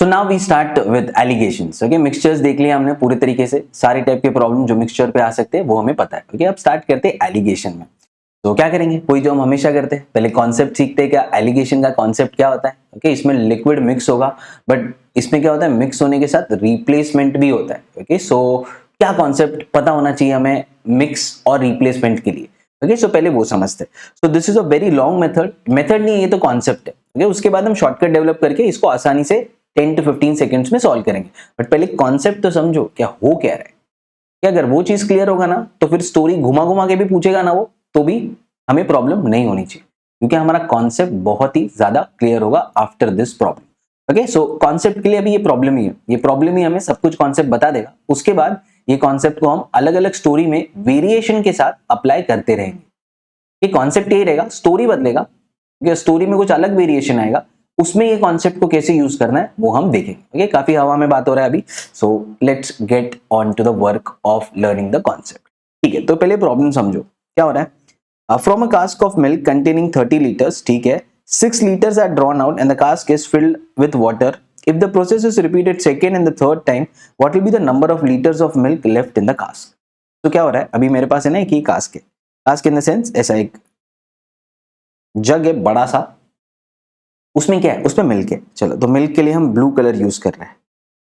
So now we start with alligations. Okay, mixtures देख लिया हमने पूरे तरीके से, सारे टाइप के प्रॉब्लम जो मिक्सचर पे आ सकते हैं वो हमें पता है। ओके, अब स्टार्ट करते हैं एलिगेशन में। तो क्या करेंगे, कोई जो हम हमेशा करते हैं, पहले कॉन्सेप्ट सीखते हैं क्या एलिगेशन का कॉन्सेप्ट क्या होता है। ओके, इसमें लिक्विड मिक्स होगा, बट इसमें क्या होता है, मिक्स होने के साथ रिप्लेसमेंट भी होता है। ओके, सो क्या कॉन्सेप्ट पता होना चाहिए हमें मिक्स और रिप्लेसमेंट के लिए। ओके, सो पहले वो समझते हैं। सो this is a very long method नहीं, ये तो कॉन्सेप्ट है। ओके, उसके बाद हम शॉर्टकट डेवलप करके इसको आसानी से 10 to 15 सेकेंड्स में सॉल्व करेंगे। बट पहले कॉन्सेप्ट तो समझो क्या हो क्या रहा है। कि अगर वो चीज क्लियर होगा ना, तो फिर स्टोरी घुमा घुमा के भी पूछेगा ना वो, तो भी हमें प्रॉब्लम नहीं होनी चाहिए, क्योंकि हमारा कॉन्सेप्ट बहुत ही ज्यादा क्लियर होगा after this problem. Okay, so concept के लिए अभी ये प्रॉब्लम ही है, ये प्रॉब्लम ही हमें सब कुछ कॉन्सेप्ट बता देगा। उसके बाद ये कॉन्सेप्ट को हम अलग अलग स्टोरी में वेरिएशन के साथ अप्लाई करते रहेंगे। ये कॉन्सेप्ट यही रहेगा, स्टोरी बदलेगा, स्टोरी में कुछ अलग वेरिएशन आएगा, उसमें ये कॉन्सेप्ट को कैसे यूज करना है वो हम देखेंगे। ओके, काफी हवा में बात हो रहा है अभी, so let's get on to the work of learning the concept. ठीक है, तो पहले प्रॉब्लम समझो क्या हो रहा है। From a cask of milk containing 30 litres, ठीक है, 6 liters are drawn out and the cask is filled with water. If the process is repeated second and the third time, what will be the number of liters of milk left in the cask? तो क्या हो रहा है, अभी मेरे पास है ना एक ही कास्क है, कास्क इन द सेंस ऐसा एक जग है बड़ा सा, उसमें क्या है, उसमें मिल्क है। चलो, तो मिल्क के लिए हम ब्लू कलर यूज कर रहे हैं।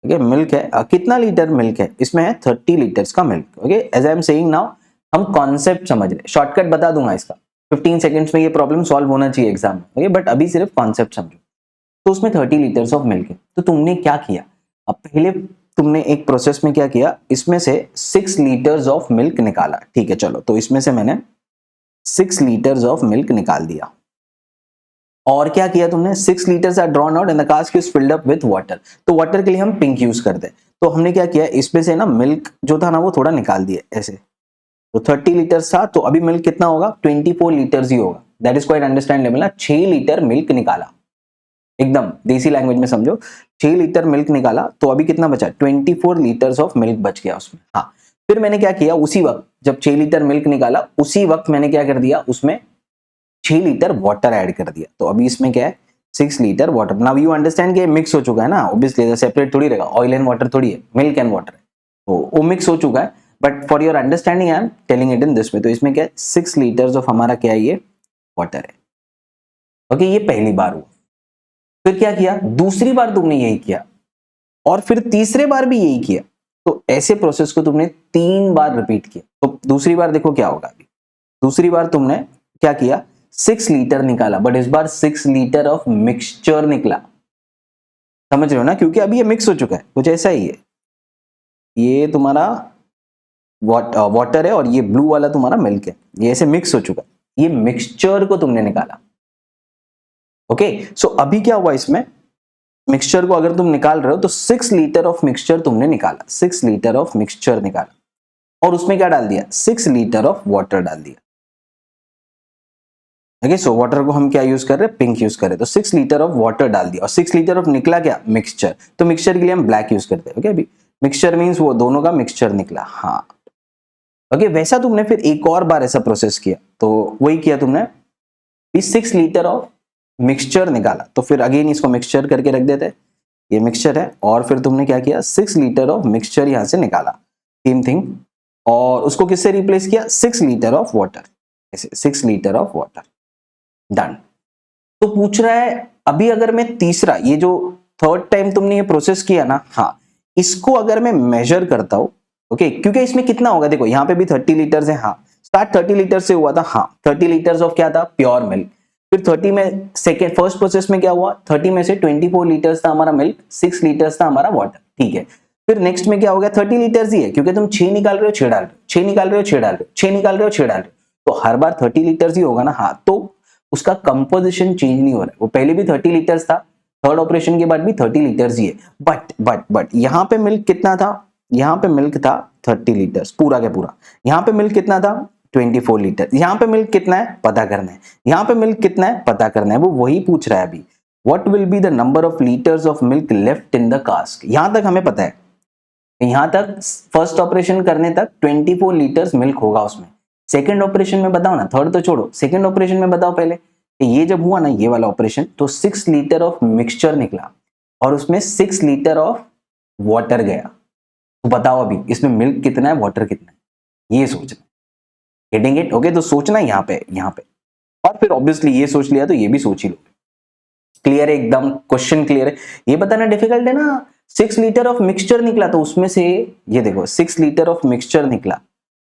ओके, मिल्क है, कितना लीटर मिल्क है, इसमें है 30 लीटर्स का milk. Okay, as I am saying now, हम कॉन्सेप्ट समझ रहे हैं, शॉर्टकट बता दूंगा इसका, 15 सेकंड्स में ये प्रॉब्लम सॉल्व होना चाहिए एग्जाम में। ओके, बट अभी सिर्फ कॉन्सेप्ट समझो। तो उसमें 30 लीटर्स ऑफ मिल्क है, तो तुमने क्या किया, अब पहले तुमने एक प्रोसेस में क्या किया, इसमें से 6 लीटर्स ऑफ मिल्क निकाला। ठीक है, चलो, तो इसमें से मैंने 6 लीटर्स ऑफ मिल्क निकाल दिया। और क्या किया तुमने, 6 litres are drawn out and the cask is filled up with water. तो वाटर के लिए हम पिंक यूज करते हैं, तो हमने क्या किया, इसमें से ना मिल्क जो था ना वो थोड़ा निकाल दिया ऐसे। तो 30 लीटर्स था, तो अभी मिल्क कितना होगा, 24 लीटर्स ही होगा। दैट इज क्वाइट अंडरस्टैंडेबल ना, 6 लीटर मिल्क निकाला, एकदम देसी लैंग्वेज में समझो, 6 लीटर मिल्क निकाला, तो अभी कितना बचा, 24 लीटर्स ऑफ मिल्क बच गया उसमें। हाँ, फिर मैंने क्या किया, उसी वक्त जब 6 लीटर मिल्क निकाला, उसी वक्त मैंने क्या कर दिया, उसमें 6 लीटर वाटर ऐड कर दिया। तो अभी इसमें क्या है, 6 litre water. Now you understand कि मिक्स हो चुका है ना, ऑब्वियसली सेपरेट थोड़ी रहेगा, ऑयल एंड वाटर थोड़ी है, मिल्क एंड वाटर है, तो वो मिक्स हो चुका है। But for your understanding I am telling it in this way. तो इसमें क्या है, 6 लीटर्स ऑफ हमारा क्या है, ये वाटर है। ओके, ये पहली बार हुआ। फिर क्या किया, दूसरी बार तुमने यही किया, और फिर तीसरे बार भी यही किया। तो ऐसे प्रोसेस को तुमने 3 बार रिपीट किया। तो दूसरी बार देखो क्या होगा, अभी दूसरी बार तुमने क्या किया, 6 लीटर निकाला, बट इस बार 6 लीटर ऑफ मिक्सचर निकला। समझ रहे हो ना, क्योंकि अभी ये मिक्स हो चुका है, कुछ ऐसा ही है, ये तुम्हारा वाटर है और ये ब्लू वाला तुम्हारा मिल्क है, ये ऐसे मिक्स हो चुका है, ये मिक्सचर को तुमने निकाला। ओके, सो अभी क्या हुआ, इसमें मिक्सचर को अगर तुम निकाल रहे हो तो 6 लीटर ऑफ मिक्सचर तुमने निकाला, 6 लीटर ऑफ मिक्सचर निकाला, और उसमें क्या डाल दिया, 6 लीटर ऑफ वाटर डाल दिया। ओके, सो वाटर को हम क्या यूज कर रहे हैं, पिंक यूज कर रहे हैं। तो 6 लीटर ऑफ वाटर डाल दिया, और 6 लीटर ऑफ निकला क्या, मिक्सचर। तो मिक्सचर के लिए हम ब्लैक यूज करते हैं। ओके, अभी मिक्सचर मींस वो दोनों का मिक्सचर निकला। हाँ, ओके, वैसा तुमने फिर एक और बार ऐसा प्रोसेस किया, तो वही किया तुमने, 6 लीटर ऑफ मिक्सचर निकाला, तो फिर अगेन इसको मिक्सचर करके रख देते, ये मिक्सचर है, और फिर तुमने क्या किया, 6 लीटर ऑफ मिक्सचर यहां से निकाला, सेम थिंग, और उसको किससे रिप्लेस किया, 6 लीटर ऑफ वाटर, ऐसे 6 लीटर ऑफ वाटर, डन। तो पूछ रहा है अभी अगर मैं तीसरा, ये जो थर्ड टाइम तुमने ये प्रोसेस किया ना, हाँ, इसको अगर मैं मेजर करता हूं, ओके, क्योंकि इसमें कितना होगा, देखो यहाँ पे भी 30 लीटर्स है, हाँ, स्टार्ट 30 लीटर से हुआ था, हाँ, 30 लीटर्स ऑफ क्या था, प्योर मिल्क। फिर 30 में सेकेंड फर्स्ट प्रोसेस में क्या हुआ, 30 में से 24 लीटर्स था हमारा मिल्क, 6 लीटर्स था हमारा वाटर। ठीक है, फिर नेक्स्ट में क्या हो गया, 30 लीटर्स ही है, क्योंकि तुम 6 निकाल रहे हो 6 डाल रहे हो, 6 निकाल रहे हो 6 डाल रहे हो, 6 निकाल रहे हो 6 डाल रहे हो, तो हर बार 30 लीटर्स ही होगा ना। हाँ, तो उसका कंपोजिशन चेंज नहीं हो रहा है, वो पहले भी 30 लीटर्स था, थर्ड ऑपरेशन के बाद भी 30 लीटर्स ही है। बट यहाँ पे मिल्क कितना था, यहाँ पे मिल्क था 30 लीटर्स पूरा का पूरा, यहाँ पे मिल्क कितना था, 24 लीटर। यहाँ पे मिल्क कितना है पता करना है, यहाँ पे मिल्क कितना है पता करना है, वो वही पूछ रहा है अभी, what will be the number of litres of milk left in the cask. यहां तक हमें पता है, यहां तक फर्स्ट ऑपरेशन करने तक 24 लीटर्स मिल्क होगा उसमें। सेकंड ऑपरेशन में बताओ ना, थर्ड तो छोड़ो, सेकंड ऑपरेशन में बताओ पहले, ये जब हुआ ना ये वाला ऑपरेशन, तो 6 लीटर ऑफ मिक्सचर निकला, और उसमें 6 लीटर ऑफ वाटर गया, तो बताओ अभी इसमें मिल्क कितना है, वाटर कितना है, ये सोचना। Getting it? ओके, तो सोचना यहाँ पे और फिर ऑब्वियसली ये सोच लिया तो ये भी सोच ही लो। क्लियर है एकदम? क्वेश्चन क्लियर है? ये बताना डिफिकल्ट है ना। 6 लीटर ऑफ मिक्सचर निकला, तो उसमें से ये देखो 6 लीटर ऑफ मिक्सचर निकला,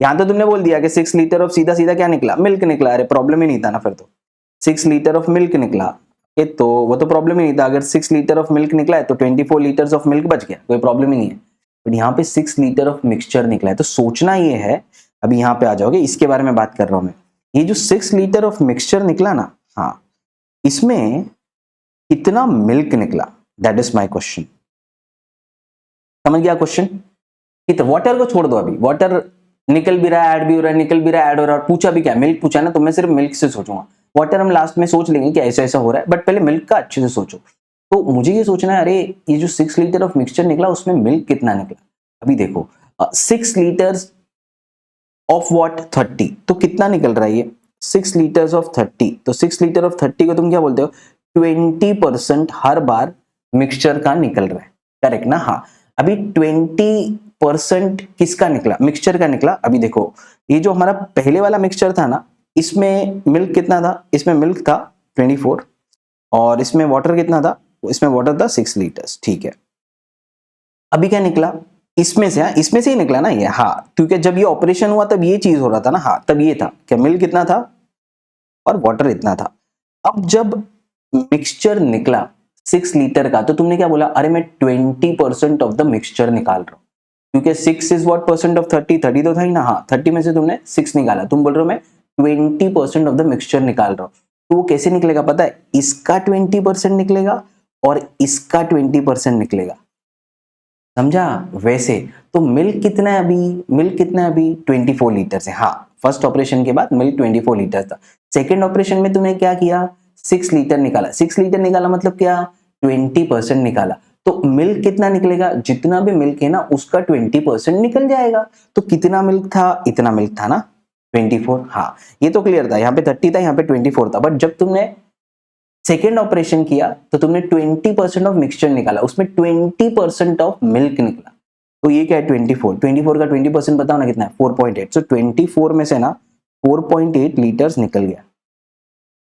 यहां तो तुमने बोल दिया कि 6 लीटर ऑफ सीधा सीधा क्या निकला, मिल्क निकला। अरे प्रॉब्लम ही नहीं था ना फिर तो। 6 लीटर ऑफ मिल्क निकला, ये तो वो तो प्रॉब्लम ही नहीं था। अगर 6 लीटर ऑफ मिल्क निकला है तो 24 लीटर्स ऑफ मिल्क बच गया, कोई प्रॉब्लम ही नहीं है। बट यहाँ पे 6 लीटर ऑफ मिक्सचर निकला है, तो सोचना ये है, अभी यहाँ पे आ जाओगे, इसके बारे में बात कर रहा हूं मैं। ये जो 6 लीटर ऑफ मिक्सचर निकला ना, हाँ, इसमें कितना मिल्क निकला, दैट इज माय क्वेश्चन। समझ गया क्वेश्चन? कितना? वाटर को छोड़ दो, अभी वाटर निकल भी रहा है, ऐड भी हो रहा है, निकल भी रहा है, ऐड हो रहा है, पूछा भी क्या, मिल्क पूछा ना, तो मैं सिर्फ मिल्क से सोचूंगा। वाटर हम लास्ट में सोच लेंगे कि ऐसा ऐसा हो रहा है, बट पहले मिल्क का अच्छे से सोचो। तो मुझे ये सोचना है, अरे ये जो 6 लीटर ऑफ मिक्सचर निकला उसमें मिल्क कितना निकला। अभी देखो 6 लीटर्स ऑफ व्हाट, 30, तो कितना निकल रहा है ये 6 लीटर्स ऑफ 30, तो 6 लीटर ऑफ 30 को तुम क्या बोलते हो, 20% हर बार मिक्सचर का निकल रहा है, करेक्ट ना? हाँ, अभी 20% किसका निकला, मिक्सचर का निकला। अभी देखो ये जो हमारा पहले वाला मिक्सचर था ना, इसमें मिल्क कितना था, इसमें मिल्क था 24, और इसमें वाटर कितना था, इसमें वाटर था 6 लीटर्स, ठीक है। अभी क्या निकला इसमें से, हाँ इसमें से ही निकला ना ये, हाँ, क्योंकि जब ये ऑपरेशन हुआ तब ये चीज हो रहा था ना, हाँ तब ये था क्या, मिल्क कितना था और वाटर इतना था। अब जब मिक्सचर निकला 6 लीटर का, तो तुमने क्या बोला, अरे मैं 20% ऑफ द मिक्सचर निकाल रहा हूं, क्योंकि 6 इज व्हाट परसेंट ऑफ 30, 30 तो था ही ना, हाँ 30 में से तुमने 6 निकाला, तुम बोल रहे हो मैं 20% ऑफ द मिक्सचर निकाल रहा हूं। तो वो कैसे निकलेगा पता है, इसका 20% निकलेगा और इसका 20% निकलेगा, समझा? वैसे तो मिल्क कितना है अभी, मिल्क कितना है अभी 24 लीटर है, हाँ फर्स्ट ऑपरेशन के बाद मिल्क 24 लीटर था। सेकेंड ऑपरेशन में तुमने क्या किया, 6 लीटर निकाला, 6 लीटर निकाला मतलब क्या, 20% निकाला। तो मिल्क कितना निकलेगा, जितना भी मिल्क है ना उसका 20% निकल जाएगा। तो कितना मिल्क था, इतना मिल्क था ना 24, हाँ ये तो क्लियर था, यहाँ पे 30 था, यहाँ पे 24 था। बट जब तुमने सेकेंड ऑपरेशन किया तो तुमने 20% ऑफ मिक्सचर निकाला, उसमें 20% ऑफ मिल्क निकला। तो ये क्या है 24 का 20% बताओ ना कितना है, 4.8। सो 24 में से ना 4.8 लीटर्स निकल गया,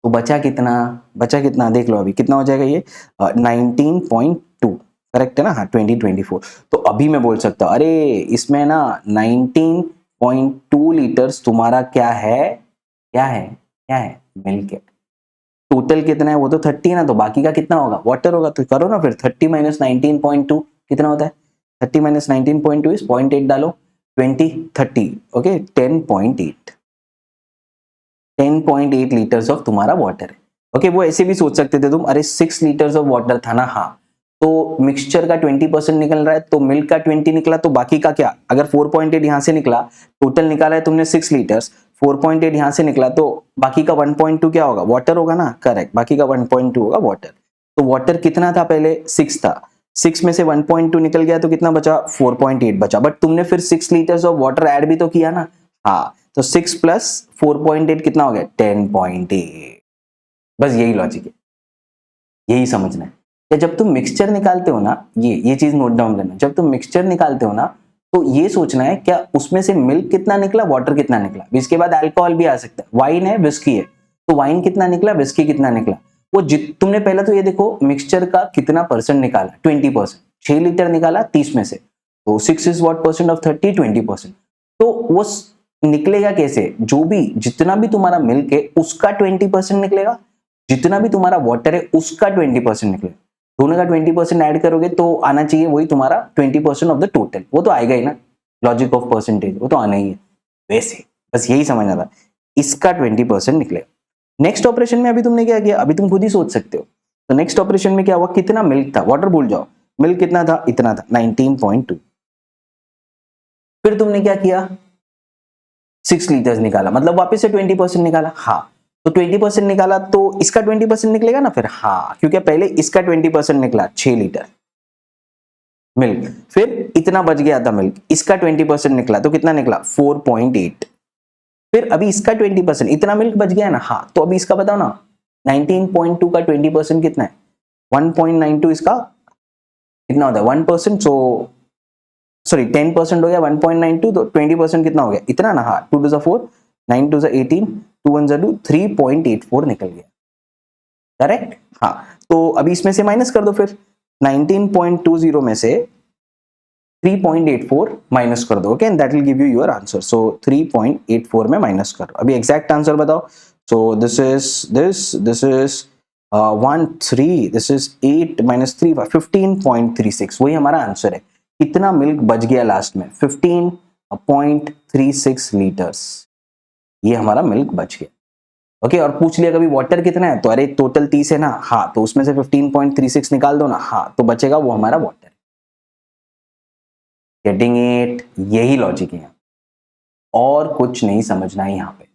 तो बचा कितना, बचा कितना देख लो, अभी कितना हो जाएगा ये 19.2, करेक्ट है ना, हाँ 2024। तो अभी मैं बोल सकता हूँ, अरे इसमें ना 19.2 लीटर्स तुम्हारा क्या है, क्या है, क्या है, मिल्क है। टोटल कितना है, वो तो 30 है ना, तो बाकी का कितना होगा, वाटर होगा। तो करो ना फिर, 30 माइनस 19.2 कितना होता है, 30 माइनस 19.2 इज 0.8 डालो, 20 30, ओके 10.8 लीटर्स ऑफ तुम्हारा वाटर है। ओके वो ऐसे भी सोच सकते थे तुम, अरे 6 लीटर्स ऑफ वाटर था ना, हाँ तो मिक्सचर का 20% निकल रहा है, तो मिल्क का 20 निकला, तो बाकी का क्या, अगर 4.8 यहां से निकला, टोटल निकाला है तुमने 6 लीटर्स, 4.8 यहां से निकला, तो बाकी का 1.2 क्या होगा, वाटर होगा ना, करेक्ट, बाकी का 1.2 होगा वाटर। तो वाटर कितना था पहले, 6 था, 6 में से 1.2 निकल गया तो कितना बचा, 4.8 बचा। बट तुमने फिर 6 लीटर्स ऑफ वाटर ऐड भी तो किया ना, हाँ तो 6 प्लस 4.8 कितना हो गया, 10.8। बस यही लॉजिक है, यही समझना है कि जब तुम मिक्सचर निकालते हो ना, ये चीज नोट डाउन करना, जब तुम मिक्सचर निकालते हो ना तो ये सोचना है क्या उसमें से मिल्क कितना निकला, वाटर कितना निकला। इसके बाद अल्कोहल भी आ सकता है, वाइन है, विस्की है, तो वाइन कितना निकला, विस्की कितना निकला। वो तुमने पहले तो ये देखो मिक्सचर का कितना परसेंट निकाला, 20%, 6 लीटर निकाला 30 में से, तो 6 इज व्हाट परसेंट ऑफ 30, 20%। तो वो निकलेगा कैसे, जो भी जितना भी तुम्हारा मिल्क है उसका 20% निकलेगा, जितना भी तुम्हारा वाटर है उसका 20% निकलेगा, दोनों का 20% ऐड करोगे तो आना चाहिए वही तुम्हारा 20% ऑफ द टोटल, वो तो आएगा ही ना, लॉजिक ऑफ परसेंटेज वो तो आना ही है। वैसे बस यही समझना था, इसका 20% निकलेगा। नेक्स्ट ऑपरेशन में अभी तुमने क्या किया, अभी तुम खुद ही सोच सकते हो। तो नेक्स्ट ऑपरेशन में क्या हुआ, कितना मिल्क था, वाटर भूल जाओ, मिल्क कितना था, इतना था 19.2। फिर तुमने क्या किया, 6 लीटर्स निकाला, मतलब वापस से 20% निकाला, हाँ तो 20% निकाला तो इसका 20% निकलेगा ना फिर, हाँ क्योंकि पहले इसका 20% निकला 6 लीटर मिल्क, फिर इतना बच गया था मिल्क, इसका 20% निकला तो कितना निकला 4.8। फिर अभी इसका 20%, इतना मिल्क बच गया ना, हाँ तो अभी इसका बताओ ना 19.2 का 20% कितना है, 1.92 इसका कितना होता है 1%, सो सॉरी 10% हो गया 1.92, तो 20% कितना हो गया इतना ना, हाँ 2 to the 4, 9 to the 18, 2 1 2, 3.84 निकल गया, करेक्ट। हाँ तो अभी इसमें से माइनस कर दो फिर, 19.20 में से 3.84 माइनस कर दो, okay, and that will give you your answer. So 3.84 में माइनस करो, अभी एग्जैक्ट आंसर बताओ। So this is 1 3, this is 8 minus 3 15.36, वही हमारा आंसर है। कितना मिल्क बच गया लास्ट में, 15.36 लीटर्स, ये हमारा मिल्क बच गया, ओके। और पूछ लिया कभी वाटर कितना है, तो अरे टोटल 30 है ना, हाँ तो उसमें से 15.36 निकाल दो ना, हाँ तो बचेगा वो हमारा वाटर। गेटिंग इट, यही लॉजिक है, और कुछ नहीं समझना है यहाँ पे,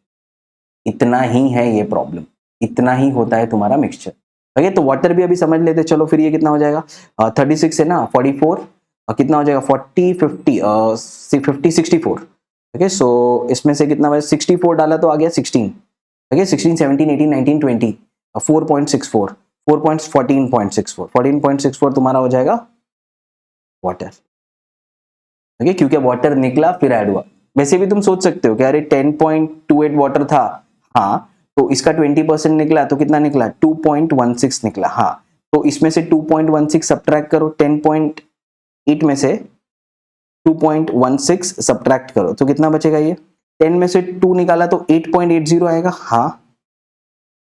इतना ही है ये प्रॉब्लम, इतना ही होता है तुम्हारा मिक्सचर, ओके। तो वाटर भी अभी समझ लेते, चलो फिर ये कितना हो जाएगा, 36 है ना, 44 कितना हो जाएगा 40 50 50 64, ओके। सो इसमें से कितना बचा, 64 डाला तो आ गया 16, ओके, 16 17 18 19 20, 4.64 14.64 14.64 तुम्हारा हो जाएगा वाटर, ओके, क्योंकि वाटर निकला फिर ऐड हुआ। वैसे भी तुम सोच सकते हो कि अरे 10.28 वाटर था, हाँ तो इसका 20% निकला तो कितना निकला 2.16 निकला, हाँ तो इसमें से 2.16 सब्ट्रैक्ट करो, 10.8 में से 2.16 सब्ट्रैक्ट करो तो कितना बचेगा, ये 10 में से 2 निकाला तो 8.80 आएगा, हाँ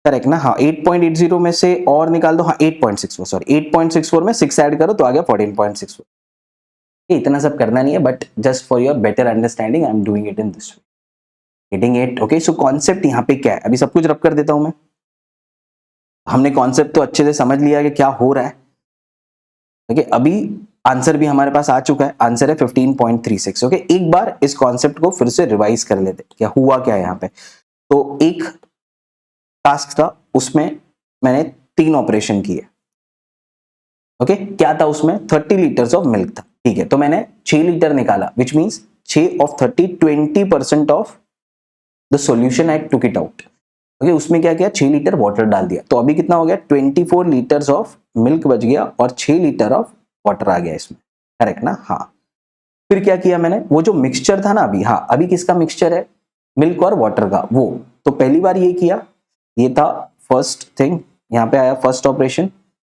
करेक्ट ना, हाँ 8.80 में से और निकाल दो, हाँ 8.64, सॉरी 8.64 में 6 ऐड करो तो आ गया 14.64। इतना सब करना नहीं है, but just for your better understanding I am doing it in this way, getting it, okay. So concept यहाँ पे क्या है, अभी सब कुछ रब कर देता हूं मैं। हमने कॉन्सेप्ट तो अच्छे से समझ लिया कि क्या हो रहा है, ओके। अभी आंसर भी हमारे पास आ चुका है, आंसर है 15.36, ओके। एक बार इस कॉन्सेप्ट को फिर से रिवाइज कर लेते, क्या हुआ क्या है यहाँ पे। तो एक टास्क था, उसमें मैंने 3 ऑपरेशन किए, ओके। क्या था उसमें, 30 लीटर्स ऑफ मिल्क था, ठीक है। तो मैंने 6 लीटर निकाला, which means 6 of 30 20% of the solution I took it out, okay. उसमें क्या किया, 6 लीटर वाटर डाल दिया, तो अभी कितना हो गया 24 लीटर्स ऑफ मिल्क बच गया और 6 लीटर ऑफ वाटर आ गया इसमें, करेक्ट ना, हाँ। फिर क्या किया मैंने, वो जो मिक्सचर था ना अभी, हाँ अभी किसका मिक्सचर है, मिल्क और वाटर का, वो तो पहली बार ये किया, ये था फर्स्ट थिंग, यहाँ पे आया first operation,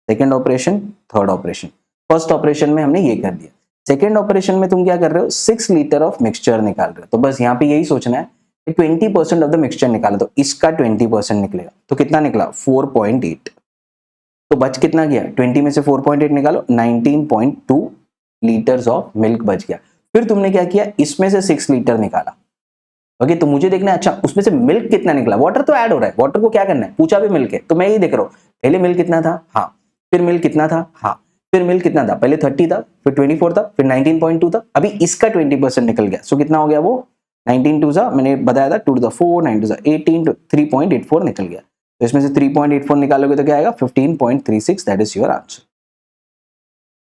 second operation, third operation. First operation में हमने ये कर दिया, सेकेंड ऑपरेशन में तुम क्या कर रहे हो, 6 लीटर ऑफ मिक्सचर निकाल रहे हो, तो बस यहाँ पे यही सोचना है 20% ऑफ द मिक्सचर निकाला, तो इसका 20% निकलेगा, तो कितना निकला 4.8, तो बच कितना गया, 20 में से 4.8 निकालो, 19.2 लीटर्स ऑफ मिल्क बच गया। फिर तुमने क्या किया, इसमें से 6 लीटर निकाला, ओके। तो मुझे देखना है, अच्छा उसमें से मिल्क कितना निकला, वाटर तो ऐड हो रहा है, वाटर को क्या करना है, पूछा भी मिल्क है, तो मैं ये देख रहा हूँ पहले मिल्क कितना था, हाँ फिर मिल्क कितना था, हाँ फिर मिल्क कितना था, पहले 30 था, फिर 24 था, फिर 19.2 था, अभी इसका 20% निकल गया, सो कितना हो गया वो 19 टू सा, मैंने बताया था 2 to the 4 9 to the 18 to 3.84 निकल गया, तो इसमें से 3.84 निकालोगे तो क्या आएगा 15.36, that is your answer,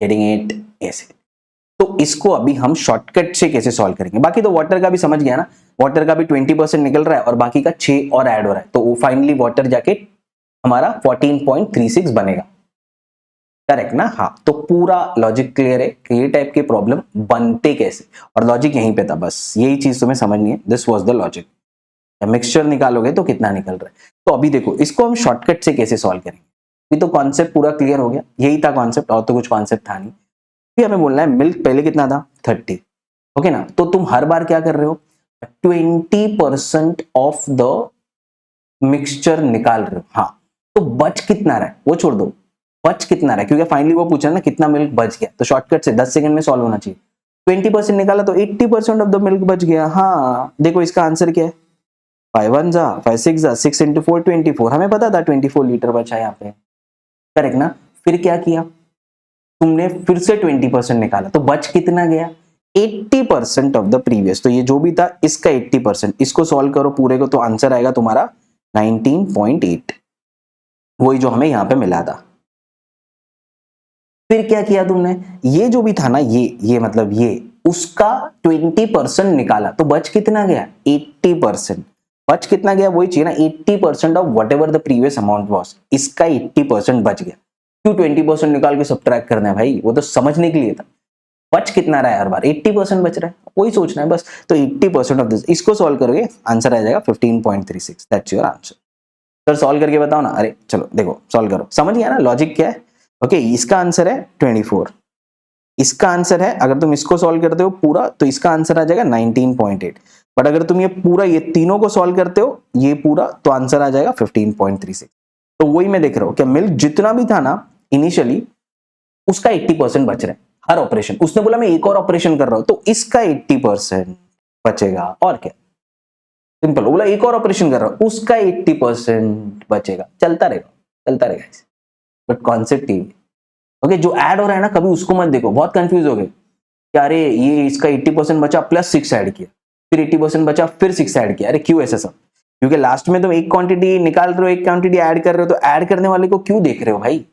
getting it, ऐसे। तो इसको अभी हम शॉर्टकट से कैसे सॉल्व करेंगे, बाकी तो वाटर का भी समझ गया ना, वाटर का भी 20% निकल रहा है और बाकी का 6 और ऐड हो रहा है, तो वो फाइनली वाटर जाके हमारा 14.36 बनेगा, करेक्ट ना, हाँ। तो पूरा लॉजिक क्लियर है कि ये टाइप के प्रॉब्लम बनते कैसे, और लॉजिक यहीं पे था, बस यही चीज तुम्हें समझनी है, this was the logic. Mixture निकालोगे तो कितना निकल रहा है, तो अभी देखो इसको हम शॉर्टकट से कैसे सॉल्व करेंगे, अभी तो कॉन्सेप्ट पूरा क्लियर हो गया, यही था कॉन्सेप्ट, और तो कुछ कॉन्सेप्ट था नहीं। फिर हमें बोलना है मिल्क पहले कितना था 30, ओके ना, तो तुम हर बार क्या कर रहे हो 20% ऑफ द मिक्सचर निकाल रहे हो, हाँ तो बच कितना रहा है वो छोड़ दो, बच कितना रहा है, क्योंकि फाइनली वो पूछा ना कितना मिल्क बच गया, तो शॉर्टकट से 10 सेकंड में सॉल्व होना चाहिए। 20% निकाला तो 80% ऑफ द मिल्क बच गया, हाँ देखो इसका आंसर क्या है, 5 1 जा 5 6 जा 6 into 4 24, हमें पता था 24 लीटर बचा यहाँ पे, करेक्ट ना। फिर क्या किया तुमने, फिर से 20% निकाला, तो बच कितना गया 80% ऑफ द प्रीवियस, तो ये जो भी था इसका 80%, इसको सॉल्व करो पूरे को तो आंसर आएगा तुम्हारा 19.8, वही जो हमें यहाँ पे मिला था। फिर क्या किया तुमने, ये जो भी था ना ये मतलब ये उसका 20% निकाला, तो बच कितना गया 80%, बच कितना गया वही चाहिए ना 80% of what ever the previous amount was, इसका 80% बच गया। क्यों 20% निकाल के सब्ट्रैक्ट करना है भाई, वो तो समझने के लिए था। बच कितना रहा है हर बार, 80% बच रहा है, वही सोचना है बस। तो 80% ऑफ दिस, इसको सॉल्व करोगे आंसर आ जाएगा 15.36, that's your answer. Sir solve करके बताओ ना, अरे चलो देखो सॉल्व करो, समझ गया ना लॉजिक क्या है। ओके इसका आंसर है 24, इसका आंसर है, अगर तुम इसको सॉल्व करते हो पूरा तो इसका आंसर आ जाएगा 19.8, बट अगर तुम ये पूरा ये तीनों को सॉल्व करते हो ये पूरा तो आंसर आ जाएगा 15.36। तो वही मैं देख रहा हूं कि मिल्क जितना भी था ना इनिशियली उसका 80% बच रहा है हर ऑपरेशन। उसने बोला मैं एक और ऑपरेशन कर रहा हूं तो इसका 80% बचेगा, और क्या सिंपल, बोला एक और ऑपरेशन कर रहा हूं उसका 80% बचेगा, चलता रहेगा चलता रहेगा। बट कॉन्सेप्ट ये ओके जो ऐड हो रहा है ना कभी उसको मत देखो, बहुत कंफ्यूज हो गए कि अरे ये इसका 80% बचा प्लस 6 ऐड किया, फिर 80% बचा फिर 6 ऐड किया, अरे क्यों ऐसा सब? क्योंकि लास्ट में तुम एक क्वांटिटी निकाल रहे हो एक क्वांटिटी ऐड कर रहे हो, तो ऐड करने वाले को क्यों देख रहे हो भाई?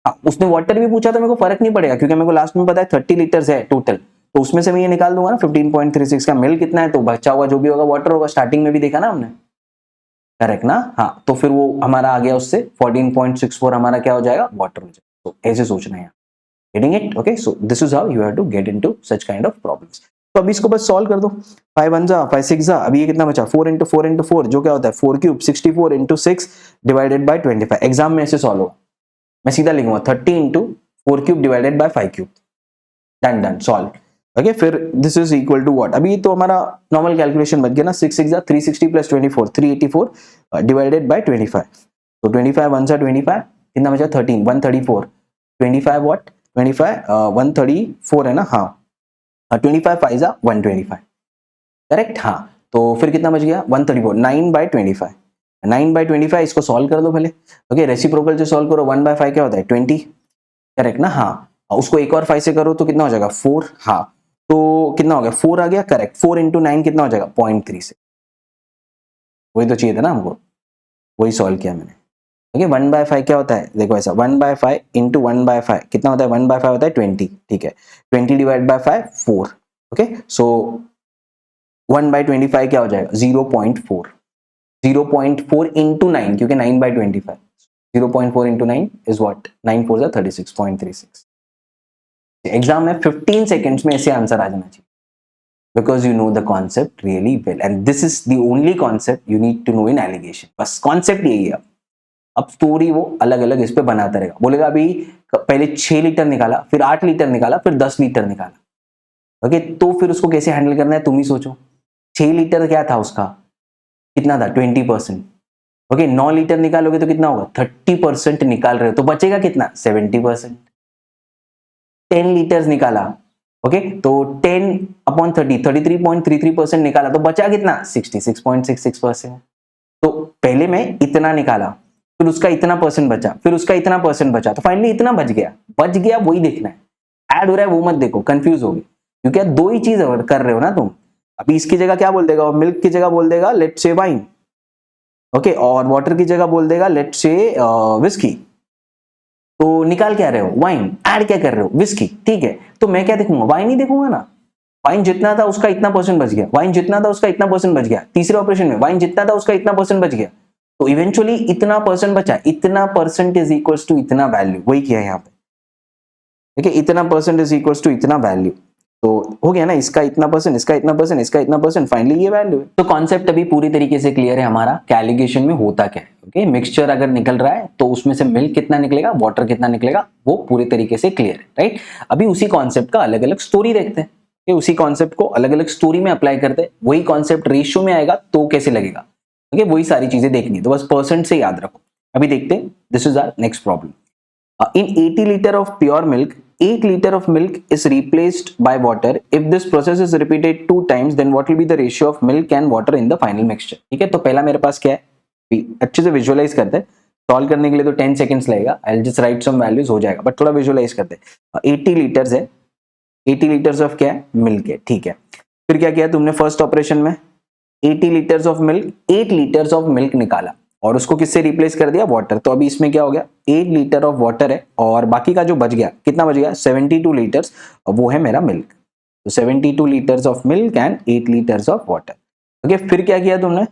हाँ उसने वाटर भी पूछा तो मेरे को फर्क नहीं पड़ेगा क्योंकि मेरे को लास्ट में पता है 30 लीटर्स है टोटल, तो उसमें से मैं ये निकाल दूंगा ना 15.36 का मिल्क कितना है, तो बचा हुआ जो भी होगा वाटर होगा, स्टार्टिंग में भी देखा ना हमने, करेक्ट ना? हाँ तो फिर वो हमारा आ गया उससे 14.64 हमारा क्या हो जाएगा वाटर हो जाएगा। तो ऐसे सोचना है, getting it? Okay, so this is how you have to get into such kind of problems. तो अभी इसको बस सॉल्व कर दो, 5 1 जा 5 6 जा, अभी ये कितना बचा 4 into 4 into 4 जो क्या होता है 4 cube, 64 into 6 divided by 25। Exam में ऐसे सॉल्व होगा, मैं सीधा लिखूंगा 30 into 4 cube divided by 5 cube, done done solve. Okay फिर this is equal to what, अभी तो हमारा नॉर्मल कैलकुलेशन बच गया ना, 6 6 जा 360 प्लस 24 384 डिवाइडेड बाय 25। तो 25 1 जा 25 कितना बचा 13 134 25 व्हाट 25 134 है ना, हाँ 25 5 जा 125 करेक्ट। हाँ तो फिर कितना बच गया 134, 9/25 9/25 इसको सॉल्व कर दो पहले। ओके रेसिप्रोकल से सॉल्व करो, 1/5 क्या होता है 20 करेक्ट ना। हाँ उसको एक और 5 से करो तो कितना हो जाएगा 4, हाँ तो कितना हो गया 4 आ गया करेक्ट, 4 into 9 कितना हो जाएगा 0.36, वही तो चाहिए था ना हमको, वही सॉल्व किया मैंने। ओके 1/5 क्या होता है देखो ऐसा 1/5 into 1/5 कितना होता है 1/5 होता है 20, ठीक है 20 डिवाइड बाय 5 4। ओके सो 1/25 क्या हो जाएगा 0.4, 0.4 into 9 क्योंकि 9/25, 0.4 into 9 is what 9 4 जा 36.36। एग्जाम में 15 सेकेंड्स में ऐसे आंसर आ जाना चाहिए, because you know the concept really well and this is the only concept you need to know in allegation। बस कॉन्सेप्ट यही है। अब स्टोरी वो अलग अलग इस पे बनाता रहेगा, बोलेगा अभी पहले 6 लीटर निकाला फिर 8 लीटर निकाला फिर 10 लीटर निकाला। ओके तो फिर उसको कैसे हैंडल करना है तुम ही सोचो। 6 लीटर क्या था उसका कितना था 20%। ओके 9 लीटर निकालोगे तो कितना होगा 30% निकाल रहे हो तो बचेगा कितना 70%। 10 लीटर निकाला ओके तो 10/30 33.33% निकाला तो बचा कितना 66.66%। तो पहले मैं इतना निकाला फिर उसका इतना परसेंट बचा फिर उसका इतना परसेंट बचा तो फाइनली इतना बच गया वही देखना है, ऐड हो रहा है वो मत देखो कंफ्यूज हो गए क्योंकि दो ही चीज कर रहे हो ना तुम। अभी इसकी जगह क्या बोल देगा, मिल्क की जगह बोल देगा लेट्स से वाइन, ओके और वाटर की जगह बोल देगा लेट्स से विस्की। तो निकाल क्या रहे हो वाइन, ऐड क्या कर रहे हो विस्की, ठीक है तो मैं क्या देखूंगा वाइन ही देखूंगा ना। वाइन जितना था उसका इतना परसेंट बच गया, वाइन जितना था उसका इतना परसेंट बच गया, तीसरे ऑपरेशन में वाइन जितना था उसका इतना परसेंट बच गया तो इवेंचुअली इतना परसेंट बचा, इतना परसेंट इज इक्वल्स टू इतना वैल्यू, वही किया है यहाँ पे ठीक है, इतना परसेंट इज इक्वल्स टू इतना वैल्यू। तो हो गया ना, इसका इतना परसेंट इसका इतना परसेंट इसका इतना परसेंट, फाइनली ये वैल्यू है। तो कॉन्सेप्ट अभी पूरी तरीके से क्लियर है हमारा कैलिगेशन में होता क्या है। ओके मिक्सचर अगर निकल रहा है तो उसमें से मिल्क कितना निकलेगा वाटर कितना निकलेगा वो पूरी तरीके से क्लियर है राइट। अभी उसी कॉन्सेप्ट का अलग अलग स्टोरी देखते हैं कि उसी कॉन्सेप्ट को अलग अलग स्टोरी में अप्लाई करते हैं, वही कॉन्सेप्ट रेशियो में आएगा तो कैसे लगेगा। ओके वही सारी चीजें देखनी है तो बस परसेंट से याद रखो। अभी देखते हैं this is our next problem. In 80 liter of pure milk, 8 liter of milk is replaced by water. If this process is repeated 2 times, then what will be the ratio of milk and water in the final mixture? ठीक है तो पहला मेरे पास क्या है, अच्छे से visualise करते हैं। सॉल्व करने के लिए तो 10 सेकंड्स लगेगा, I'll just write some values हो जाएगा, बट थोड़ा विजुअलाइज करते हैं। 80 लीटर्स है, 80 लीटर्स ऑफ क्या है मिल्क है, ठीक है। फिर क्या किया तुमने फर्स्ट ऑपरेशन में 80 litres of milk 8 litres of milk निकाला और उसको किससे रिप्लेस कर दिया वाटर। तो अभी इसमें क्या हो गया 8 लीटर ऑफ वाटर है और बाकी का जो बच गया कितना बच गया 72 लीटर्स, वो है मेरा मिल्क। तो 72 litres of milk and 8 litres of water. Okay फिर क्या किया तुमने,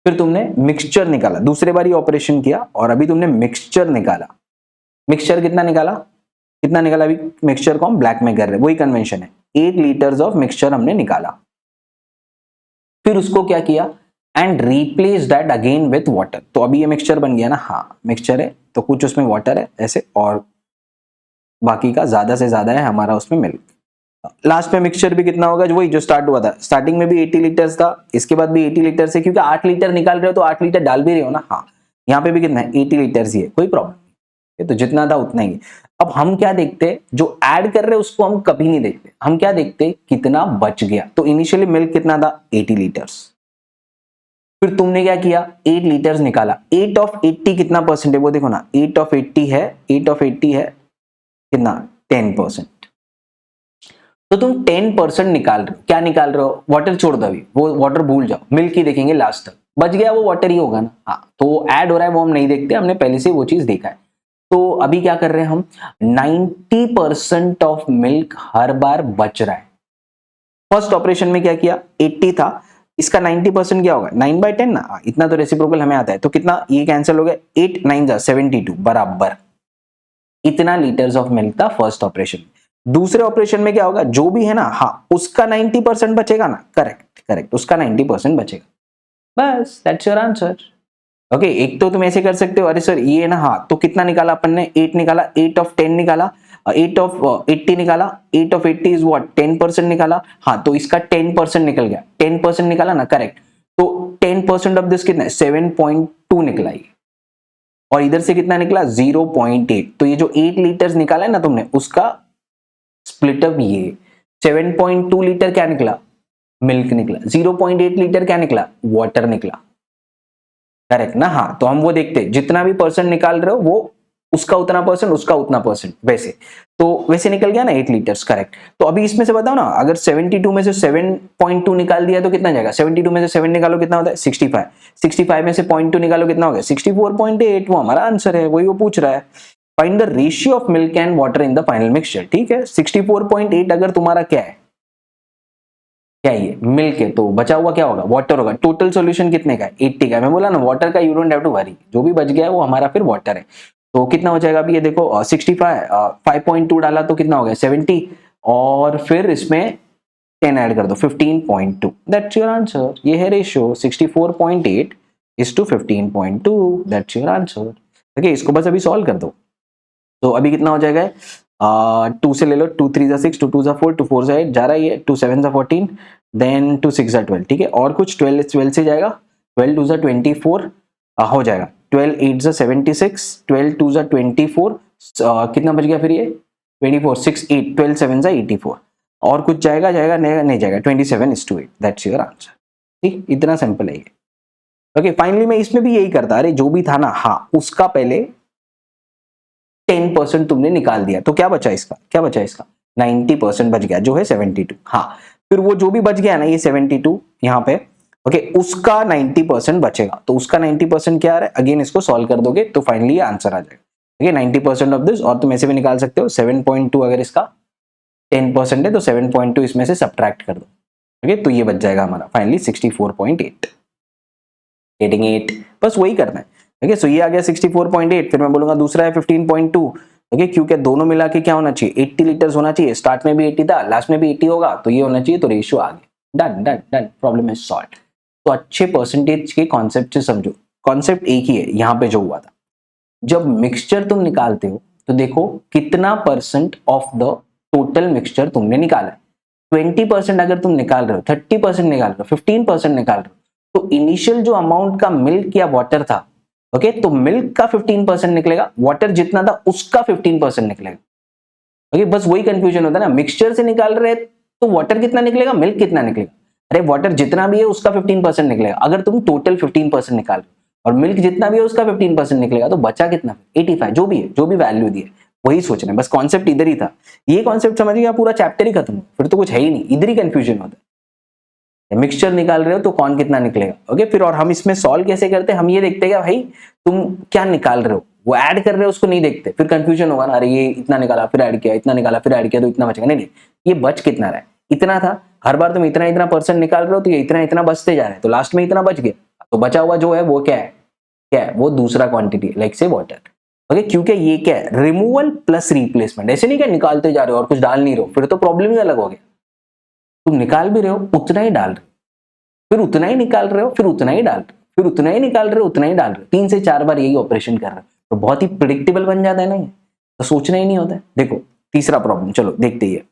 फिर तुमने मिक्सचर निकाला, दूसरे बार ऑपरेशन किया और अभी तुमने मिक्सचर निकाला। मिक्सचर कितना निकाला अभी मिक्सचर को हम ब्लैक में कर रहे हैं, वही कन्वेंशन है, 8 लीटर्स ऑफ मिक्सचर हमने निकाला, फिर उसको क्या किया and replace that again with water. तो अभी ये मिक्सचर बन गया ना, हाँ मिक्सचर है तो कुछ उसमें वाटर है ऐसे, और बाकी का ज्यादा से ज्यादा है हमारा उसमें मिल्क। लास्ट में मिक्सचर भी कितना होगा, जो वही जो स्टार्ट हुआ था, स्टार्टिंग में भी 80 लीटर्स था, इसके बाद भी 80 लीटर से, क्योंकि 8 लीटर निकाल रहे हो तो 8 लीटर डाल भी रहे हो ना, हाँ यहाँ पे भी कितना है 80 लीटर्स ही है, कोई प्रॉब्लम नहीं, तो जितना था उतना ही। अब हम क्या देखते हैं, जो ऐड कर रहे हैं उसको हम कभी नहीं देखते, हम क्या देखते हैं कितना बच गया। तो इनिशियली मिल्क कितना था 80 लीटर्स, फिर तुमने क्या किया 8 लीटर्स निकाला, 8 ऑफ 80 कितना परसेंट है वो देखो ना, 8 ऑफ 80 है, 8 ऑफ 80 है कितना 10%, तो तुम 10% निकाल रहे हो। क्या निकाल रहे हो, वाटर छोड़ दो अभी, वो वाटर भूल जाओ, मिल्क ही देखेंगे लास्ट तक, बच गया वो वाटर ही होगा ना, हाँ तो ऐड हो रहा है वो हम नहीं देखते, हमने पहले से वो चीज देखा है। तो अभी क्या कर रहे हैं हम, 90% ऑफ मिल्क हर बार बच रहा है। फर्स्ट ऑपरेशन में क्या किया 80 था, इसका 90% क्या होगा 9/10 ना, इतना तो रेसिप्रोकल हमें आता है, तो कितना ये कैंसिल हो गया, 8 9 जा 72 बराबर, इतना लीटर्स ऑफ मिल्क था फर्स्ट ऑपरेशन। दूसरे ऑपरेशन में क्या होगा, जो भी है ना, हाँ उसका 90% बचेगा ना, करेक्ट उसका 90% बचेगा, बस दैट्स योर आंसर। ओके एक तो तुम ऐसे कर सकते हो, अरे सर ये ना, हाँ तो कितना निकाला अपन ने 8 निकाला, 8 ऑफ 10 निकाला, 8 ऑफ 80 निकाला, 8 ऑफ 80 इज व्हाट 10% निकाला, हाँ तो इसका 10% निकल गया, 10% निकाला ना, करेक्ट, तो 10% ऑफ दिस कितना है 7.2 निकला ये, और इधर से कितना निकला 0.8, तो ये जो 8 लीटर्स निकाला है ना तुमने, उसका स्प्लिट अप ये 7.2 लीटर क्या निकला मिल्क निकला, 0.8 लीटर क्या निकला वाटर निकला, करेक्ट ना, हाँ तो हम वो देखते जितना भी परसेंट निकाल रहे हो वो उसका उतना परसेंट, उसका उतना परसेंट, वैसे तो वैसे निकल गया ना 8 लीटर्स, करेक्ट। तो अभी इसमें से बताओ ना, अगर 72 में से 7.2 निकाल दिया तो कितना जाएगा, 72 में से 7 निकालो कितना होता है 65, 65 में से 0.2 निकालो कितना हो गया 64.8, वो हमारा आंसर है, वही वो पूछ रहा है, find the ratio of milk and water in the final mixture, ठीक है 64.8 अगर तुम्हारा क्या है, क्या ये मिल्क है, तो बचा हुआ क्या होगा वाटर होगा, टोटल सॉल्यूशन कितने का है 80 का, मैं बोला ना वाटर का you don't have to worry, जो भी बच गया है वो हमारा फिर वाटर है। तो कितना हो जाएगा अभी ये देखो 65 5.2 डाला तो कितना हो गया 70, और फिर इसमें 10 ऐड कर दो 15.2, दैट्स योर आंसर, ये है ratio 64.8 is to 15.2, that's your answer. ठीक है इसको बस अभी सॉल्व कर दो, तो अभी कितना हो जाएगा 2 से ले लो, 2 3 6, 2 2 4, 2 4 8 जा रहा है ये, 2 7 14, देन 2 6 12, ठीक है, और कुछ 12 से जाएगा, 12 2 24 हो जाएगा, 12 8 76, 12 2 24, कितना बच गया फिर ये 24 6 8, 12 7 84, और कुछ जाएगा नहीं जाएगा 27:8, दैट्स योर आंसर। ठीक इतना सिंपल है ये। ओके फाइनली मैं इसमें भी यही करता, अरे जो भी था ना, हाँ उसका पहले 10% तुमने निकाल दिया, तो क्या बचा इसका 90% बच गया जो है 72, हाँ फिर वो जो भी बच गया ना ये 72 यहाँ पे, ओके उसका 90% बचेगा, तो उसका 90% क्या आ रहा है, अगेन इसको सॉल्व कर दोगे तो फाइनली आंसर आ जाएगा, ठीक है 90% ऑफ दिस, और तुम ऐसे भी निकाल सकते हो 7.2 अगर इसका 10% है तो 7.2 इसमें से सब्ट्रैक्ट कर दो, ओके तो ये बच जाएगा हमारा फाइनली 64.8, गेटिंग इट, बस वही करना है। ओके सो ये आ गया 64.8, फिर मैं बोलूंगा दूसरा है 15.2, ओके क्योंकि दोनों मिला के क्या होना चाहिए 80 लीटर्स होना चाहिए, स्टार्ट में भी 80 था लास्ट में भी 80 होगा, तो ये होना चाहिए, तो रेशियो आ गया, done done done, problem is solved. तो अच्छे परसेंटेज के कॉन्सेप्ट से समझो, कॉन्सेप्ट एक ही है यहाँ पे जो हुआ था, जब मिक्सचर तुम निकालते हो तो देखो कितना percent of the total mixture तुमने निकाला है, 20% अगर तुम निकाल रहे हो, 30% निकाल रहे हो, 15% निकाल रहे हो, तो इनिशियल जो अमाउंट का मिल्क या वाटर था, ओके तो मिल्क का 15% निकलेगा, वाटर जितना था उसका 15% निकलेगा, ओके बस वही कंफ्यूजन होता है ना, मिक्सचर से निकाल रहे तो वाटर कितना निकलेगा मिल्क कितना निकलेगा, अरे वाटर जितना भी है उसका 15% निकलेगा, अगर तुम टोटल 15% निकाल रहे हो, और मिल्क जितना भी है उसका 15% निकलेगा, तो बचा कितना 85, जो भी है जो भी वैल्यू दी है वही सोचना है, बस कॉन्सेप्ट इधर ही था, ये कॉन्सेप्ट समझ गया पूरा चैप्टर ही खत्म, फिर तो कुछ है ही नहीं, इधर ही कंफ्यूजन होता है, मिक्सचर निकाल रहे हो तो कौन कितना निकलेगा, ओके फिर और हम इसमें सॉल्व कैसे करते हैं, हम ये देखते हैं भाई तुम क्या निकाल रहे हो, वो ऐड कर रहे हो उसको नहीं देखते, फिर कंफ्यूजन होगा ना, अरे ये इतना निकाला फिर ऐड किया, इतना निकाला फिर ऐड किया तो इतना बचेगा, नहीं ये बच कितना रहा है, इतना था, हर बार तुम इतना इतना परसेंट निकाल रहे हो तो ये इतना इतना बचते जा रहे हैं, तो लास्ट में इतना बच गया, तो बचा हुआ जो है वो क्या है वो दूसरा क्वांटिटी लाइक से वाटर, ओके, क्योंकि ये क्या है, रिमूवल प्लस रिप्लेसमेंट। ऐसे नहीं क्या निकालते जा रहे हो और कुछ डाल नहीं रहे हो, फिर तो प्रॉब्लम ही अलग हो गया। तुम निकाल भी रहे हो उतना ही डाल रहे हो, फिर उतना ही निकाल रहे हो, फिर उतना ही डाल रहे हो, फिर उतना ही निकाल रहे हो, उतना ही डाल रहे हो, 3 से 4 बार यही ऑपरेशन कर रहे हो, तो बहुत ही प्रिडिक्टेबल बन जाता है ना ये, तो सोचना ही नहीं होता है। देखो तीसरा प्रॉब्लम, चलो देखते ही है।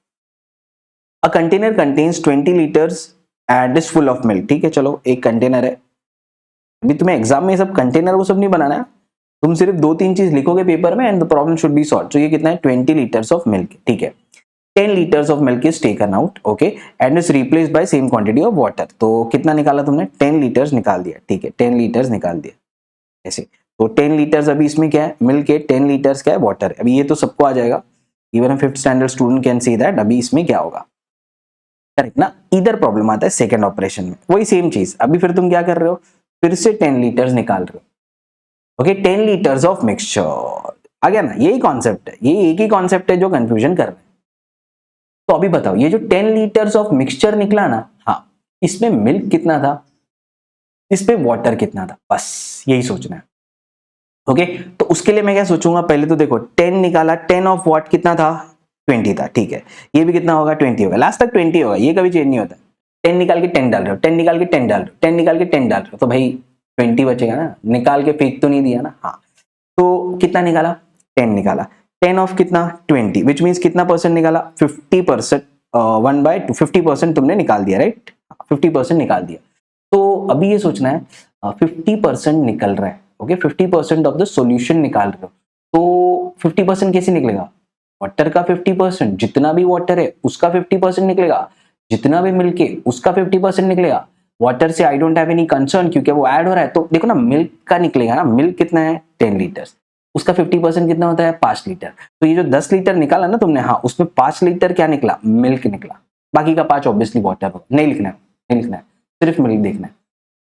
A container contains 20 litres and is full of milk. ठीक है, चलो एक कंटेनर है। अभी तुम्हें एग्जाम में सब कंटेनर वो सब नहीं बनाना है, तुम सिर्फ 2-3 चीज लिखोगे पेपर में and the problem should be solved. तो ये कितना है, 20 लीटर्स ऑफ मिल्क। ठीक है, 10 liters of milk is taken out, okay, and is replaced by same quantity of water। तो कितना निकाला तुमने, 10 liters निकाल दिया। ठीक है, 10 liters निकाल दिया ऐसे। तो 10 liters अभी इसमें क्या है, मिल्क है, 10 liters क्या है, वाटर। अभी ये तो सबको आ जाएगा, even 5th standard student can see that. अभी इसमें क्या होगा, करेक्ट ना। इधर प्रॉब्लम आता है सेकंड ऑपरेशन में, वही सेम चीज। अभी फिर तुम क्या कर रहे हो, फिर से 10 liters निकाल रहे हो। ओके, 10 liters ऑफ मिक्सचर आ गया ना, यही कॉन्सेप्ट है, ये एक ही कॉन्सेप्ट है जो कंफ्यूजन कर रहे हैं। तो अभी बताओ, ये जो 10 लीटर्स ऑफ मिक्सचर निकला ना, हाँ, इसमें मिल्क कितना था, इसमें वाटर कितना था, बस यही सोचना है। ओके, तो उसके लिए मैं क्या सोचूंगा, पहले तो देखो 10 निकाला, 10 ऑफ व्हाट कितना था, 20 था। ठीक है, ये भी कितना होगा, 20 होगा, लास्ट तक 20 होगा, ये कभी चेंज नहीं होता। 10 निकाल के 10 डाल रहे हो, 10 निकाल के 10 डाल रहे हो, 10 निकाल के 10 डाल रहे हो, तो भाई 20 बचेगा ना, निकाल के फेंक तो नहीं दिया ना। हाँ, तो कितना निकाला, 10 निकाला, 10 ऑफ कितना, 20, विच मीन्स कितना परसेंट निकाला, 50%, 1/2, 50% तुमने निकाल दिया, राइट, 50% निकाल दिया। तो अभी ये सोचना है 50% निकल रहा है, ओके, 50% ऑफ द सॉल्यूशन निकाल रहे हो, तो 50% कैसे निकलेगा, वाटर का 50%, जितना भी वाटर है उसका 50% निकलेगा, जितना भी मिल्क है उसका 50% निकलेगा। वाटर से I don't have any concern क्योंकि वो ऐड हो रहा है, तो देखो ना मिल्क का निकलेगा ना, मिल्क कितना है, 10 लीटर्स, उसका 50% कितना होता है, 5 लीटर। तो ये जो 10 लीटर निकाला ना तुमने, हाँ, उसमें 5 लीटर क्या निकला, मिल्क निकला, बाकी का 5 ऑब्वियसली वाटर होगा। नहीं लिखना है, नहीं लिखना है, सिर्फ मिल्क देखना है।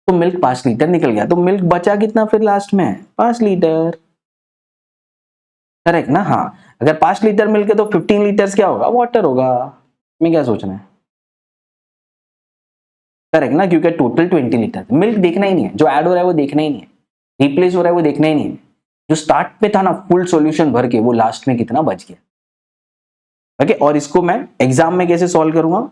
तो मिल्क 5 लीटर निकल गया, तो मिल्क बचा कितना फिर लास्ट में, 5 लीटर, करेक्ट ना। हाँ, अगर 5 लीटर मिल्क है तो 15 लीटर्स क्या होगा, वाटर होगा। मैं क्या सोचना है, करेक्ट ना, क्योंकि टोटल 20 लीटर। मिल्क देखना ही नहीं है, जो ऐड हो रहा है वो देखना ही नहीं है, रिप्लेस हो रहा है वो देखना ही नहीं है, जो स्टार्ट में था ना फुल सॉल्यूशन भर के, वो लास्ट में कितना बच गया। ओके, और इसको मैं एग्जाम में कैसे सॉल्व करूंगा,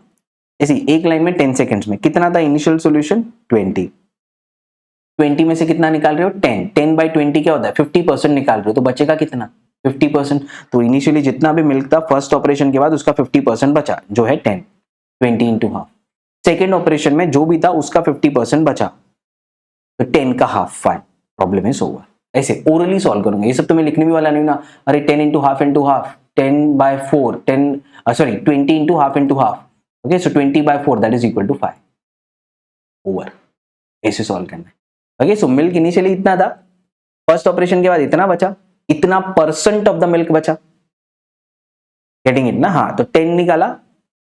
ऐसी एक लाइन में 10 सेकंड्स में। कितना था इनिशियल सॉल्यूशन, 20 में से कितना निकाल रहे हो, 10/20 क्या होता है, 50% निकाल रहे हो, तो बचेगा कितना, 50%। तो इनिशियली जितना भी मिल्क था फर्स्ट ऑपरेशन के बाद उसका 50% बचा, जो है 10, 20 into हाफ। सेकेंड ऑपरेशन में जो भी था उसका 50% बचा, तो 10 का हाफ 5, प्रॉब्लम इज ओवर। ऐसे ओरली सॉल्व करूंगा, ये सब तो मैं लिखने भी वाला नहीं ना। अरे 10 into half 10/4, 20 into half okay, so 20/4 that is equal to 5, over. ऐसे सॉल्व करना है। ओके, सो मिल्क इनिशियली इतना था, फर्स्ट ऑपरेशन के बाद इतना बचा, इतना परसेंट ऑफ द मिल्क बचा, गेटिंग इट ना। हाँ, तो 10 निकाला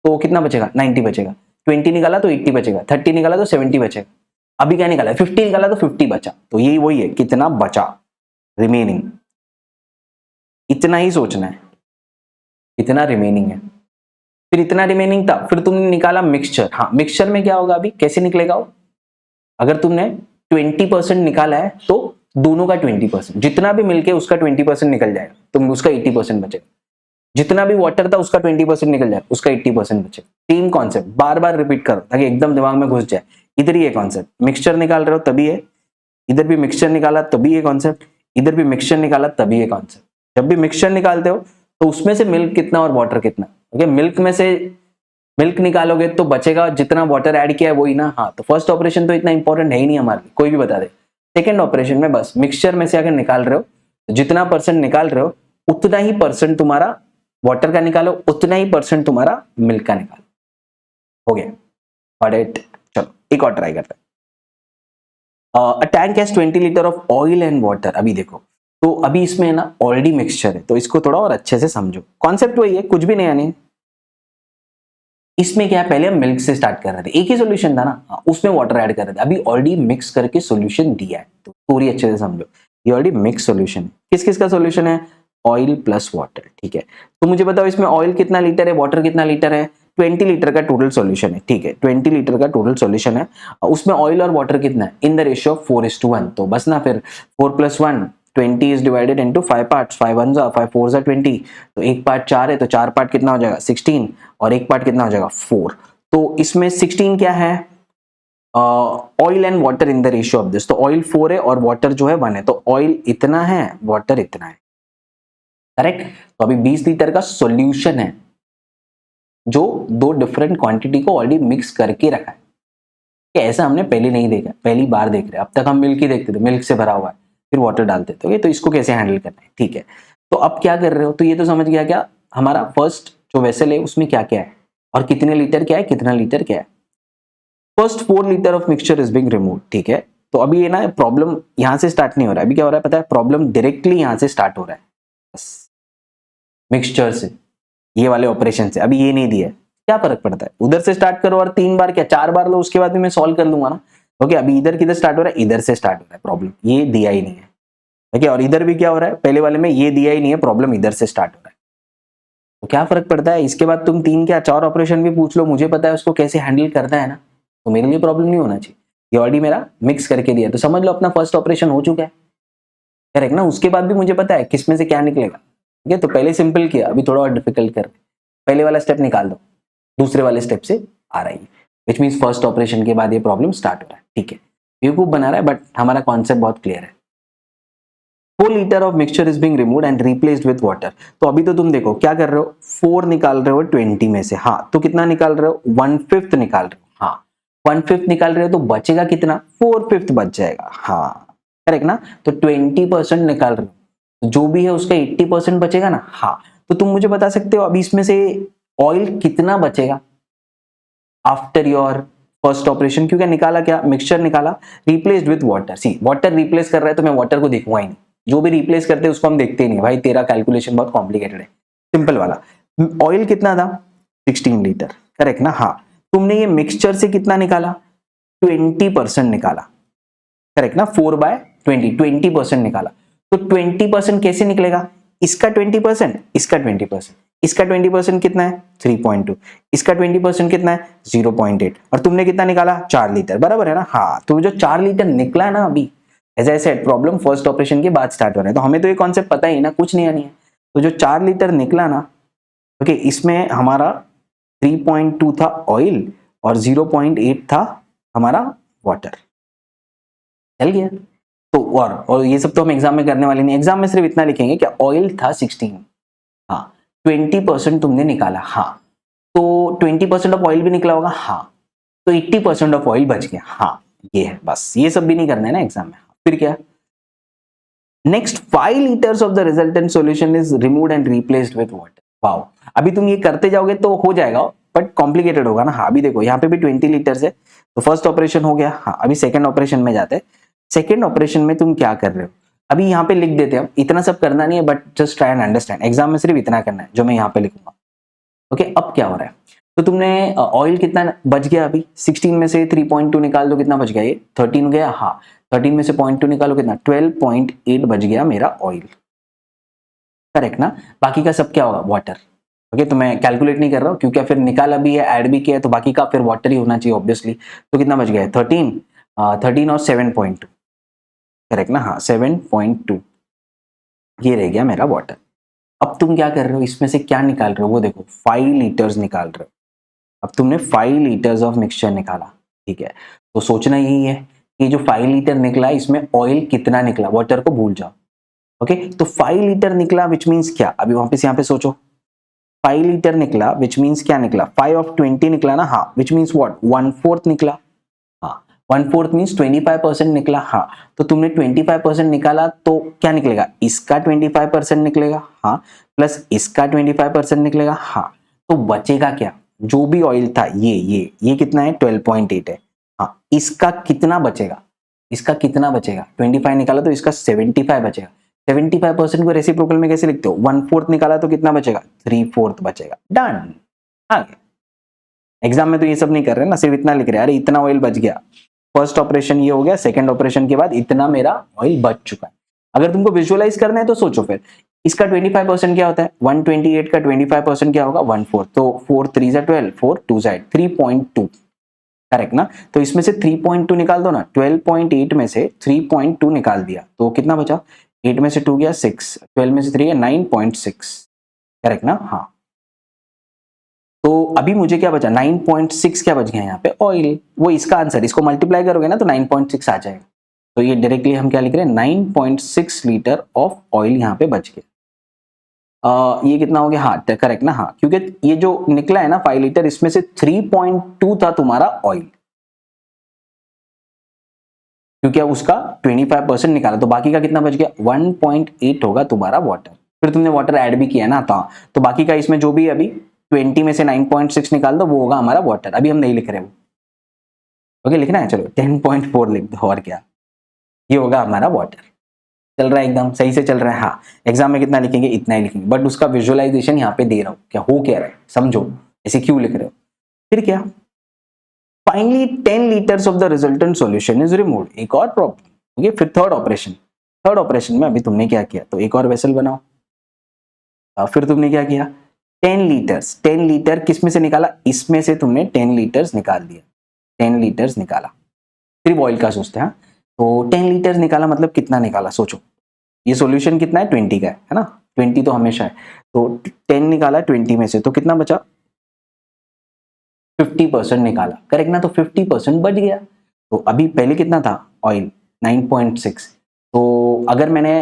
तो कितना बचेगा, 90 बचेगा, 20 निकाला तो 80 बचेगा, 30 निकाला तो 70 बचेगा। अभी क्या निकाला, 50 निकाला तो 50 बचा, तो यही वही है, कितना बचा रिमेनिंग, इतना ही सोचना है, इतना रिमेनिंग है। फिर इतना रिमेनिंग था, फिर तुमने निकाला मिक्सचर। हाँ, मिक्सचर में क्या होगा, अभी कैसे निकलेगा वो, अगर तुमने 20% निकाला है तो दोनों का 20%, जितना भी मिलके उसका 20% निकल जाएगा, तुम उसका 80% बचेगा, जितना भी वाटर था उसका 20% निकल जाएगा, उसका 80% बचेगा। सेम कॉन्सेप्ट बार बार रिपीट करो ताकि एकदम दिमाग में घुस जाए। इधर ही है कॉन्सेप्ट, मिक्सचर निकाल रहे हो तभी है, इधर भी मिक्सचर निकाला तभी है कॉन्सेप्ट, इधर भी मिक्सचर निकाला तभी है कॉन्सेप्ट। जब भी मिक्सचर निकालते हो तो उसमें से मिल्क कितना और वाटर कितना, ओके, मिल्क में से मिल्क निकालोगे तो बचेगा जितना वाटर ऐड किया है वही ना। हाँ, तो फर्स्ट ऑपरेशन तो इतना इंपॉर्टेंट है ही नहीं हमारे लिए, कोई भी बता दे। सेकेंड ऑपरेशन में बस मिक्सचर में से अगर निकाल रहे हो तो जितना परसेंट निकाल रहे हो उतना ही परसेंट तुम्हारा वाटर का निकालो, उतना ही परसेंट तुम्हारा मिल्क का निकालो, हो गया। Got it. चलो एक और ट्राई करते हैं। A tank has 20 litre of oil and water. अभी देखो, तो अभी इसमें ना ऑलरेडी मिक्सचर है, तो इसको थोड़ा और अच्छे से समझो। कॉन्सेप्ट वही है, कुछ भी नया नहीं। इसमें क्या है, पहले हम मिल्क से स्टार्ट कर रहे थे, एक ही सॉल्यूशन था ना, उसमें वाटर ऐड कर रहे थे। अभी ऑलरेडी मिक्स करके सॉल्यूशन दिया है, तो पूरी अच्छे से समझो। ये ऑलरेडी मिक्स सॉल्यूशन है। किस किस का सॉल्यूशन है, ऑयल प्लस वाटर, ठीक है। तो मुझे बताओ इसमें ऑयल कितना लीटर है, वाटर कितना लीटर है, 20 लीटर का टोटल सॉल्यूशन है, ठीक है, 20 लीटर का टोटल सॉल्यूशन है। उसमें ऑयल और वाटर कितना है, इन द रेशियो ऑफ 4:1, तो बस ना फिर 4 + 1 20 इज डिवाइडेड इनटू 5 पार्ट्स, 5 1 जा 5 4 जा 20, तो एक पार्ट 4 है तो 4 पार्ट कितना हो जाएगा 16 और एक पार्ट कितना हो जाएगा 4। तो इसमें 16 क्या है, oil and water in the ratio of this, तो ऑयल 4 है और वाटर जो है 1 है, तो ऑयल इतना है वाटर इतना है, करेक्ट। तो अभी 20 लीटर का सॉल्यूशन है जो दो डिफरेंट क्वांटिटी को ऑलरेडी मिक्स करके रखा है। ऐसा हमने पहले नहीं देखा, पहली बार देख रहे हैं। अब तक हम मिल्क ही देखते थे, मिल्क से भरा हुआ है फिर वाटर डालते थे, ओके। तो इसको कैसे हैंडल करना है, ठीक है। तो अब क्या कर रहे हो, तो ये तो समझ गया क्या हमारा फर्स्ट जो वेसल है उसमें क्या क्या है और कितने लीटर क्या है, कितना लीटर क्या है। First 4 litre of mixture is being removed, ठीक है। तो अभी ये ना प्रॉब्लम यहां से स्टार्ट नहीं हो रहा है, अभी क्या हो रहा है पता है, प्रॉब्लम डायरेक्टली यहां से स्टार्ट हो रहा है, बस मिक्सचर से, ये वाले ऑपरेशन से। अभी ये नहीं दिया है, क्या फर्क पड़ता है, उधर से स्टार्ट करो और 3 बार क्या 4 बार लो, उसके बाद भी मैं सॉल्व कर दूंगा ना, ओके। अभी इधर किधर स्टार्ट हो रहा है, इधर से स्टार्ट हो रहा है प्रॉब्लम, ये दिया ही नहीं है, ओके। और इधर भी क्या हो रहा है, पहले वाले में ये दिया ही नहीं है, प्रॉब्लम इधर से स्टार्ट हो रहा है। तो क्या फर्क पड़ता है, इसके बाद तुम 3 क्या 4 ऑपरेशन भी पूछ लो, मुझे पता है उसको कैसे हैंडल करना है ना, तो मेरे लिए प्रॉब्लम नहीं होना चाहिए। ये ऑलरेडी मेरा मिक्स करके दिया, तो समझ लो अपना फर्स्ट ऑपरेशन हो चुका है, करेक्ट ना। उसके बाद भी मुझे पता है किस में से क्या निकलेगा, ठीक है। तो पहले सिंपल किया, अभी थोड़ा और डिफिकल्ट कर, पहले वाला स्टेप निकाल दो, दूसरे वाले स्टेप से आ रही है, विच मीन्स फर्स्ट ऑपरेशन के बाद ये प्रॉब्लम स्टार्ट हो रहा है, ठीक है। बेवकूफ बना रहा है बट हमारा कॉन्सेप्ट बहुत क्लियर है। 4 litre of mixture is being removed and replaced with water. तो अभी तो तुम देखो क्या कर रहे हो, 4 निकाल रहे हो 20 में से, हाँ तो कितना निकाल रहे हो 1/5 निकाल रहे हो, हाँ 1/5 निकाल रहे हो तो बचेगा कितना 4/5 बच जाएगा, हाँ करेक्ट ना। तो 20% निकाल रहे हो, जो भी है उसका 80% बचेगा ना, हाँ। तो तुम मुझे बता सकते हो अभी इसमें से ऑयल कितना बचेगा आफ्टर योर फर्स्ट ऑपरेशन, क्योंकि निकाला क्या मिक्सचर निकाला, replaced with water. See water replace कर रहा है तो मैं वाटर को देखूंगा ही नहीं, जो भी रिप्लेस करते हैं उसको हम देखते ही नहीं, भाई तेरा कैलकुलेशन बहुत कॉम्प्लिकेटेड है, सिंपल वाला। ऑयल कितना था 16 लीटर, करेक्ट ना, हाँ। तुमने ये मिक्सचर से कितना निकाला 20% निकाला, करेक्ट ना, 4/20 20% निकाला। तो 20% कैसे निकलेगा, इसका 20%, इसका 20%, इसका 20% कितना है 3.2, इसका 20% कितना है 0.8, और तुमने कितना निकाला 4 लीटर, बराबर है ना, हाँ। तो जो 4 लीटर निकला ना अभी, as I said problem first operation के बाद स्टार्ट हो रहा है, तो हमें तो ये कॉन्सेप्ट पता ही ना, कुछ नहीं आनी है। तो जो 4 लीटर निकला ना, ओके, इसमें हमारा 3.2 था ऑयल और 0.8 था हमारा वाटर, चल गया। तो और ये सब तो हम एग्जाम में करने वाले नहीं, एग्जाम में सिर्फ इतना लिखेंगे कि ऑयल था 16, हाँ 20% तुमने निकाला, हाँ तो 20% ऑफ ऑयल भी निकला होगा, हाँ तो 80% ऑफ ऑयल बच गया, हाँ ये है, बस ये सब भी नहीं करना है ना एग्जाम में। फिर क्या, next 5 litres of the resultant solution is removed and replaced with water. Wow, अभी तुम ये करते जाओगे तो हो जाएगा बट कॉम्प्लिकेटेड होगा ना, हाँ। अभी देखो यहाँ पे भी 20 लीटर्स है, तो फर्स्ट ऑपरेशन हो गया, हाँ। अभी सेकंड ऑपरेशन में जाते हैं, सेकंड ऑपरेशन में तुम क्या कर रहे हो, अभी यहाँ पे लिख देते हैं, इतना सब करना नहीं है but just try and understand, exam में सिर्फ इतना करना है जो मैं यहाँ पे लिखूंगा, ओके। अब क्या हो रहा है, तो तुमने ऑयल कितना बच गया, अभी 16 में से 3.2 निकाल दो, कितना बच गया, ये 13 गया, हाँ 13 में से 0.2 निकालो, कितना 12.8 बच गया मेरा ऑयल, करेक्ट ना। बाकी का सब क्या होगा वाटर, ओके। तो मैं कैलकुलेट नहीं कर रहा हूँ क्योंकि फिर निकाला भी है ऐड भी किया है, तो बाकी का फिर वाटर ही होना चाहिए ऑब्वियसली। तो कितना बच गया 13 और 7.2, करेक्ट ना, हाँ 7.2 ये रह गया मेरा वाटर। अब तुम क्या कर रहे हो, इसमें से क्या निकाल रहे हो, वो देखो 5 लीटर्स निकाल रहे हो। अब तुमने 5 लीटर्स ऑफ मिक्सचर निकाला, ठीक है। तो सोचना यही है कि जो 5 लीटर निकला इसमें ऑयल कितना निकला, वाटर को भूल जाओ, ओके। तो 5 लीटर निकला विच मीन्स क्या, अभी वापस यहाँ पे सोचो, 5 लीटर निकला विच मीन्स क्या निकला, 5 ऑफ 20 निकला ना, हाँ विच मीन्स व्हाट 1/4 निकला, हाँ 1/4 मीन्स 25% निकला, हाँ। तो तुमने 25% निकाला तो क्या निकलेगा, इसका 25% निकलेगा, हाँ प्लस इसका 25% निकलेगा, हाँ। तो बचेगा क्या, जो भी ऑयल था ये कितना है 12.8 है, हाँ। इसका कितना बचेगा, इसका कितना बचेगा 25 निकाला तो इसका 75 बचेगा। 75% को रेसिप्रोकल में कैसे लिखते हो, 1/4 निकाला तो कितना बचेगा 3/4 बचेगा, डन, आगे। एग्जाम में तो ये सब नहीं कर रहे ना, सिर्फ इतना लिख रहे हैं, अरे इतना ऑयल बच गया, फर्स्ट ऑपरेशन ये हो गया, सेकंड ऑपरेशन के बाद इतना मेरा ऑयल बच चुका है। अगर तुमको विजुअलाइज करना है तो सोचो फिर, इसका 25% क्या होता है, 128 का 25% क्या होगा 1/4, तो 4 3 जा 12, 4 2 जा 8, 3.2, करेक्ट ना। तो इसमें से 3.2 निकाल दो ना, 12.8 में से 3.2 निकाल दिया तो कितना बचा 8 में से 2 गया 6, 12 में से 3 है 9.6, करेक्ट ना? हाँ, तो अभी मुझे क्या बचा, 9.6 क्या बच गया यहाँ पे, ऑयल। वो इसका आंसर, इसको मल्टीप्लाई करोगे ना तो 9.6 आ जाएगा। तो ये डायरेक्टली हम क्या लिख रहे हैं, 9.6 लीटर ऑफ ऑयल यहाँ पे बच गया। ये कितना हो गया, हाँ करेक्ट ना? हाँ, क्योंकि ये जो निकला है ना 5 लीटर, इसमें से 3.2 था तुम्हारा ऑयल, क्योंकि अब उसका 25% निकाला, तो बाकी का कितना बच गया, 1.8 होगा तुम्हारा वाटर। फिर तुमने वाटर ऐड भी किया ना, तो बाकी का इसमें जो भी अभी 20 में से 9.6 निकाल दो, वो होगा हमारा वाटर। अभी हम नहीं लिख रहे वो, ओके, लिखना है, चलो 10.4 लिख दो, और क्या, ये होगा हमारा वाटर। चल रहा है, एकदम सही से चल रहा है। हाँ, एग्जाम में कितना लिखेंगे, इतना ही लिखेंगे, बट उसका विजुअलाइजेशन यहाँ पे दे रहा हूँ, क्या हो क्या रहा है, समझो ऐसे क्यों लिख रहे हो। फिर क्या, finally 10 litres of the resultant solution is removed. एक और प्रॉब्लम, ओके। फिर थर्ड ऑपरेशन में अभी तुमने क्या किया, तो एक और वेसल बनाओ। फिर तुमने क्या किया, 10 लीटर किस में से निकाला, इसमें से तुमने 10 लीटर्स निकाल दिया, 10 लीटर्स निकाला। सिर्फ ऑयल का सोचते हैं, तो 10 लीटर्स निकाला मतलब कितना निकाला, सोचो। ये सॉल्यूशन कितना है, 20 का है ना, 20 तो हमेशा है, तो 10 निकाला 20 में से, तो कितना बचा, 50% निकाला, करेक्ट ना? तो 50% बच गया। तो अभी पहले कितना था ऑयल, 9.6, तो अगर मैंने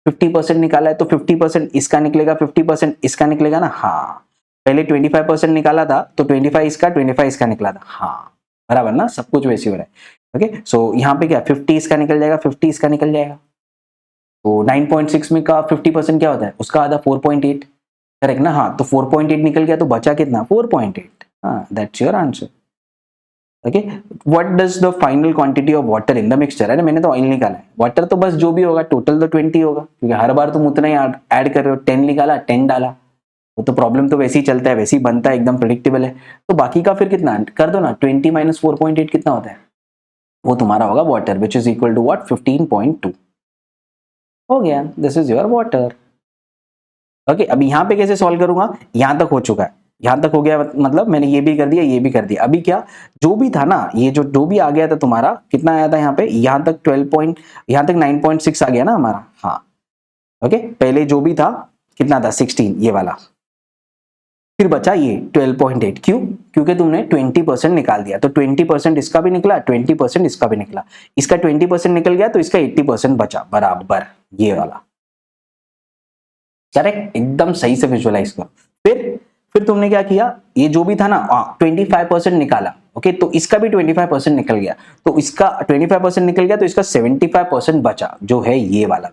50% निकाला है तो 50% इसका निकलेगा, 50% इसका निकलेगा ना? हाँ, पहले 25% निकाला था तो 25 इसका, 25 इसका निकला था, हाँ बराबर ना, सब कुछ वैसे हो रहा है। ओके, सो यहाँ पे क्या 50 इसका निकल जाएगा, 50 इसका निकल जाएगा, तो 9.6 में का 50% क्या होता है, उसका आधा 4.8, करेक्ट ना? हाँ, तो 4.8 निकल गया, तो बचा कितना, 4.8। हाँ, that's your answer. Okay, what does the final quantity of water in the mixture. अरे मैंने तो ऑयल निकाला है, वाटर तो बस जो भी होगा टोटल तो 20 होगा, क्योंकि हर बार तुम उतना ही ऐड कर रहे हो। 10 निकाला, 10 डाला, वो तो प्रॉब्लम तो वैसे ही चलता है, वैसे ही बनता है, एकदम प्रेडिक्टेबल है। तो बाकी का फिर कितना कर दो ना, 20 माइनस 4.8 कितना होता है, वो तुम्हारा होगा water, which is equal to what, 15.2। हो गया, this is your water. Okay, अब यहाँ पे कैसे सॉल्व करूंगा, यहां तक हो चुका है, यहां तक हो गया, मतलब मैंने ये भी कर दिया, ये भी कर दिया। अभी क्या, जो भी था ना, ये जो भी आ गया था तुम्हारा, कितना आया था यहाँ पे, यहाँ तक यहाँ तक 9.6 आ गया ना हमारा। हाँ, ओके, पहले जो भी था कितना था, 16, ये वाला, फिर बचा ये 12.8। क्यों, क्योंकि तुमने 20% निकाल दिया, तो 20% इसका भी निकला, 20% इसका भी निकला, इसका 20% निकल गया, तो इसका 80% बचा, बराबर ये वाला, करेक्ट, एकदम सही से विजुअलाइज करो। फिर तुमने क्या किया, ये जो भी था ना 25% निकाला, ओके, तो इसका भी 25% निकल गया, तो इसका 25% निकल गया, तो इसका 75% बचा, जो है ये वाला।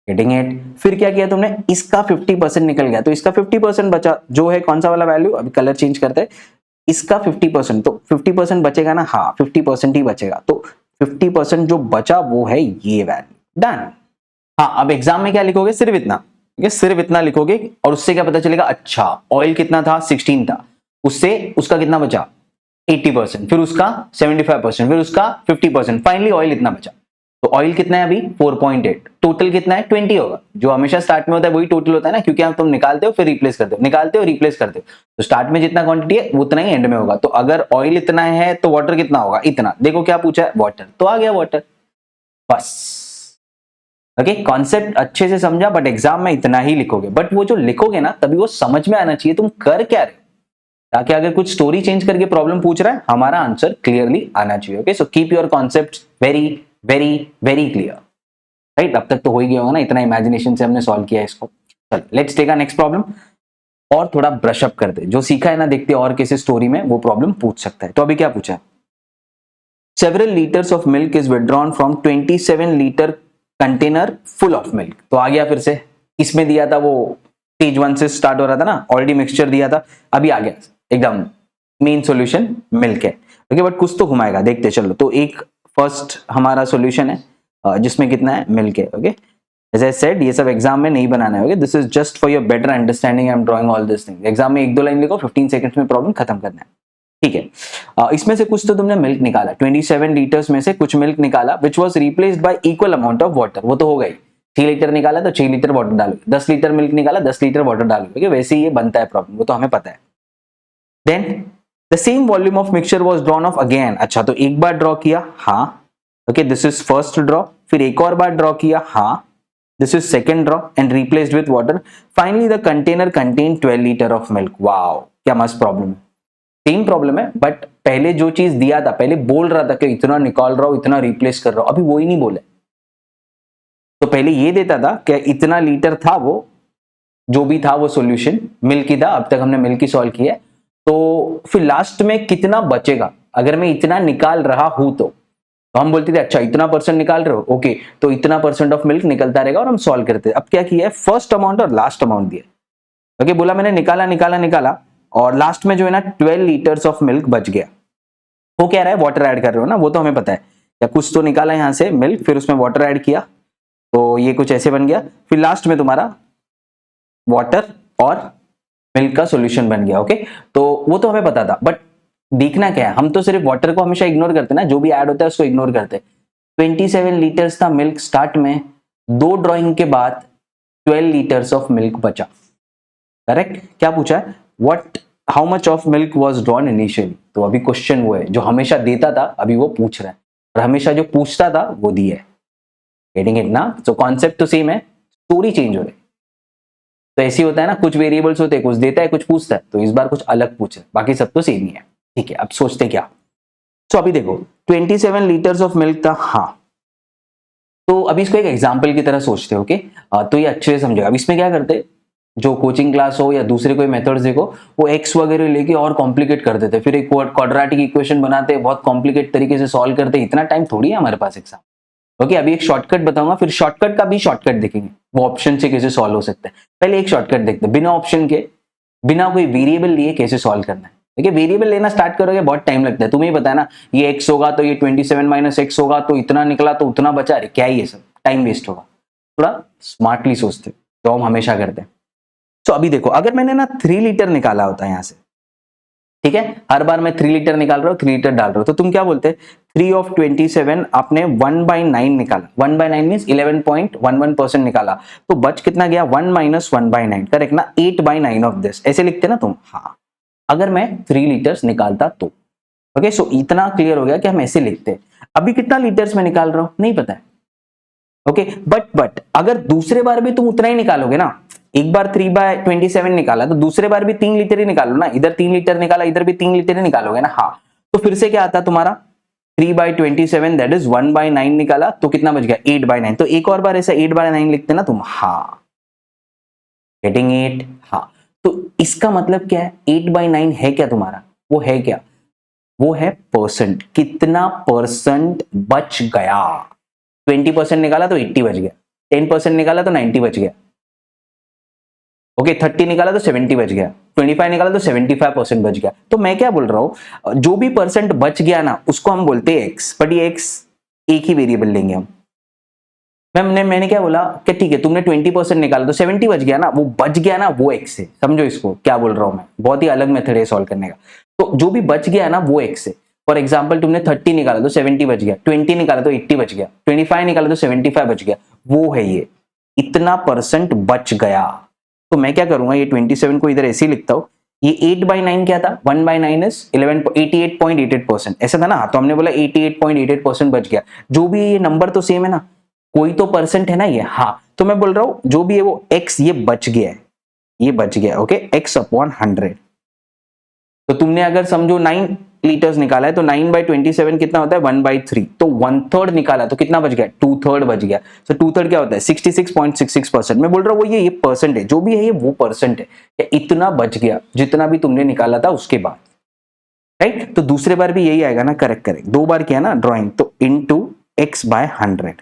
Getting it? फिर क्या किया तुमने, इसका 50% निकल गया, तो इसका 50% बचा, जो है कौन सा वाला वैल्यू, अभी कलर चेंज करते हैं, इसका 50%, तो 50% बचेगा ना, हाँ 50% ही बचेगा, तो 50% जो बचा वो है ये वैल्यू, डन। हाँ, अब एग्जाम में क्या लिखोगे, सिर्फ इतना, ये सिर्फ इतना लिखोगे, और उससे क्या पता चलेगा, अच्छा ऑयल कितना था, 16 था, उससे उसका कितना बचा, 80%, फिर उसका 75%, फिर उसका 50%, फाइनली ऑयल इतना बचा। तो ऑयल कितना है अभी, 4.8, टोटल कितना है, 20 होगा, जो हमेशा स्टार्ट में होता है वही टोटल होता है ना, क्योंकि आप तुम निकालते हो फिर रिप्लेस करते हो, निकालते हो रिप्लेस करते हो, तो स्टार्ट में जितना क्वांटिटी है उतना ही एंड में होगा। तो अगर ऑयल इतना है तो वाटर कितना होगा, इतना, देखो क्या पूछा है, वाटर, तो आ गया वाटर, बस। ओके, कॉन्सेप्ट अच्छे से समझा, बट एग्जाम में इतना ही लिखोगे, बट वो जो लिखोगे ना तभी वो समझ में आना चाहिए तुम कर क्या रहे हो, ताकि अगर कुछ स्टोरी चेंज करके प्रॉब्लम पूछ रहा है, हमारा आंसर क्लियरली आना चाहिए। Okay, so keep your concept very very very clear, right? अब तक तो हो ही गया होगा ना, इतना इमेजिनेशन से हमने सॉल्व किया है इसको। चलो let's take a next problem, और थोड़ा ब्रश अप करते, जो सीखा है ना देखते और किसी स्टोरी में वो प्रॉब्लम पूछ सकता है। तो अभी क्या पूछा है, several litres of milk is withdrawn from 27 litre container full of milk. तो आ गया फिर से, इसमें दिया था वो स्टेज 1 से स्टार्ट हो रहा था ना, ऑलरेडी मिक्सचर दिया था, अभी आ गया एकदम मेन सॉल्यूशन मिल्क है। ओके, बट कुछ तो घुमाएगा, देखते चलो। तो एक फर्स्ट हमारा सॉल्यूशन है जिसमें कितना है, मिल्क है। ओके, एज आई सेड ये सब एग्जाम में नहीं बनाना है, okay, this is just for your better understanding, I am drawing all this thing. Exam में 1-2 लाइन लिखो, 15 सेकंड्स में प्रॉब्लम खत्म करना है, ठीक है। इसमें से कुछ तो तुमने मिल्क निकाला, 27 लीटर्स में से कुछ मिल्क निकाला, which was replaced y equal amount of water, वो तो हो गई। 6 लीटर निकाला तो 6 लीटर वाटर डालो, 10 लीटर मिल्क निकाला 10 लीटर वाटर डालो, वैसे ही ये बनता है प्रॉब्लम, वो तो हमें पता है। Then the same volume of mixture was drawn off again, अच्छा तो एक बार ड्रॉ किया, हाँ okay, this is first draw, फिर एक और बार ड्रॉ किया, हाँ, this is second draw and replaced with water, finally the container contain 12 litre of milk. Wow, क्या मस्त प्रॉब्लम है, सेम प्रॉब्लम है, बट पहले जो चीज दिया था, पहले बोल रहा था कि इतना निकाल रहा हूं, इतना रिप्लेस कर रहा हूं, अभी वो ही नहीं बोले। तो पहले ये देता था कि इतना लीटर था, वो जो भी था वो सॉल्यूशन मिल्क ही था, अब तक हमने मिल्क ही सॉल्व किया है, तो फिर लास्ट में कितना बचेगा अगर मैं इतना निकाल रहा हूं तो हम बोलते थे अच्छा इतना परसेंट निकाल रहे हो, ओके, तो इतना परसेंट ऑफ मिल्क निकलता रहेगा और हम सॉल्व करते। अब क्या किया है, फर्स्ट अमाउंट और लास्ट अमाउंट दिया, ओके, बोला मैंने निकाला निकाला निकाला और लास्ट में जो है ना 12 लीटर्स ऑफ मिल्क बच गया। वो कह रहा है वाटर ऐड कर रहे हो ना, वो तो हमें पता है, या कुछ तो निकाला यहां से मिल्क, फिर उसमें वाटर ऐड किया, तो ये कुछ ऐसे बन गया, फिर लास्ट में तुम्हारा वाटर और मिल्क का सॉल्यूशन बन गया। ओके, तो वो तो हमें पता था, बट देखना क्या है, हम तो सिर्फ वाटर को हमेशा इग्नोर करते हैं ना, जो भी ऐड होता है उसको इग्नोर करते हैं। 27 लीटर्स था मिल्क स्टार्ट में, 2 ड्रॉइंग के बाद 12 लीटर्स ऑफ मिल्क बचा। करेक्ट, क्या पूछा है, what how much of milk was drawn initially, तो अभी क्वेश्चन वो है जो हमेशा देता था, अभी वो पूछ रहा है, और हमेशा जो पूछता था वो दिया है। गेटिंग इट ना, सो कॉन्सेप्ट तो सेम है, स्टोरी चेंज हो रही है। तो ऐसे होता है ना, कुछ वेरिएबल्स होते हैं, कुछ देता है कुछ पूछता है, तो इस बार कुछ अलग पूछ रहा है, बाकी सब तो सेम ही है। ठीक है, अब सोचते क्या, तो अभी देखो 27 लीटर्स ऑफ मिल्क था, हाँ, तो अभी इसको एक एग्जाम्पल की तरह सोचते हो, ओके, तो ये अच्छे से समझेगा। अब इसमें क्या करते, जो कोचिंग क्लास हो या दूसरे कोई मेथड्स देखो, वो एक्स वगैरह लेके और कॉम्प्लिकेट कर देते, फिर एक क्वाड्रेटिक इक्वेशन बनाते, बहुत कॉम्प्लिकेट तरीके से सॉल्व करते, इतना टाइम थोड़ी है हमारे पास एग्जाम। ओके, अभी एक शॉर्टकट बताऊंगा, फिर शॉर्टकट का भी शॉर्टकट देखेंगे, वो ऑप्शन से कैसे सॉल्व हो सकता है। पहले एक शॉर्टकट देखते हैं, बिना ऑप्शन के, बिना कोई वेरिएबल लिए कैसे सॉल्व करना है। देखिए, वेरिएबल लेना स्टार्ट करोगे बहुत टाइम लगता है, तुम्हें ही पता है ना, ये x होगा तो ये 27 माइनस एक्स होगा, तो इतना निकला तो उतना बचा, अरे क्या ही ये सब टाइम वेस्ट होगा। थोड़ा स्मार्टली सोचते, तो हम हमेशा करते हैं। तो अभी देखो, अगर मैंने ना 3 लीटर निकाला होता है यहां से, ठीक है, हर बार मैं 3 लीटर निकाल रहा हूँ, 3 लीटर डाल रहा हूँ, तो तुम क्या बोलते हैं, 3 of 27 आपने 1/9 निकाला, 1/9 मीन्स 11.11% निकाला, तो बच कितना गया, 1 माइनस 1/9, करेक्ट ना, 8/9 ऑफ दिस, ऐसे लिखते ना तुम, हाँ, अगर मैं 3 लीटर्स निकालता तो। ओके, सो इतना क्लियर हो गया कि हम ऐसे लिखते हैं। अभी कितना लीटर्स में निकाल रहा हूं नहीं पता है, ओके, बट अगर दूसरे बार भी तुम उतना ही निकालोगे ना, एक बार 3/27 निकाला तो दूसरे बार भी 3 लीटर ही निकालो ना, इधर 3 लीटर निकाला, इधर भी 3 लीटर ही निकालोगे ना, हाँ, तो फिर से क्या आता तुम्हारा 3/27, दैट इज 1/9 निकाला, तो कितना बच गया 8/9, तो एक और बार ऐसा 8/9 लिखते ना तुम, हाँ, गेटिंग इट, हाँ, तो इसका मतलब क्या है, 8/9 है क्या तुम्हारा, वो है क्या, वो है परसेंट, कितना परसेंट बच गया। 20% निकाला तो 80 बच गया, 10% निकाला तो 90 बच गया, ओके, 30 निकाला तो 70 बच गया, 25 निकाला तो 75% बच गया। तो मैं क्या बोल रहा हूं, जो भी परसेंट बच गया ना उसको हम बोलते हैं एक्स, बट ये एक्स एक ही वेरिएबल लेंगे हम। मैंने क्या बोला कि ठीक है, तुमने 20% निकाला तो 70 बच गया ना, वो बच गया ना, वो एक्स है, समझो इसको क्या बोल रहा हूं मैं, बहुत ही अलग मेथड है सॉल्व करने का। तो जो भी बच गया ना वो एक्स है। फॉर एग्जाम्पल तुमने 30 निकाला तो 70 बच गया, 20 निकाला तो 80 बच गया, 25 निकाला तो 75 बच गया, वो है ये, इतना परसेंट बच गया। तो मैं क्या करूंगा, ये 27 को इधर ऐसे ही लिखता हूं, ये 8/9 क्या था, 1/9 इज 88.88%, ऐसा था ना, तो हमने बोला 88.88% बच गया। जो भी ये नंबर तो सेम है ना, कोई तो परसेंट है ना ये, हाँ, तो मैं बोल रहा हूं जो भी है वो x ये बच गया है, ये बच गया, ओके, x/100। तो तुमने अगर समझो 9 लीटर्स निकाला है, तो 9/27 कितना होता है, 1/3, तो 1/3 निकाला तो कितना बच गया, 2/3 बच गया। तो 2/3 क्या होता है, 66.66%। मैं बोल रहा हूँ वो ये परसेंट है, जो भी है ये वो परसेंट है, इतना बच गया जितना भी तुमने निकाला था उसके बाद, राइट। तो दूसरे बार भी यही आएगा ना, करेक्ट, 2 बार किया ना ड्रॉइंग, तो इंटू x/100,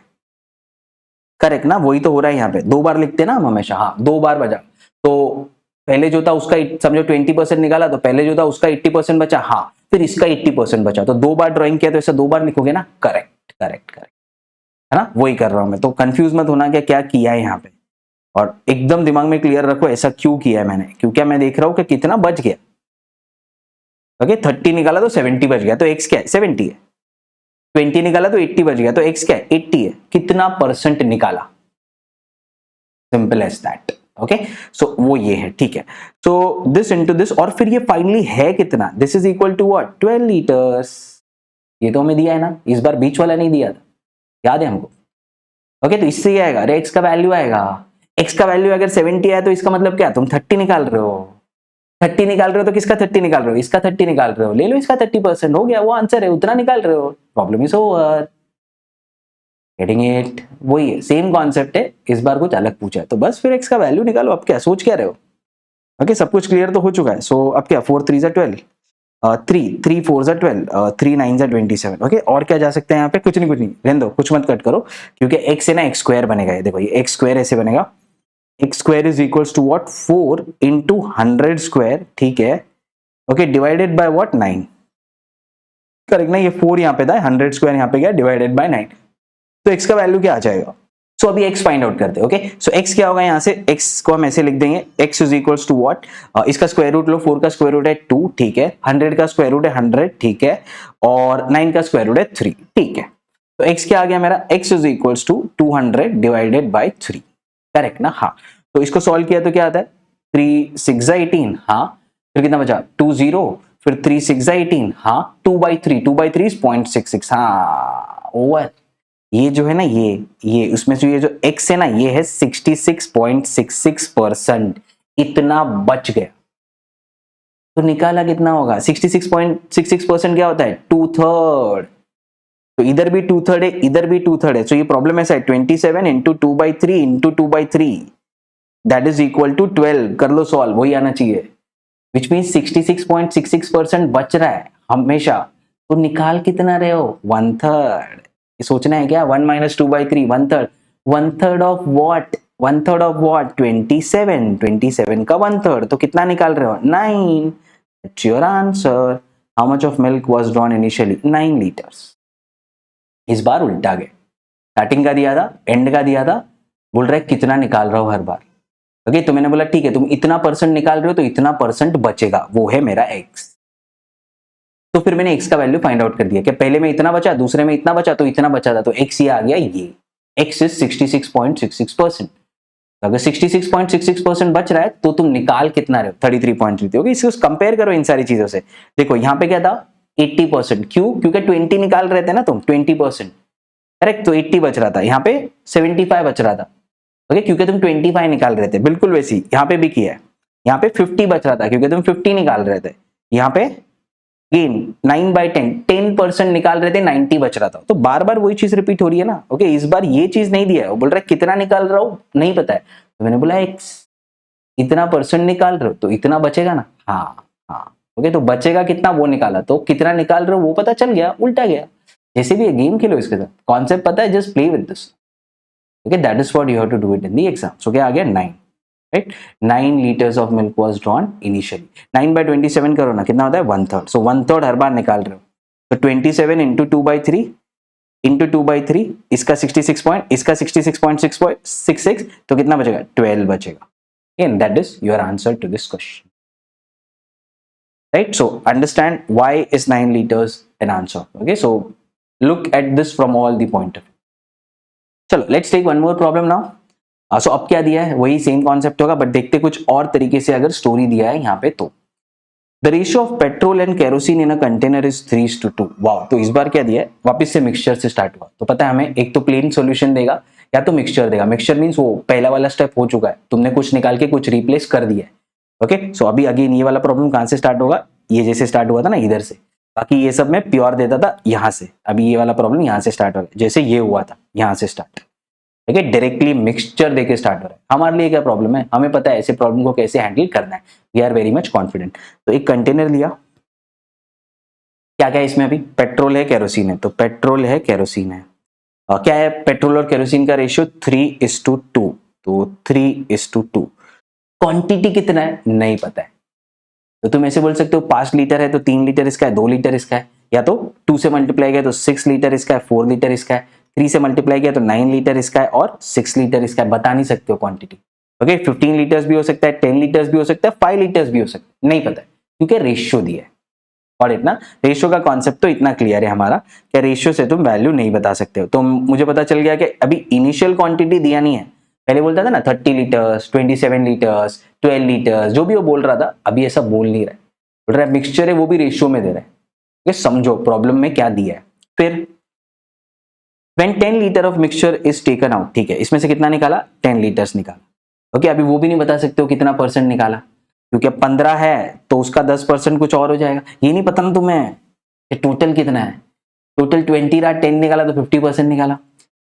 करेक्ट ना, वही तो हो रहा है यहाँ पे, 2 बार लिखते हैं ना हम हमेशा, हाँ, 2 बार बचा। तो पहले जो था उसका समझो 20% निकाला, तो पहले जो था उसका 80% बचा, हाँ, फिर इसका 80% बचा, तो 2 बार ड्राइंग किया तो ऐसा 2 बार लिखोगे ना, करेक्ट करेक्ट करेक्ट, है ना, वही कर रहा हूं मैं। तो कंफ्यूज मत होना क्या किया है यहाँ पे, और एकदम दिमाग में क्लियर रखो ऐसा क्यों किया है मैंने, क्योंकि मैं देख रहा हूं कि कितना बच गया। ओके, 30 निकाला तो 70 बच गया, तो एक्स क्या है, 70 है। 20 निकाला तो 80 बच गया, तो एक्स क्या है, 80 है। कितना परसेंट निकाला, सिंपल एज दैट। ओके, सो वो ये है, ठीक है। सो दिस इनटू दिस, और फिर ये फाइनली है कितना, this is equal to what, 12 litres. ये तो हमें दिया है ना, इस बार बीच वाला नहीं दिया था, याद है हमको। ओके, तो इससे क्या आएगा, अरे x का वैल्यू आएगा, x का वैल्यू अगर 70 है तो इसका मतलब क्या, तुम 30 निकाल रहे हो, 30 निकाल रहे हो तो किसका 30 निकाल रहे हो, इसका 30 निकाल रहे हो, ले लो इसका 30%, हो गया, वो आंसर है, उतना निकाल रहे हो, problem is over. Getting it, वही है, सेम कॉन्सेप्ट है, इस बार कुछ अलग पूछा है, तो बस फिर x का वैल्यू निकालो, अब क्या सोच क्या रहे हो। ओके, सब कुछ क्लियर तो हो चुका है। सो अब क्या, 4 3 12, 3 4 12, 3 9 27। ओके, और क्या जा सकते हैं यहाँ पे, कुछ नहीं रहने दो, कुछ मत कट करो, क्योंकि x है ना, x स्क्वायर बनेगा, ये देखो, ये x स्क्वायर ऐसे बनेगा, x square is equals to what, 4 into 100 square, ठीक है। Okay, divided by what, 9, correct ना, ये 4 यहाँ पे था, 100 स्क्वायर यहाँ पे गया, डिवाइडेड बाय 9, तो x का वैल्यू क्या आ जाएगा। सो अभी x फाइंड आउट करते हैं। ओके, सो x क्या होगा, यहाँ से x को हम ऐसे लिख देंगे, x is equals to what, इसका स्क्वायर रूट लो, 4 का स्क्वायर रूट है 2, ठीक है, 100 का स्क्वायर रूट है 100, ठीक है, और 9 का स्क्वायर रूट है 3, ठीक है। तो x क्या आ गया मेरा, x is equals to 200 divided by 3, correct ना, हाँ। तो इसको सॉल्व किया तो क्या आता है, 3 6 18, हाँ, फिर कितना बचा, 2 0, फिर 3 6 18, हाँ, 2/3, 2/3 इज 0.66, हाँ, ओवर। ये जो है ना, ये उसमें से ये जो x है ना, ये है 66.66%, इतना बच गया। तो निकाला कितना होगा, 66.66% क्या होता है, 2/3, तो इधर भी 2/3 है, इधर भी 2/3 है, तो ये प्रॉब्लम ऐसा है, 27 into 2/3 into 2/3 that is equal to 12, कर लो सॉल्व, वही आना चाहिए, विच मीन 66.66% बच रहा है हमेशा। तो निकाल कितना रहे हो, 1/3, सोचना है क्या, 1 minus 2/3, 1/3, 1/3 of what, 1/3 of what, 27, 27 का 1/3, तो कितना निकाल रहे हो, 9, that's your answer. How much of milk was drawn initially, 9 litres. इस बार उल्टा गए, स्टार्टिंग का दिया था, एंड का दिया था, बोल रहे कितना निकाल रहा हो हर बार। ओके, तो मैंने बोला ठीक है, तुम इतना परसेंट निकाल रहे हो तो इतना परसेंट बचेगा, वो है मेरा x। तो फिर मैंने x का वैल्यू फाइंड आउट कर दिया कि पहले में इतना बचा, दूसरे में इतना बचा, तो इतना बचा था, तो x ये आ गया, ये x इज 66.66%। अगर 66.66% बच रहा है तो तुम निकाल कितना रहे हो, 33.33। ओके, इसको कंपेयर करो इन सारी चीजों से, देखो यहाँ पे क्या था, 80%, क्यों, क्योंकि 20 निकाल रहे थे ना तुम, 20%, करेक्ट, तो 80 बच रहा था, यहाँ पे 75 बच रहा था। ओके, क्योंकि तुम 25 निकाल रहे थे, बिल्कुल वैसी यहाँ पे भी किया है, यहाँ पे 50 बच रहा था क्योंकि तुम 50 निकाल रहे थे, यहाँ पे गेन 9/10, 10% निकाल रहे थे, 90 बच रहा था, तो बार बार वही चीज रिपीट हो रही है ना। ओके, इस बार ये चीज नहीं दिया है, वो बोल रहा है कितना निकाल रहा हूं, नहीं पता है, तो मैंने बोला x, इतना परसेंट निकाल रहे हो तो इतना बचेगा ना, हाँ हाँ। ओके, तो बचेगा कितना वो निकाला, तो कितना निकाल रहे हो वो पता चल गया, उल्टा गया। जैसे भी गेम खेलो इसके साथ, कॉन्सेप्ट पता है, just play with this. Okay, that is what you have to do it in the exam. So क्या आ गया, 9, right, 9 liters of milk was drawn initially, 9/27 करो ना, कितना होता है, 1/3, सो 1/3 हर बार निकाल रहे हो, तो 27 इंटू 2/3 इंटू 2/3, इसका 66 पॉइंट, इसका 66.66, तो कितना बचेगा, 12 बचेगा, and that is your answer to this question, right. So understand why is 9 liters an answer। Okay, so look at this from all the point of view. चलो, let's take one more problem now. So अब क्या दिया है, वही same concept होगा, but देखते कुछ और तरीके से, अगर स्टोरी दिया है यहाँ पे तो। The ratio of petrol and kerosene in a container is 3:2। Wow, तो इस बार क्या दिया है, वापस से मिक्सचर से स्टार्ट हुआ, तो पता है हमें, एक तो प्लेन सॉल्यूशन देगा या तो मिक्सचर देगा। मिक्सचर मींस वो पहला वाला स्टेप हो चुका है, तुमने कुछ निकाल के कुछ रिप्लेस कर दिया है। ओके, सो अभी अगेन ये वाला प्रॉब्लम कहां से स्टार्ट होगा, ये जैसे स्टार्ट हुआ था ना इधर से, बाकी ये सब मैं प्योर देता था यहाँ से, अभी ये वाला प्रॉब्लम यहाँ से स्टार्ट हो रहा है, जैसे ये हुआ था यहाँ से स्टार्ट, ठीक है, डायरेक्टली मिक्सचर देके स्टार्ट हो रहा है। हमारे लिए क्या प्रॉब्लम है, हमें पता है ऐसे प्रॉब्लम को कैसे हैंडल करना है, we are very much confident. तो एक कंटेनर लिया, क्या क्या है इसमें, अभी पेट्रोल है केरोसिन है, तो पेट्रोल है केरोसिन है, क्या है पेट्रोल और केरोसिन का रेशियो 3:2, तो 3:2। क्वांटिटी कितना है नहीं पता है, तो तुम ऐसे बोल सकते हो 5 लीटर है तो 3 लीटर इसका है, 2 लीटर इसका है, या तो 2 से मल्टीप्लाई किया तो 6 लीटर इसका है, 4 लीटर इसका है, 3 से मल्टीप्लाई किया तो 9 लीटर इसका है, और 6 लीटर इसका है, बता नहीं सकते हो क्वांटिटी। ओके, 15 लीटर्स भी हो सकता है, 10 लीटर्स भी हो सकता है, 5 लीटर्स भी हो सकता है, नहीं पता है क्योंकि रेशियो दिया है। और इतना रेशियो का कॉन्सेप्ट तो इतना क्लियर है हमारा कि रेशियो से तुम वैल्यू नहीं बता सकते हो। तो मुझे पता चल गया कि अभी इनिशियल क्वांटिटी दिया नहीं है, पहले बोलता था ना 30 लीटर्स, 27 लीटर्स, 12 लीटर्स, जो भी वो बोल रहा था, अभी ऐसा बोल नहीं रहा है, बोल रहा है मिक्सचर है वो भी रेशियो में दे रहा है। समझो प्रॉब्लम में क्या दिया है। फिर when 10 litre of mixture is taken out, ठीक है, इसमें से कितना निकाला, 10 लीटर्स निकाला। ओके, अभी वो भी नहीं बता सकते हो कितना परसेंट निकाला, क्योंकि अब 15 है तो उसका 10% कुछ और हो जाएगा, ये नहीं पता ना तुम्हें कि टोटल कितना है। टोटल 20 रहा, 10 निकाला तो 50% निकाला।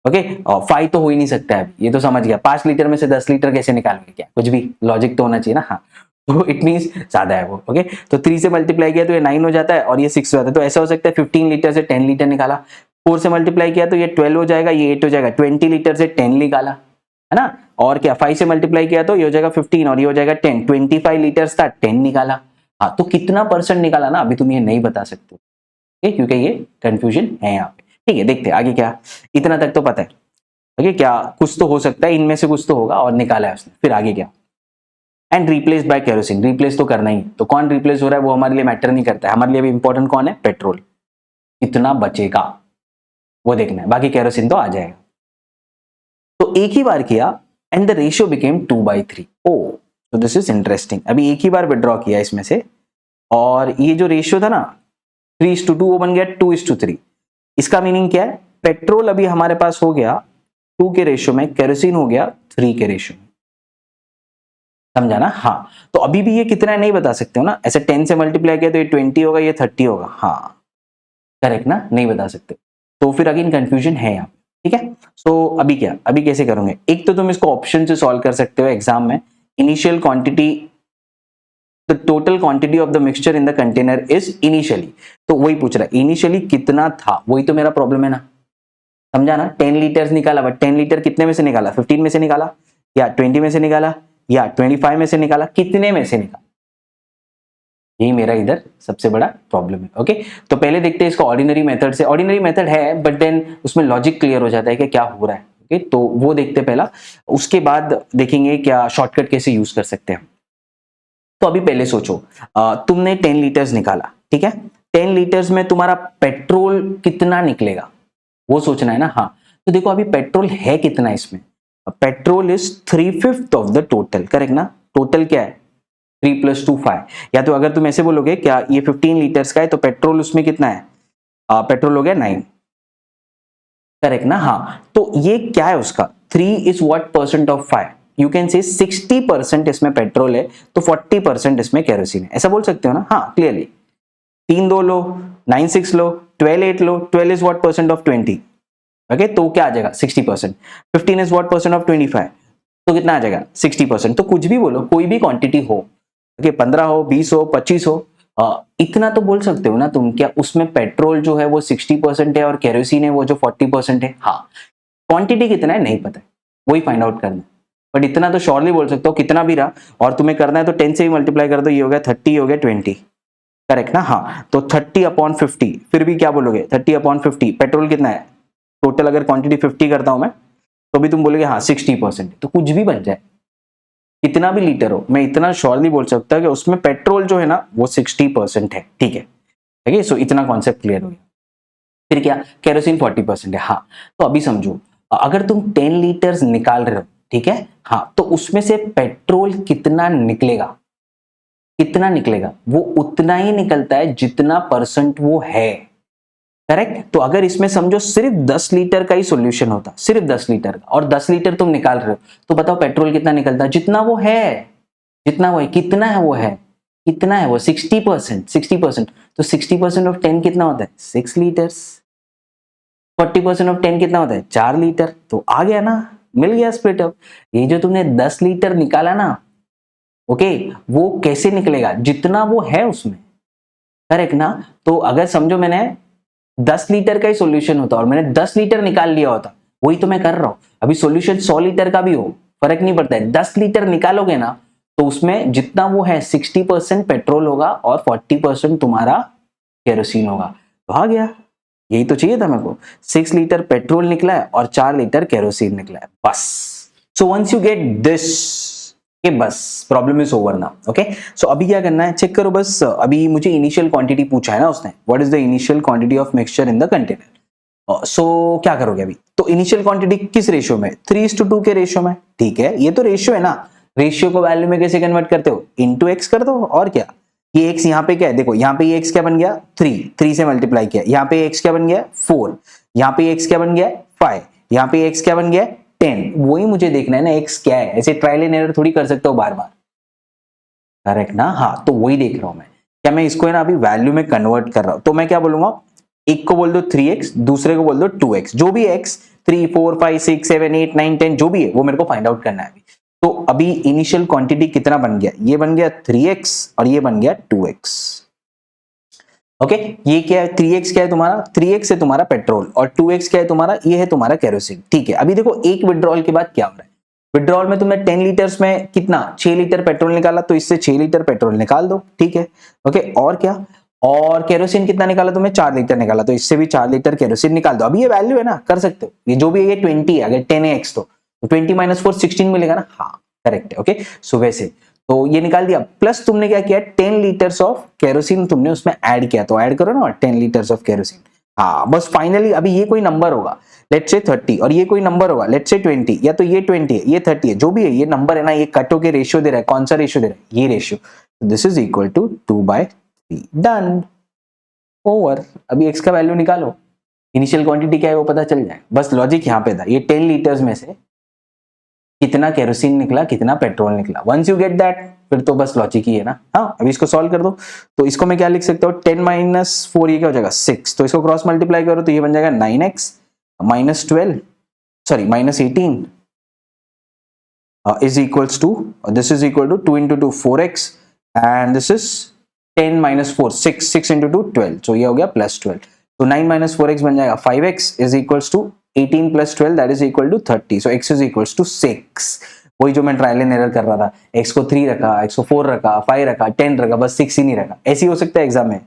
ओके, और 5 तो हो ही नहीं सकता है, ये तो समझ गया। 5 लीटर में से 10 लीटर कैसे निकालोगे, क्या कुछ भी लॉजिक तो होना चाहिए ना। हाँ, तो इट मींस ज्यादा है वो। ओके, तो 3 से मल्टीप्लाई किया तो ये 9 हो जाता है और ये 6 हो जाता है। तो ऐसा हो सकता है 15 लीटर से 10 लीटर निकाला, 4 से मल्टीप्लाई किया तो ये 12 हो जाएगा, ये 8 हो जाएगा, 20 लीटर से 10 निकाला, है ना। और क्या, 5 से मल्टीप्लाई किया तो ये हो जाएगा 15 और ये हो जाएगा 10, 25 लीटर था, 10 निकाला। हाँ, तो कितना परसेंट निकाला ना, अभी तुम ये नहीं बता सकते, क्योंकि ये कंफ्यूजन है यहाँ पे। ठीक है, देखते हैं आगे क्या, इतना तक तो पता है। ओके, क्या कुछ तो हो सकता है, इनमें से कुछ तो होगा और निकाला है उसने। फिर आगे क्या, and replace by kerosene, replace तो करना ही। तो कौन रिप्लेस हो रहा है वो हमारे लिए मैटर नहीं करता है, हमारे लिए भी इंपॉर्टेंट कौन है, पेट्रोल। कितना बचेगा वो देखना है, बाकी केरोसिन तो आ जाएगा। तो एक ही बार किया एंड द रेशियो बिकेम 2/3। ओ, तो दिस इज इंटरेस्टिंग। अभी एक ही बार विड्रॉ किया इसमें से, और ये जो रेशियो था ना 3:2, वो बन गया 2:3। इसका मीनिंग क्या है, पेट्रोल अभी हमारे पास हो गया 2 के रेशियो में, केरोसिन हो गया 3 के रेशियो में। समझा ना। हाँ, तो अभी भी ये कितना है नहीं बता सकते हो ना, ऐसे 10 से मल्टीप्लाई किया तो ये 20 होगा, ये 30 होगा। हाँ, करेक्ट ना, नहीं बता सकते। तो फिर अगेन कंफ्यूजन है यहाँ, ठीक है। सो अभी क्या, अभी कैसे करोगे, एक तो तुम इसको ऑप्शन से सॉल्व कर सकते हो एग्जाम में। Initial quantity, the total quantity of the mixture in the container is initially, तो वही पूछ रहा है इनिशियली कितना था, वही तो मेरा प्रॉब्लम है ना। समझा ना, 10 लीटर्स निकाला, बट 10 लीटर कितने में से निकाला, 15 में से निकाला या 20 में से निकाला या 25 में से निकाला, कितने में से निकाला, यही मेरा इधर सबसे बड़ा प्रॉब्लम है। ओके, तो पहले देखते हैं इसको ऑर्डिनरी मेथड से। ऑर्डिनरी मेथड है बट देन उसमें लॉजिक क्लियर हो जाता है कि क्या हो रहा है। ओके, तो वो देखते हैं पहला, उसके बाद देखेंगे क्या शॉर्टकट कैसे यूज कर सकते हैं। तो अभी पहले सोचो, तुमने 10 लीटर्स निकाला, ठीक है, 10 लीटर्स में तुम्हारा पेट्रोल कितना निकलेगा वो सोचना है ना। हाँ, तो देखो अभी पेट्रोल है कितना इसमें, petrol is 3/5 of the total, correct ना। टोटल क्या है, 3 + 2 5, या तो अगर तुम ऐसे बोलोगे क्या ये 15 लीटर्स का है तो पेट्रोल उसमें कितना है, पेट्रोल हो गया 9, करेक्ट ना। हाँ, तो ये क्या है उसका, 3 is what percent of 5, you can say 60% इसमें पेट्रोल है तो 40% इसमें केरोसिन है, ऐसा बोल सकते हो ना। हाँ, clearly 3 2 low, 9 6 low, 12 8 low, 12 is what percent of 20। Okay, तो क्या आ जाएगा 60%। 15 इज व्हाट परसेंट ऑफ 25, तो कितना आ जाएगा 60%। तो कुछ भी बोलो, कोई भी क्वांटिटी हो, ओके, 15 हो, 20 हो, 25 हो, इतना तो बोल सकते हो ना तुम, क्या उसमें पेट्रोल जो है वो 60% है और केरोसिन है वो जो 40% है। हाँ, क्वांटिटी कितना है नहीं पता है, वही फाइंड आउट करना है, बट इतना तो श्योरली बोल सकते हो कितना भी रहा, और तुम्हें करना है तो 10 से ही मल्टीप्लाई कर दो, ये हो गया 30, हो गया 20, करेक्ट ना। हाँ, तो 30/50, फिर भी क्या बोलोगे 30/50, पेट्रोल कितना है, टोटल अगर क्वांटिटी 50 करता हूं मैं तो भी तुम बोलोगे हाँ 60%, तो कुछ भी बन जाए, कितना भी लीटर हो, मैं इतना श्योरली बोल सकता हूं कि उसमें पेट्रोल जो है ना वो 60% है, ठीक है। ठीक है, सो इतना कॉन्सेप्ट क्लियर हो गया। फिर क्या, केरोसिन 40% है। हाँ, तो अभी समझो, अगर तुम 10 लीटर्स निकाल रहे हो, ठीक है, हाँ, तो उसमें से पेट्रोल कितना निकलेगा, कितना निकलेगा, वो उतना ही निकलता है जितना परसेंट वो है, करेक्ट। तो अगर इसमें समझो सिर्फ 10 लीटर का ही सॉल्यूशन होता, सिर्फ 10 लीटर का, और 10 लीटर तुम निकाल रहे हो, तो बताओ पेट्रोल कितना निकलता है, जितना वो है, जितना वो है, कितना है वो है, कितना है वो 60%, 60%, तो 60% ऑफ 10 कितना होता है 6 लीटर्स, 40% ऑफ 10 कितना होता है 4 लीटर, तो आ गया ना, मिल गया स्प्लिट अप। ये जो तुमने 10 लीटर निकाला ना, ओके, वो कैसे निकलेगा, जितना वो है उसमें, करेक्ट ना। तो अगर समझो मैंने 10 लीटर का ही सॉल्यूशन होता और मैंने 10 लीटर निकाल लिया होता, वही तो मैं कर रहा हूं। अभी सॉल्यूशन 100 लीटर का भी हो, फर्क नहीं पड़ता है, 10 लीटर निकालोगे ना तो उसमें जितना वो है 60% पेट्रोल होगा और 40% तुम्हारा केरोसिन होगा, तो आ गया, यही तो चाहिए था मेरे को। 6 लीटर पेट्रोल निकला है और 4 लीटर केरोसिन निकला है, बस। So once you get this, बस problem is over now. Okay, so अभी क्या करना है चेक करो बस। अभी मुझे इनिशियल क्वांटिटी पूछा है ना उसने, what is the initial quantity of mixture in the container. So क्या करोगे अभी, तो इनिशियल क्वांटिटी किस रेशियो में, 3:2 के रेशियो में, ठीक है, ये तो रेशियो है ना, रेशियो को वैल्यू में कैसे कन्वर्ट करते हो, इनटू एक्स कर दो, और क्या, ये एक्स यहाँ पे क्या है, देखो यहाँ पे ये एक्स क्या बन गया 3 से मल्टीप्लाई किया, यहाँ पे एक्स क्या बन गया 4, यहाँ पे एक्स क्या बन गया 5, यहाँ पे x क्या बन गया 10, वही मुझे देखना है ना x क्या है, ऐसे ट्रायल एंड एरर थोड़ी कर सकता हूँ बार बार, करेक्ट ना, हाँ तो वही देख रहा हूं मैं, क्या मैं इसको है ना अभी वैल्यू में कन्वर्ट कर रहा हूं, तो मैं क्या बोलूंगा, एक को बोल दो 3x, दूसरे को बोल दो 2x, जो भी x 3 4 5 6 7 8 9 10 जो भी है वो मेरे को फाइंड आउट करना है अभी। तो अभी इनिशियल क्वांटिटी कितना बन गया, ये बन गया 3x और ये बन गया 2x। ओके ये क्या है, 3x क्या है तुम्हारा, 3x है तुम्हारा पेट्रोल और 2x क्या है तुम्हारा, ये है तुम्हारा केरोसिन। ठीक है, अभी देखो एक विड्रॉल के बाद क्या हो रहा है, विड्रॉल में तुमने 10 लीटर्स में कितना 6 लीटर पेट्रोल निकाला, तो इससे 6 लीटर पेट्रोल निकाल दो। ठीक है, ओके और क्या, और केरोसिन कितना निकाला तुमने, 4 लीटर निकाला, तो इससे भी 4 लीटर केरोसिन निकाल दो। अभी ये वैल्यू है ना, कर सकते हो, ये जो भी है ये 20 है, अगर 10 है x तो 20 माइनस 4 16 मिलेगा ना, हाँ करेक्ट है। ओके सो वैसे तो ये निकाल दिया, प्लस तुमने क्या किया 10 लीटर्स ऑफ केरोसिन तुमने उसमें ऐड किया, तो ऐड करो ना 10 लीटर्स ऑफ केरोसिन। हाँ बस फाइनली अभी ये कोई नंबर होगा लेट्स से 30 और ये कोई नंबर होगा लेट्स से 20, या तो ये 20 है ये 30 है, जो भी है ये नंबर है ना, ये कटो के रेशियो दे रहा है, कौन सा रेशियो दे रहा है, ये ratio, this is equal to 2/3, done over. अभी x का वैल्यू निकालो, इनिशियल क्वांटिटी क्या है वो पता चल जाए, बस लॉजिक यहाँ पे था, ये 10 लीटर्स में से कितना केरोसिन निकला कितना पेट्रोल निकला, वंस यू गेट दैट फिर तो बस लॉजिक ही है ना। हाँ अभी इसको सॉल्व कर दो, तो इसको मैं क्या लिख सकता हूँ 10 माइनस 4 ये क्या हो जाएगा 6, तो इसको क्रॉस मल्टीप्लाई करो तो ये बन जाएगा 9x minus 12 sorry minus 18 is equals to this is equal to 2 into 2 4x and this is 10 minus 4 6 into 2 12, so ये हो गया plus 12, तो 9 minus 4x बन जाएगा 5x is equals to 18 plus 12 that is equal to 30, so x is equals to 6। वही जो मैं trial and error कर रहा था, x को 3 रखा, x को 4 रखा, 5 रखा, 10 रखा, बस 6 ही नहीं रखा। ऐसे ही हो सकता है एग्जाम में,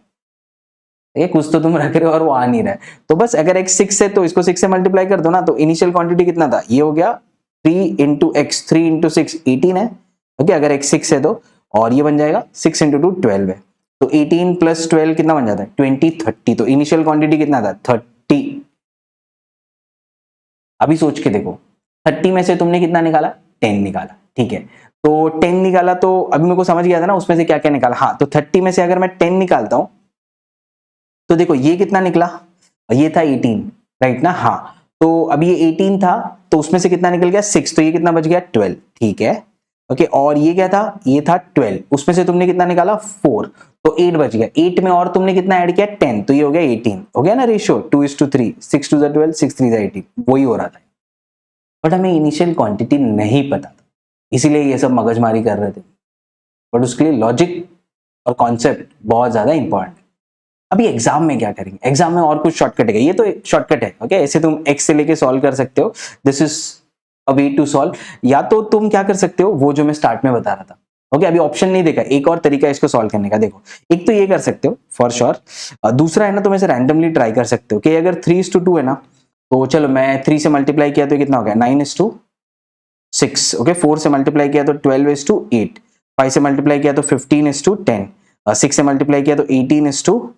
ये कुछ तो तुम रख रहे हो और वो आ नहीं रहा है, तो बस अगर x 6 है तो इसको 6 से मल्टीप्लाई कर दो ना, तो इनिशियल क्वांटिटी कितना था, ये हो गया 3 इंटू एक्स, 3 इंटू 6 18 है। ओके अगर x 6 है तो, और ये बन जाएगा 6 इंटू 2 12 है, तो 18 प्लस 12 कितना बन जाता है 20 30, तो इनिशियल क्वांटिटी कितना था 30। अभी सोच के देखो 30 में से तुमने कितना निकाला 10 निकाला, ठीक है, तो 10 निकाला, तो अभी मेरे को समझ गया था ना उसमें से क्या क्या निकाला। हाँ तो 30 में से अगर मैं 10 निकालता हूं तो देखो ये कितना निकला, ये था 18 राइट ना, हाँ तो अभी ये 18 था तो उसमें से कितना निकल गया 6, तो ये कितना बच गया 12, ठीक है ओके, और ये क्या था, ये था 12, उसमें से तुमने कितना निकाला 4, तो 8 बच गया, 8 में और तुमने कितना ऐड किया 10, तो ये हो गया 18, हो गया ना रेशियो 2:3, 6 2 12 6 3 18, वही हो रहा था। बट हमें इनिशियल क्वांटिटी नहीं पता था, इसीलिए ये सब मगजमारी कर रहे थे, बट उसके लिए लॉजिक और कॉन्सेप्ट बहुत ज्यादा इंपॉर्टेंट है। अभी एग्जाम में क्या करेंगे, एग्जाम में और कुछ शॉर्टकट है, ये तो शॉर्टकट है ओके, ऐसे तुम x से लेके सॉल्व कर सकते हो, this is a way to solve, या तो तुम क्या कर सकते हो वो जो मैं स्टार्ट में बता रहा था ओके, अभी ऑप्शन नहीं देखा, एक और तरीका है इसको सॉल्व करने का, देखो एक तो ये कर सकते हो फॉर श्योर, दूसरा है ना तुम ऐसे रैंडमली ट्राई कर सकते हो कि अगर 3:2 है ना, तो चलो मैं 3 से मल्टीप्लाई किया तो कितना हो गया 9:6 ओके, 4 से मल्टीप्लाई किया तो 12:8, 5 से मल्टीप्लाई किया तो 15:10, 6 से मल्टीप्लाई किया तो 18:12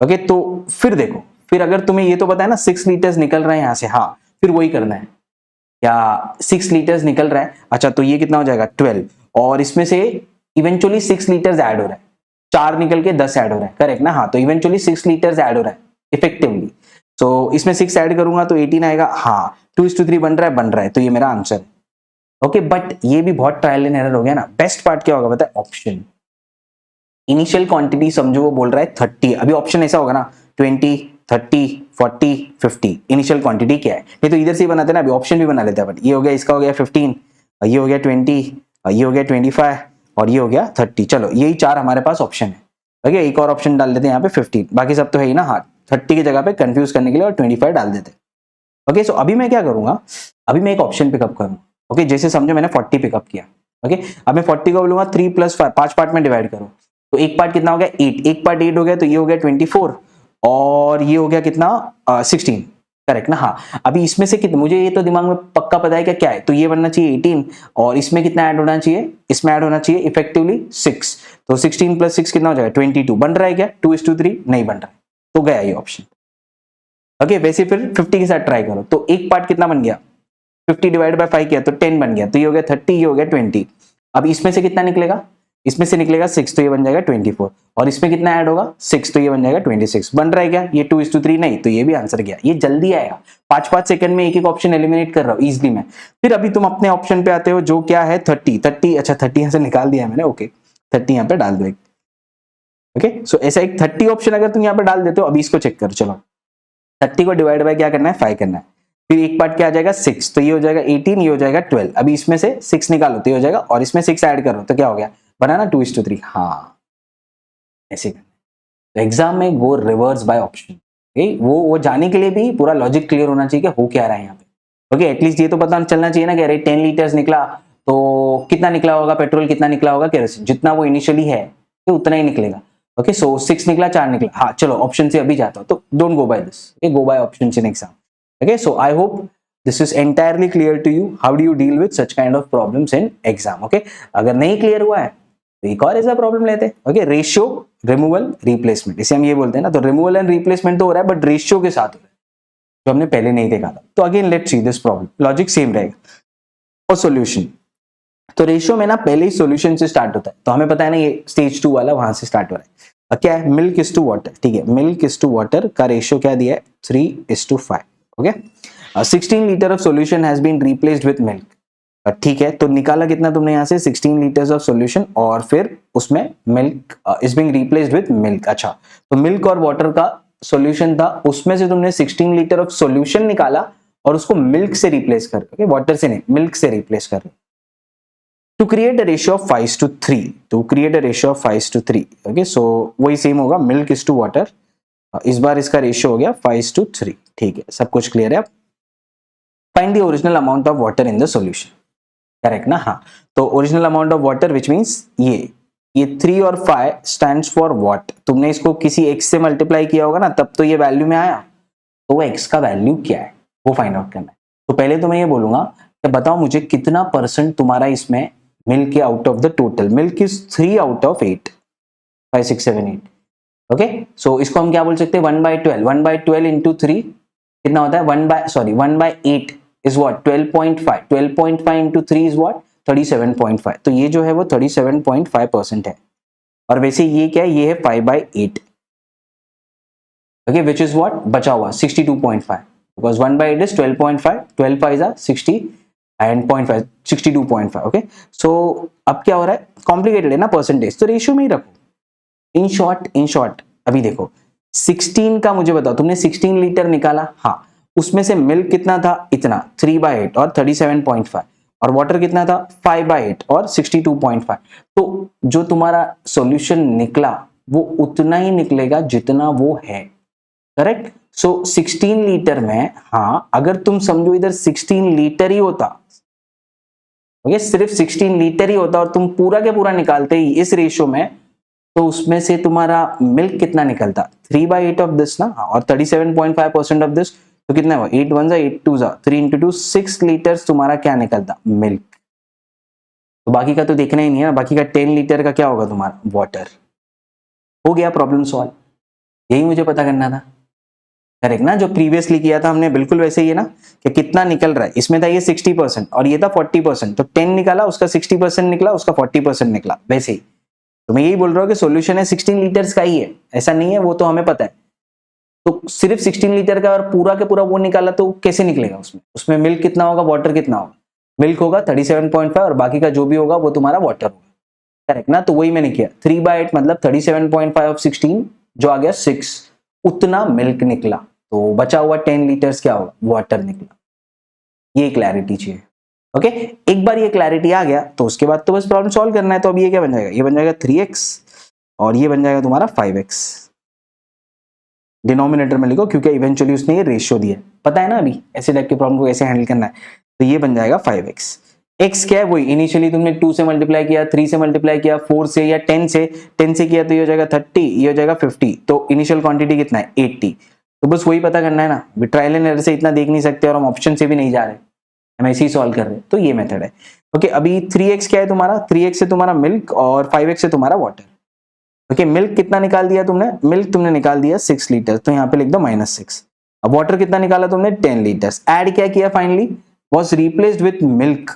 ओके, तो फिर देखो, फिर अगर तुम्हें ये तो पता है ना 6 लीटर्स निकल रहा है यहां से, हाँ फिर वही करना है, क्या 6 लीटर्स निकल रहा है, अच्छा तो ये कितना हो जाएगा 12, और इसमें से इवेंचुअली 6 लीटर्स ऐड हो रहा है, 4 निकल के 10 ऐड हो रहा है, करेक्ट ना, हाँ तो इवेंचुअली 6 लीटर्स ऐड हो रहा है इफेक्टिवली, तो इसमें 6 ऐड करूंगा तो 18 आएगा, हाँ 2:3 बन रहा है, तो ये मेरा आंसर है ओके। बट ये भी बहुत ट्रायल एंड एरर हो गया ना, बेस्ट पार्ट क्या होगा पता है, ऑप्शन, इनिशियल क्वांटिटी समझो वो बोल रहा है 30, अभी ऑप्शन ऐसा होगा ना 20 30 40 50, इनिशियल क्वांटिटी क्या है, नहीं तो इधर से ही बनाते ना, अभी ऑप्शन भी बना लेते हैं, बट ये हो गया, इसका हो गया 15, ये हो गया 20, ये हो गया 25 और ये हो गया 30, चलो यही 4 हमारे पास ऑप्शन है ओके, एक और ऑप्शन डाल देते हैं यहाँ पे 15, बाकी सब तो है ही ना, हाँ 30 की जगह पे कंफ्यूज करने के लिए और 25 डाल देते हैं ओके। सो अभी मैं क्या करूंगा, अभी मैं एक ऑप्शन पिकअप करूंगा ओके, जैसे समझो मैंने 40 पिकअप किया ओके, अब मैं 40 को बोलूंगा 3 + 5, 5 पार्ट में डिवाइड करो, तो एक पार्ट कितना हो गया 8, एक पार्ट 8 हो गया, तो ये हो गया 24 और ये हो गया कितना 16, करेक्ट ना, हाँ अभी इसमें से कितना, मुझे ये तो दिमाग में पक्का पता है कि क्या है, तो ये बनना चाहिए 18 और इसमें कितना ऐड होना चाहिए, इसमें ऐड होना चाहिए इफेक्टिवली 6, तो 16 + 6 कितना हो जाएगा 22, बन रहा है क्या 2:3, नहीं बन रहा है, तो गया ये ऑप्शन ओके। वैसे फिर 50 के साथ ट्राई करो, तो एक पार्ट कितना बन गया 50 / 5 किया तो 10 बन गया, तो ये हो गया 30, ये हो गया 20, अब इसमें से कितना निकलेगा, इसमें से निकलेगा 6 तो ये बन जाएगा 24 और इसमें कितना ऐड होगा 6 तो ये बन जाएगा 26। बन रहा है क्या ये 2:3 नहीं तो ये भी आंसर गया। ये जल्दी आएगा 5-5 सेकंड में एक एक ऑप्शन एलिमिनेट कर रहा हूँ इजिली मैं। फिर अभी तुम अपने ऑप्शन पे आते हो जो क्या है 30 अच्छा 30 यहाँ से निकाल दिया मैंने ओके 30 यहाँ पे डाल दो एक ओके। सो ऐसा एक 30 ऑप्शन अगर तुम यहाँ पे डाल देते हो अभी इसको चेक करो चलो 30 को डिवाइड बाय क्या करना है 5 करना है फिर एक पार्ट क्या आ जाएगा 6 तो ये हो जाएगा 18 ये हो जाएगा 12 अभी इसमें से 6 निकालो तो ये हो जाएगा और इसमें 6 ऐड करो तो क्या हो गया बना ना 2:3 हाँ ऐसे तो एग्जाम में गो रिवर्स बाय ऑप्शन वो जाने के लिए भी पूरा लॉजिक क्लियर होना चाहिए कि हो क्या रहा है यहाँ पे ओके। एटलीस्ट ये तो पता चलना चाहिए ना कि अरे 10 लीटर्स निकला तो कितना निकला होगा पेट्रोल कितना निकला होगा केरोसिन जितना वो इनिशियली है तो उतना ही निकलेगा ओके। सो 6 निकला 4 निकला हाँ चलो ऑप्शन से अभी जाता हूँ तो don't go by this go by option in exam okay. So I hope this is entirely clear to you how do you deal with such kind of problems in exam okay. अगर नहीं clear हुआ है तो एक और ऐसा problem लेते हैं ओके रेशियो रिमूवल रिप्लेसमेंट इसे हम ये बोलते हैं ना। तो रिमूवल एंड रिप्लेसमेंट तो हो रहा है बट रेशियो के साथ हो रहा है जो हमने पहले नहीं देखा था। तो again let's see this problem logic same रहेगा और सॉल्यूशन। तो रेशियो में ना पहले ही सॉल्यूशन से स्टार्ट होता है तो हमें पता है ना ये स्टेज 2 वाला वहां से स्टार्ट हो रहा है। क्या है मिल्क इज टू वाटर ठीक है मिल्क इज टू वाटर का रेशियो क्या दिया है 3:5 okay. 16 litre of solution has been replaced with milk ठीक है। तो निकाला कितना तुमने यहाँ से 16 लीटर्स ऑफ सॉल्यूशन और फिर उसमें milk is being replaced with milk. अच्छा तो मिल्क और वाटर का सॉल्यूशन था उसमें से तुमने 16 लीटर ऑफ सॉल्यूशन निकाला और उसको मिल्क से रिप्लेस कर ओके वाटर से नहीं मिल्क से रिप्लेस कर to create a ratio of 5:3 to create a ratio of 5:3 okay. So वही सेम होगा मिल्क इज टू वाटर इस बार इसका रेशियो हो गया 5:3 ठीक है सब कुछ क्लियर है। Find the original amount of water in the solution correct ना हाँ। तो original amount of water which means ये 3 और 5 स्टैंड्स फॉर व्हाट तुमने इसको किसी x से मल्टीप्लाई किया होगा ना तब तो ये वैल्यू में आया तो वो x का वैल्यू क्या है वो फाइंड आउट करना है। तो पहले तो मैं ये बोलूंगा कि बताओ मुझे कितना परसेंट तुम्हारा इसमें मिल्क के out of the total milk is 3 out of 8 5 6 7 8 okay. So इसको हम क्या बोल सकते हैं 1/12 1/12 इंटू 3 कितना होता है 1/8 is what 12.5 into 3 is what 37.5 तो ये जो है वो 37.5% है और वैसे ये क्या है ये है 5/8 ओके विच इज व्हाट बचा हुआ 62.5 because 1/8 is 12.5 12 5 is 60 and 0.5 62.5 okay. सो अब क्या हो रहा है कॉम्प्लिकेटेड है ना परसेंटेज तो रेशियो में ही रखो। इन शॉर्ट अभी देखो 16 का मुझे बताओ तुमने 16 लीटर निकाला हाँ उसमें से मिल्क कितना था इतना 3/8 और 37.5 और वाटर कितना था 5/8 और 62.5 तो जो तुम्हारा सॉल्यूशन निकला वो उतना ही निकलेगा जितना वो है करेक्ट। सो 16 लीटर में हाँ अगर तुम समझो इधर 16 लीटर ही होता ओके सिर्फ 16 लीटर ही होता और तुम पूरा के पूरा निकालते ही इस रेशियो में तो उसमें से तुम्हारा मिल्क कितना निकलता 3/8 ऑफ दिस ना और 37.5% ऑफ दिस तो कितना हुआ 8 1 8 2 3 into 2 6 लीटर्स तुम्हारा क्या निकलता मिल्क। तो बाकी का तो देखना ही नहीं है बाकी का 10 लीटर का क्या होगा तुम्हारा वाटर। हो गया प्रॉब्लम सॉल्व यही मुझे पता करना था करेक्ट ना। जो प्रीवियसली किया था हमने बिल्कुल वैसे ही है ना कि कितना निकल रहा है इसमें था ये 60% और ये था 40% तो 10 निकाला उसका 60% निकला उसका 40% निकला वैसे ही। तो मैं यही बोल रहा हूँ कि सॉल्यूशन है 16 लीटर्स का ही है ऐसा नहीं है वो तो हमें पता है। तो सिर्फ 16 लीटर का और पूरा के पूरा वो निकाला तो कैसे निकलेगा उसमें मिल्क कितना होगा वाटर कितना होगा मिल्क होगा 37.5 और बाकी का जो भी होगा वो तुम्हारा वाटर होगा करेक्ट ना। तो वही मैंने किया 3/8 मतलब 37.5 ऑफ 16 जो आ गया 6 उतना मिल्क निकला तो बचा हुआ 10 लीटर्स क्या होगा वाटर निकला। ये क्लैरिटी चाहिए ओके। एक बार ये क्लैरिटी आ गया तो उसके बाद तो बस प्रॉब्लम सॉल्व करना है। तो अब ये क्या बन जाएगा ये बन जाएगा 3x और ये बन जाएगा तुम्हारा 5x डिनोमिनेटर में लिखो क्योंकि इवेंचुअली उसने ये रेशियो दिया पता है ना अभी ऐसे टाइप के प्रॉब्लम को कैसे हैंडल करना है। तो ये बन जाएगा 5x x क्या है वही इनिशियली तुमने 2 से मल्टीप्लाई किया 3 से मल्टीप्लाई किया 4 से या 10 से किया तो ये हो जाएगा 30 ये हो जाएगा 50 तो इनिशियल क्वांटिटी कितना है 80 तो बस वही पता करना है ना ट्रायल एंड एरर से इतना देख नहीं सकते और हम ऑप्शन से भी नहीं जा रहे हम ऐसे ही सॉल्व कर रहे हैं। तो ये मेथड है ओके। अभी 3x क्या है तुम्हारा 3x से तुम्हारा मिल्क और 5x से तुम्हारा वाटर ओके। मिल्क कितना निकाल दिया तुमने मिल्क तुमने निकाल दिया 6 लीटर तो यहाँ पे लिख दो -6। अब वाटर कितना निकाला तुमने 10 लीटर्स ऐड क्या किया finally was replaced with milk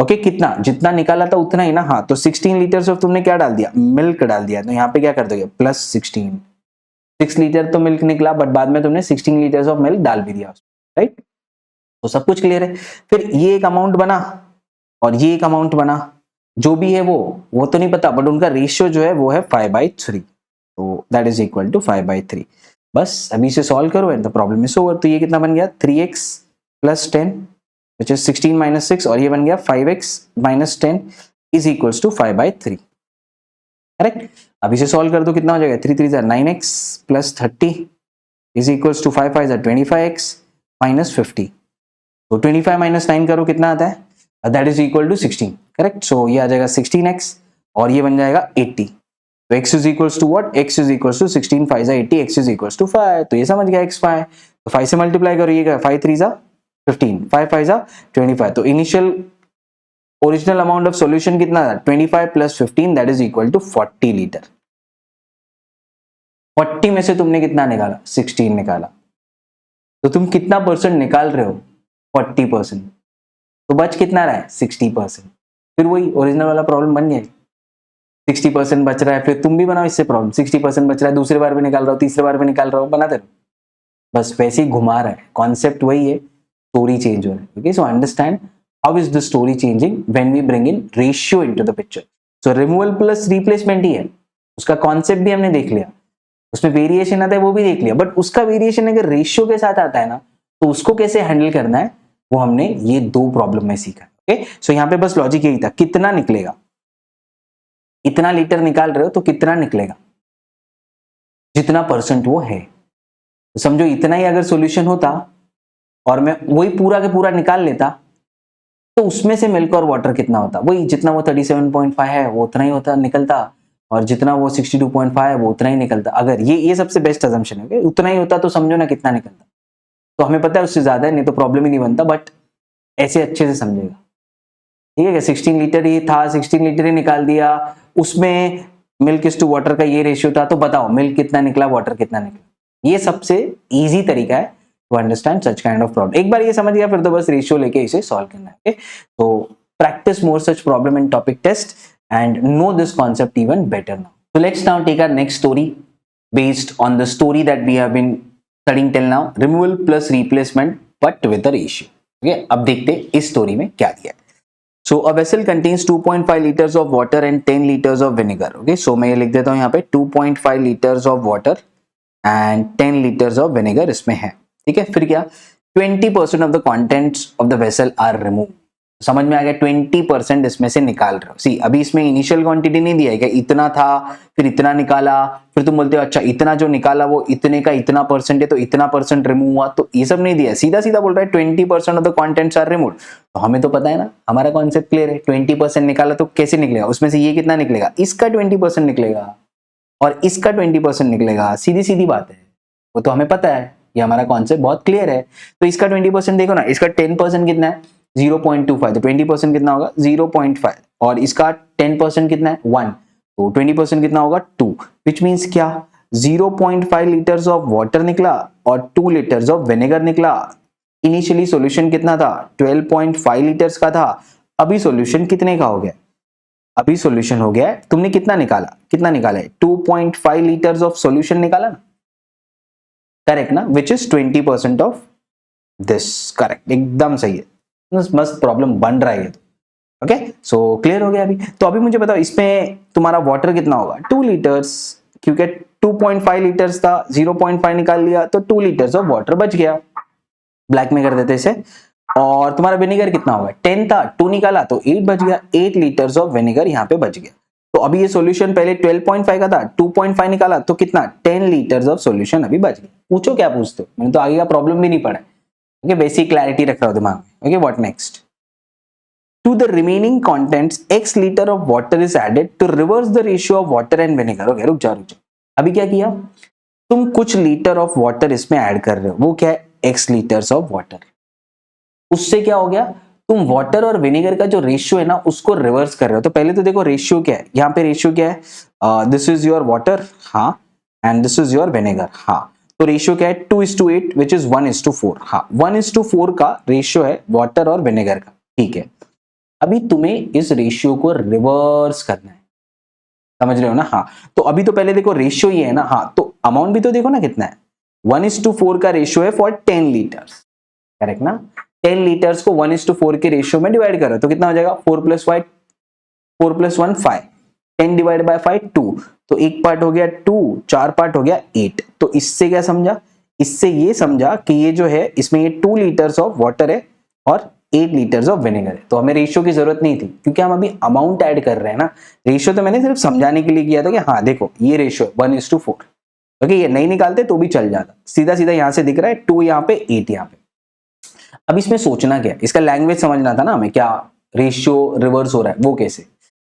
okay कितना, जितना निकाला था उतना ही ना, हाँ तो 16 लीटर्स ऑफ तुमने क्या डाल दिया, मिल्क डाल दिया, तो यहाँ पे क्या कर दोगे प्लस 16, 6 लीटर तो मिल्क निकला बट बाद में तुमने 16 लीटर्स ऑफ मिल्क डाल भी दिया, राइट। तो सब कुछ क्लियर है। फिर ये एक अमाउंट बना और ये एक अमाउंट बना, जो भी है वो तो नहीं पता, बट उनका रेशियो जो है वो है 5/3, तो दैट इज इक्वल टू 5/3। बस अभी इसे सॉल्व करो and the problem is over. तो ये कितना बन गया 3x + 10 विच इज 16 - 6, और ये बन गया 5x - 10 is equals to 5/3, correct. अब इसे सॉल्व कर दो, कितना हो जाएगा 3 3 9x + 30 is equals to 5 5 25x - 50। तो 25 - 9 करो, कितना आता है, that is equal to 16, correct. So ये आ जाएगा 16x और ये बन जाएगा 80। तो x is equals to what, x is equals to 16 5 80, x is equals to 5। तो ये समझ गया x 5, तो 5 से मल्टीप्लाई करो, ये 5 3 15, 5 5 25। तो initial original amount of solution कितना था 25 + 15 that is equal to 40 litre. 40 में से तुमने कितना निकाला 16 निकाला, तो तुम कितना परसेंट निकाल रहे हो 40%, तो बच कितना रहा है 60%। फिर वही ओरिजिनल वाला प्रॉब्लम बन गया, 60% बच रहा है, फिर तुम भी बनाओ इससे प्रॉब्लम, 60% बच रहा है, दूसरे बार भी निकाल रहा हो, तीसरे बार भी निकाल रहा हो, बनाते रहो, बस वैसे ही घुमा रहा है, कॉन्सेप्ट वही है, स्टोरी चेंज हो रहा है। Okay, so understand how is the story changing when we bring in ratio into the picture. So removal plus replacement ही है, उसका कॉन्सेप्ट भी हमने देख लिया, उसमें वेरिएशन आता है वो भी देख लिया, बट उसका वेरिएशन अगर रेशियो के साथ आता है ना, तो उसको कैसे हैंडल करना है वो हमने ये 2 प्रॉब्लम में सीखा। ओके, सो यहाँ पे बस लॉजिक यही था, कितना निकलेगा, इतना लीटर निकाल रहे हो तो कितना निकलेगा, जितना परसेंट वो है। तो समझो इतना ही अगर सॉल्यूशन होता और मैं वही पूरा के पूरा निकाल लेता, तो उसमें से मिल्क और वाटर कितना होता, वही जितना वो 37.5 है वो उतना ही होता निकलता, और जितना वो 62.5 है वो उतना ही निकलता। अगर ये सबसे बेस्ट अजम्पशन है, okay? उतना ही होता तो समझो ना कितना निकलता, तो हमें पता है उससे ज्यादा है, नहीं तो प्रॉब्लम ही नहीं बनता, बट ऐसे अच्छे से समझेगा, ठीक है। 16 लीटर ही था, 16 लीटर ही निकाल दिया, उसमें मिल्क इज टू वाटर का ये रेशियो था, तो बताओ मिल्क कितना निकला, वाटर कितना निकला। ये सबसे इजी तरीका है to understand such kind of problem. एक बार ये समझ गया फिर तो बस रेशियो लेके इसे सॉल्व करना है। ओके, तो practice more such problem in topic test and know this concept even better now. So let's now take our next story based on the story that we have been studying till now, removal plus replacement but with a ratio. Okay, अब देखते हैं इस story में क्या दिया है। So a vessel contains 2.5 liters of water and 10 liters of vinegar. Okay, so मैं ये लिख देता हूँ यहाँ पे 2.5 liters of water and 10 liters of vinegar इसमें है, ठीक है। फिर क्या 20% of the contents of the vessel are removed. समझ में आ गया, 20% इसमें से निकाल रहे हो। सी अभी इसमें इनिशियल क्वांटिटी नहीं दिया है कि इतना था फिर इतना निकाला, फिर तुम बोलते हो अच्छा इतना जो निकाला वो इतने का इतना परसेंट है तो इतना परसेंट रिमूव हुआ, तो ये सब नहीं दिया, सीधा सीधा बोल रहा है 20% of the contents are removed. तो हमें तो पता है ना, हमारा कॉन्सेप्ट क्लियर है, 20% निकाला तो कैसे निकलेगा, उसमें से ये कितना निकलेगा, इसका 20% निकलेगा और इसका 20% निकलेगा, सीधी सीधी बात है, वो तो हमें पता है, ये हमारा कॉन्सेप्ट बहुत क्लियर है। तो इसका 20% देखो ना, इसका 10% कितना है 0.25, तो 20% कितना होगा 0.5, और इसका 10% कितना है 1, तो 20% कितना होगा 2, विच मीन्स क्या 0.5 लीटर्स ऑफ वाटर निकला और 2 लीटर्स ऑफ विनेगर निकला। इनिशियली सॉल्यूशन कितना था 12.5 लीटर्स का था, अभी सॉल्यूशन कितने का हो गया, अभी सॉल्यूशन हो गया तुमने कितना निकाला है 2.5 लीटर्स ऑफ सॉल्यूशन निकाला ना, करेक्ट ना, which is 20% of this, correct, एकदम सही है, मस्त प्रॉब्लम बन रहा है ये तो। ओके, सो क्लियर हो गया अभी। तो अभी मुझे बताओ इसमें तुम्हारा वाटर कितना होगा 2 लीटर्स, क्योंकि 2.5 लीटर्स था, 0.5 निकाल लिया तो 2 लीटर्स ऑफ वाटर बच गया, ब्लैक में कर देते इसे। और तुम्हारा विनेगर कितना होगा 10 था, 2 निकाला तो 8 बच गया, 8 लीटर्स ऑफ विनेगर यहाँ पे बच गया। तो अभी ये सॉल्यूशन पहले 12.5 का था, 2.5 निकाला तो कितना 10 लीटर्स ऑफ सॉल्यूशन अभी बच गया। पूछो क्या पूछते हो, मैंने तो आगे का प्रॉब्लम भी नहीं पढ़ा है। Okay, बेसिक क्लैरिटी रख रहा हूं दिमाग में। Okay, what next? To the remaining contents, x liter of water is added to reverse the ratio of water and vinegar. Okay, रुक जा। अभी क्या किया, तुम कुछ लीटर ऑफ वाटर इसमें ऐड कर रहे हो, वो क्या है x लीटर्स ऑफ वाटर। उससे क्या हो गया, तुम वाटर और विनेगर का जो रेशियो है ना उसको रिवर्स कर रहे हो। तो पहले तो देखो रेशियो क्या है, यहाँ पे रेशियो क्या है, दिस इज योर वाटर, हाँ, and this is your vinegar, हाँ। तो रेशियो क्या है 2:8 विच इज 1:4, हाँ 1:4 का रेशियो है वाटर और विनेगर का, ठीक है। अभी तुम्हें इस रेशियो को रिवर्स करना है, समझ रहे हो ना? हाँ, तो अभी तो पहले देखो रेशियो ये है ना, हाँ, तो अमाउंट भी तो देखो ना कितना है, 1:4 का रेशियो है फॉर 10 लीटर्स, करेक्ट ना? 10 लीटर्स को 1:4 के रेशियो में डिवाइड करो तो कितना हो जाएगा, 4 + 5, 4 + 1 5, 10 डिवाइड बाय 5 2, तो एक पार्ट हो गया 2, 4 पार्ट हो गया 8। तो इससे क्या समझा, इससे ये समझा कि ये जो है इसमें ये 2 लीटर्स ऑफ वाटर है और 8 लीटर्स ऑफ विनेगर है। तो हमें रेशियो की जरूरत नहीं थी क्योंकि हम अभी अमाउंट ऐड कर रहे हैं ना। रेशियो तो मैंने सिर्फ समझाने के लिए किया था कि हाँ देखो ये रेशियो है 1:4, ओके, ये नहीं निकालते तो भी चल जाता, सीधा सीधा यहां से दिख रहा है 2 यहाँ पे 8 यहाँ पे। अब इसमें सोचना क्या है, इसका लैंग्वेज समझना था ना हमें, क्या रेशियो रिवर्स हो रहा है वो कैसे।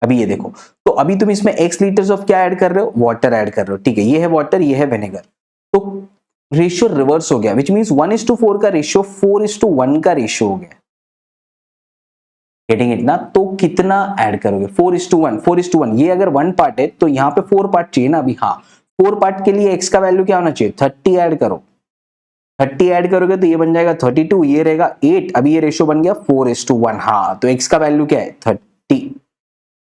अभी ये देखो, तो अभी तुम इसमें x लीटर्स ऑफ क्या ऐड कर रहे हो, वाटर ऐड कर रहे हो, ठीक है, ये है वाटर, ये है विनेगर, तो रेशियो रिवर्स हो गया, विच मींस 1:4 का रेशियो 4:1 का रेशियो हो गया। गेटिंग इट ना? तो कितना ऐड करोगे, 4:1, 4:1, ये अगर 1 पार्ट है तो यहाँ पे 4 पार्ट चाहिए ना अभी, हाँ 4 पार्ट के लिए x का वैल्यू क्या होना चाहिए, 30 ऐड करो, 30 ऐड करोगे तो ये बन जाएगा 32, ये रहेगा 8, अभी ये रेशियो बन गया 4:1, हाँ, तो x का वैल्यू क्या है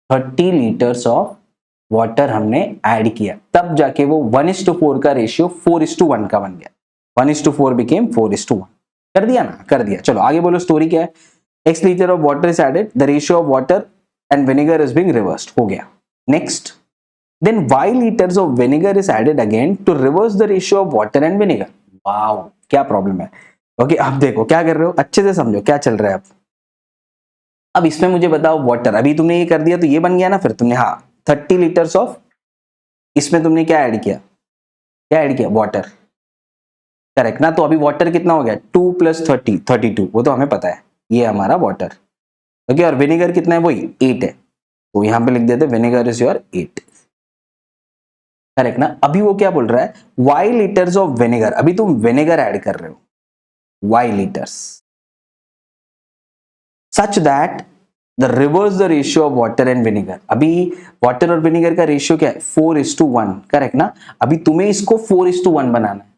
30 लीटर्स ऑफ वाटर हमने ऐड किया, तब जाके वो 1:4 का रेशियो 4:1 का बन गया, 1:4 बिकेम 4:1। कर दिया ना, कर दिया। चलो आगे बोलो, स्टोरी क्या है, x litre of water is added, the ratio of water and vinegar is being reversed, हो गया। Next, then y litres of vinegar is added again to reverse the ratio of water and vinegar. Wow, क्या problem है? Okay, अब देखो क्या कर रहे हो, अच्छे से समझो क्या चल रहा है। अब इसमें मुझे बताओ वाटर, अभी तुमने ये कर दिया तो ये बन गया ना, फिर तुमने हाँ 30 लीटर्स ऑफ, इसमें तुमने क्या ऐड किया, क्या ऐड किया, वाटर, करेक्ट ना? तो अभी वाटर कितना हो गया, 2 + 30 32, वो तो हमें पता है, ये हमारा वाटर, ओके, और विनेगर कितना है, वही 8 है, तो यहां पे लिख देते विनेगर इज योर 8, करेक्ट ना? अभी वो क्या बोल रहा है, y लीटर्स ऑफ विनेगर, अभी तुम विनेगर ऐड कर रहे हो, y litres, such that the reverse the ratio of water and vinegar. अभी वाटर और विनेगर का रेशियो क्या है, 4:1, करेक्ट ना? अभी तुम्हें इसको 4:1 बनाना है,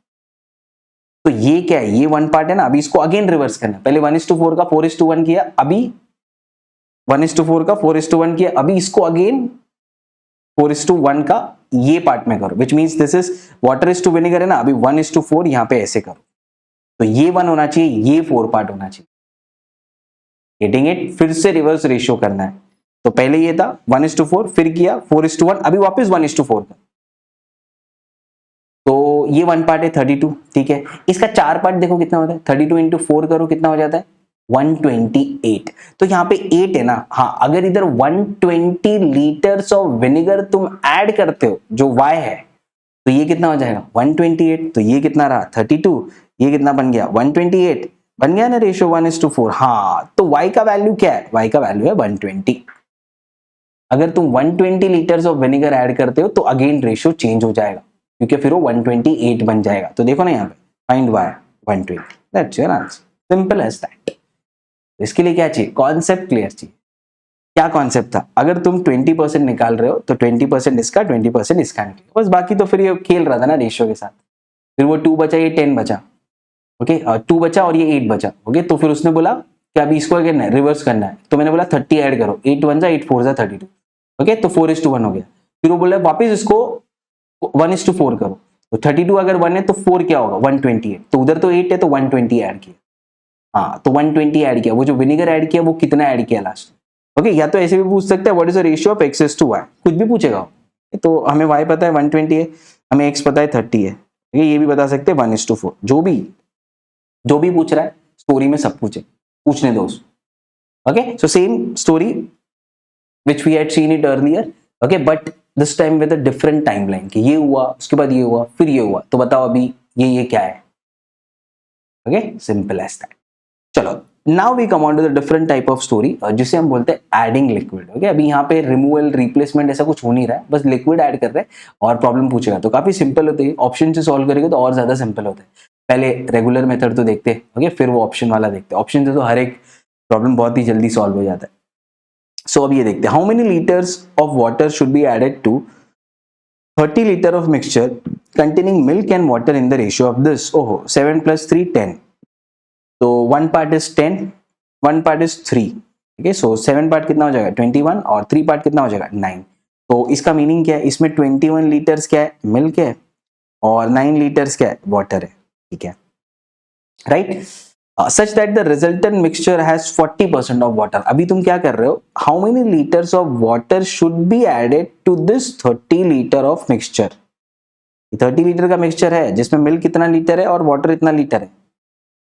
तो ये क्या है, ये 1 पार्ट है ना, अभी इसको अगेन रिवर्स करना है, पहले 1:4 का 4:1 किया, अभी 1:4 का 4:1 किया, अभी इसको अगेन 4:1 का ये पार्ट में करो, which means this is water is to vinegar है ना, अभी 1:4 यहाँ पे ऐसे करो, तो ये 1 होना चाहिए, ये 4 पार्ट होना चाहिए, गेटिंग इट? फिर से रिवर्स रेशियो करना है, तो पहले ये था 1:4, फिर किया 4:1, अभी वापस 1:4 का, तो ये 1 पार्ट है 32, ठीक है, इसका 4 पार्ट देखो कितना होता है, 32 × 4 करो कितना हो जाता है, 128, तो यहाँ पे 8 है ना, हाँ, अगर इधर 120 लीटर्स ऑफ विनेगर तुम ऐड करते हो जो y है, तो ये कितना हो जाएगा 128, तो ये कितना रहा 32, ये कितना बन गया 128, बन गया ना रेशियो 1:4, हाँ, तो y का वैल्यू क्या है, y का वैल्यू है 120। अगर तुम 120 लीटर्स ऑफ विनेगर ऐड करते हो तो अगेन रेशियो चेंज हो जाएगा, क्योंकि फिर वो 128 बन जाएगा, तो देखो ना यहाँ पे find y 120, that's your answer, simple as that. इसके लिए क्या चाहिए, कॉन्सेप्ट क्लियर चाहिए। क्या कॉन्सेप्ट था, अगर तुम 20% निकाल रहे हो तो 20% इसका 20% इसका निकले, बस, बाकी तो फिर ये खेल रहा था ना रेशियो के साथ, फिर वो 2 बचा, ये 10 बचा, ओके, 2 बचा और ये 8 बचा, ओके, तो फिर उसने बोला कि अभी इसको करना है, रिवर्स करना है, तो मैंने बोला 30 ऐड करो, 8 1 जा 8 4 जा 32, ओके, तो 4:1 हो गया, फिर वो बोला वापिस इसको 1:4 करो, तो 32 अगर 1 है तो 4 क्या होगा 128, तो उधर तो 8 है तो 120 ऐड किया, हाँ, तो 120 ऐड किया, वो जो विनेगर ऐड किया वो कितना ऐड किया लास्ट में, ओके, या तो ऐसे भी पूछ सकते हैं what is the ratio of x to y, कुछ भी पूछेगा, तो हमें y पता है 120 है, हमें x पता है 30 है, ये भी बता सकते हैं 1:4, जो भी पूछ रहा है स्टोरी में सब पूछने दो, okay, so same story which we had seen it earlier, okay, but this time with a different timeline, कि ये हुआ, उसके बाद ये हुआ, फिर ये हुआ, तो बताओ अभी ये क्या है, okay, simple as that। चलो, now we come on to the different type of story, जिसे हम बोलते हैं adding liquid, okay, अभी यहाँ पे removal replacement ऐसा कुछ हो नहीं रहा है, बस liquid ऐड कर रहे हैं और प्रॉब्लम पूछेगा, तो काफी सिंपल होती है, ऑप्शन से सॉल्व करेंगे तो और ज्यादा सिंपल होता है, पहले रेगुलर मेथड तो देखते हैं, ओके, फिर वो ऑप्शन वाला देखते हैं, ऑप्शन से तो हर एक प्रॉब्लम बहुत ही जल्दी सॉल्व हो जाता है। सो अब ये देखते हैं, how many litres of water should be added to 30 litre of mixture containing milk and water in the ratio of this, ओहो, 7 + 3 10, तो 1 पार्ट इज 10, 1 पार्ट इज 3, ठीक है। सो 7 पार्ट कितना हो जाएगा 21 और 3 पार्ट कितना हो जाएगा 9। तो इसका मीनिंग क्या है, इसमें 21 लीटर्स क्या है मिल्क है और 9 लीटर्स क्या है वाटर है, ठीक है, right. Such that the resultant mixture has 40% of water. अभी तुम क्या कर रहे हो, how many litres of water should be added to this 30 litre of mixture. 30 litre का मिक्सचर है जिसमें मिल्क कितना लीटर है और वाटर इतना लीटर है,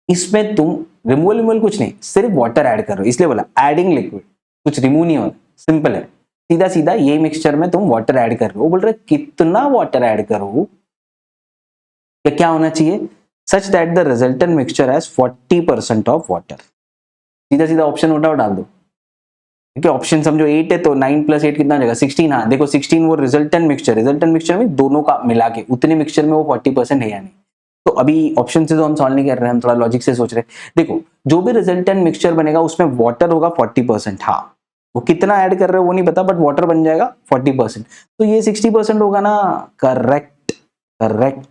इसमें तुम रिमूवल कुछ नहीं, सिर्फ वाटर ऐड कर रहे हो, इसलिए बोला एडिंग लिक्विड, कुछ रिमूव नहीं होना, सिंपल है, सीधा सीधा ये मिक्सचर में तुम वाटर ऐड कर रहे हो। बोल रहे कितना वाटर ऐड करो, क्या होना चाहिए, सच that the resultant mixture has 40% of water. सीधा सीधा ऑप्शन उठाओ डाल दो, ठीक है। ऑप्शन समझो 8 है तो 9 + 8 कितना हो जाएगा 16। हाँ देखो 16 वो रिजल्टेंट मिक्सचर में दोनों का मिला के उतने मिक्सचर में वो 40% है या नहीं। तो अभी ऑप्शन से तो हम सॉल्व नहीं कर रहे हैं, हम थोड़ा लॉजिक से सोच रहे हैं। देखो जो भी रिजल्टेंट मिक्सचर बनेगा उसमें वाटर होगा 40%, हाँ वो कितना ऐड कर रहे हो वो नहीं पता, बट वाटर बन जाएगा 40%, तो ये 60% होगा ना, करेक्ट करेक्ट।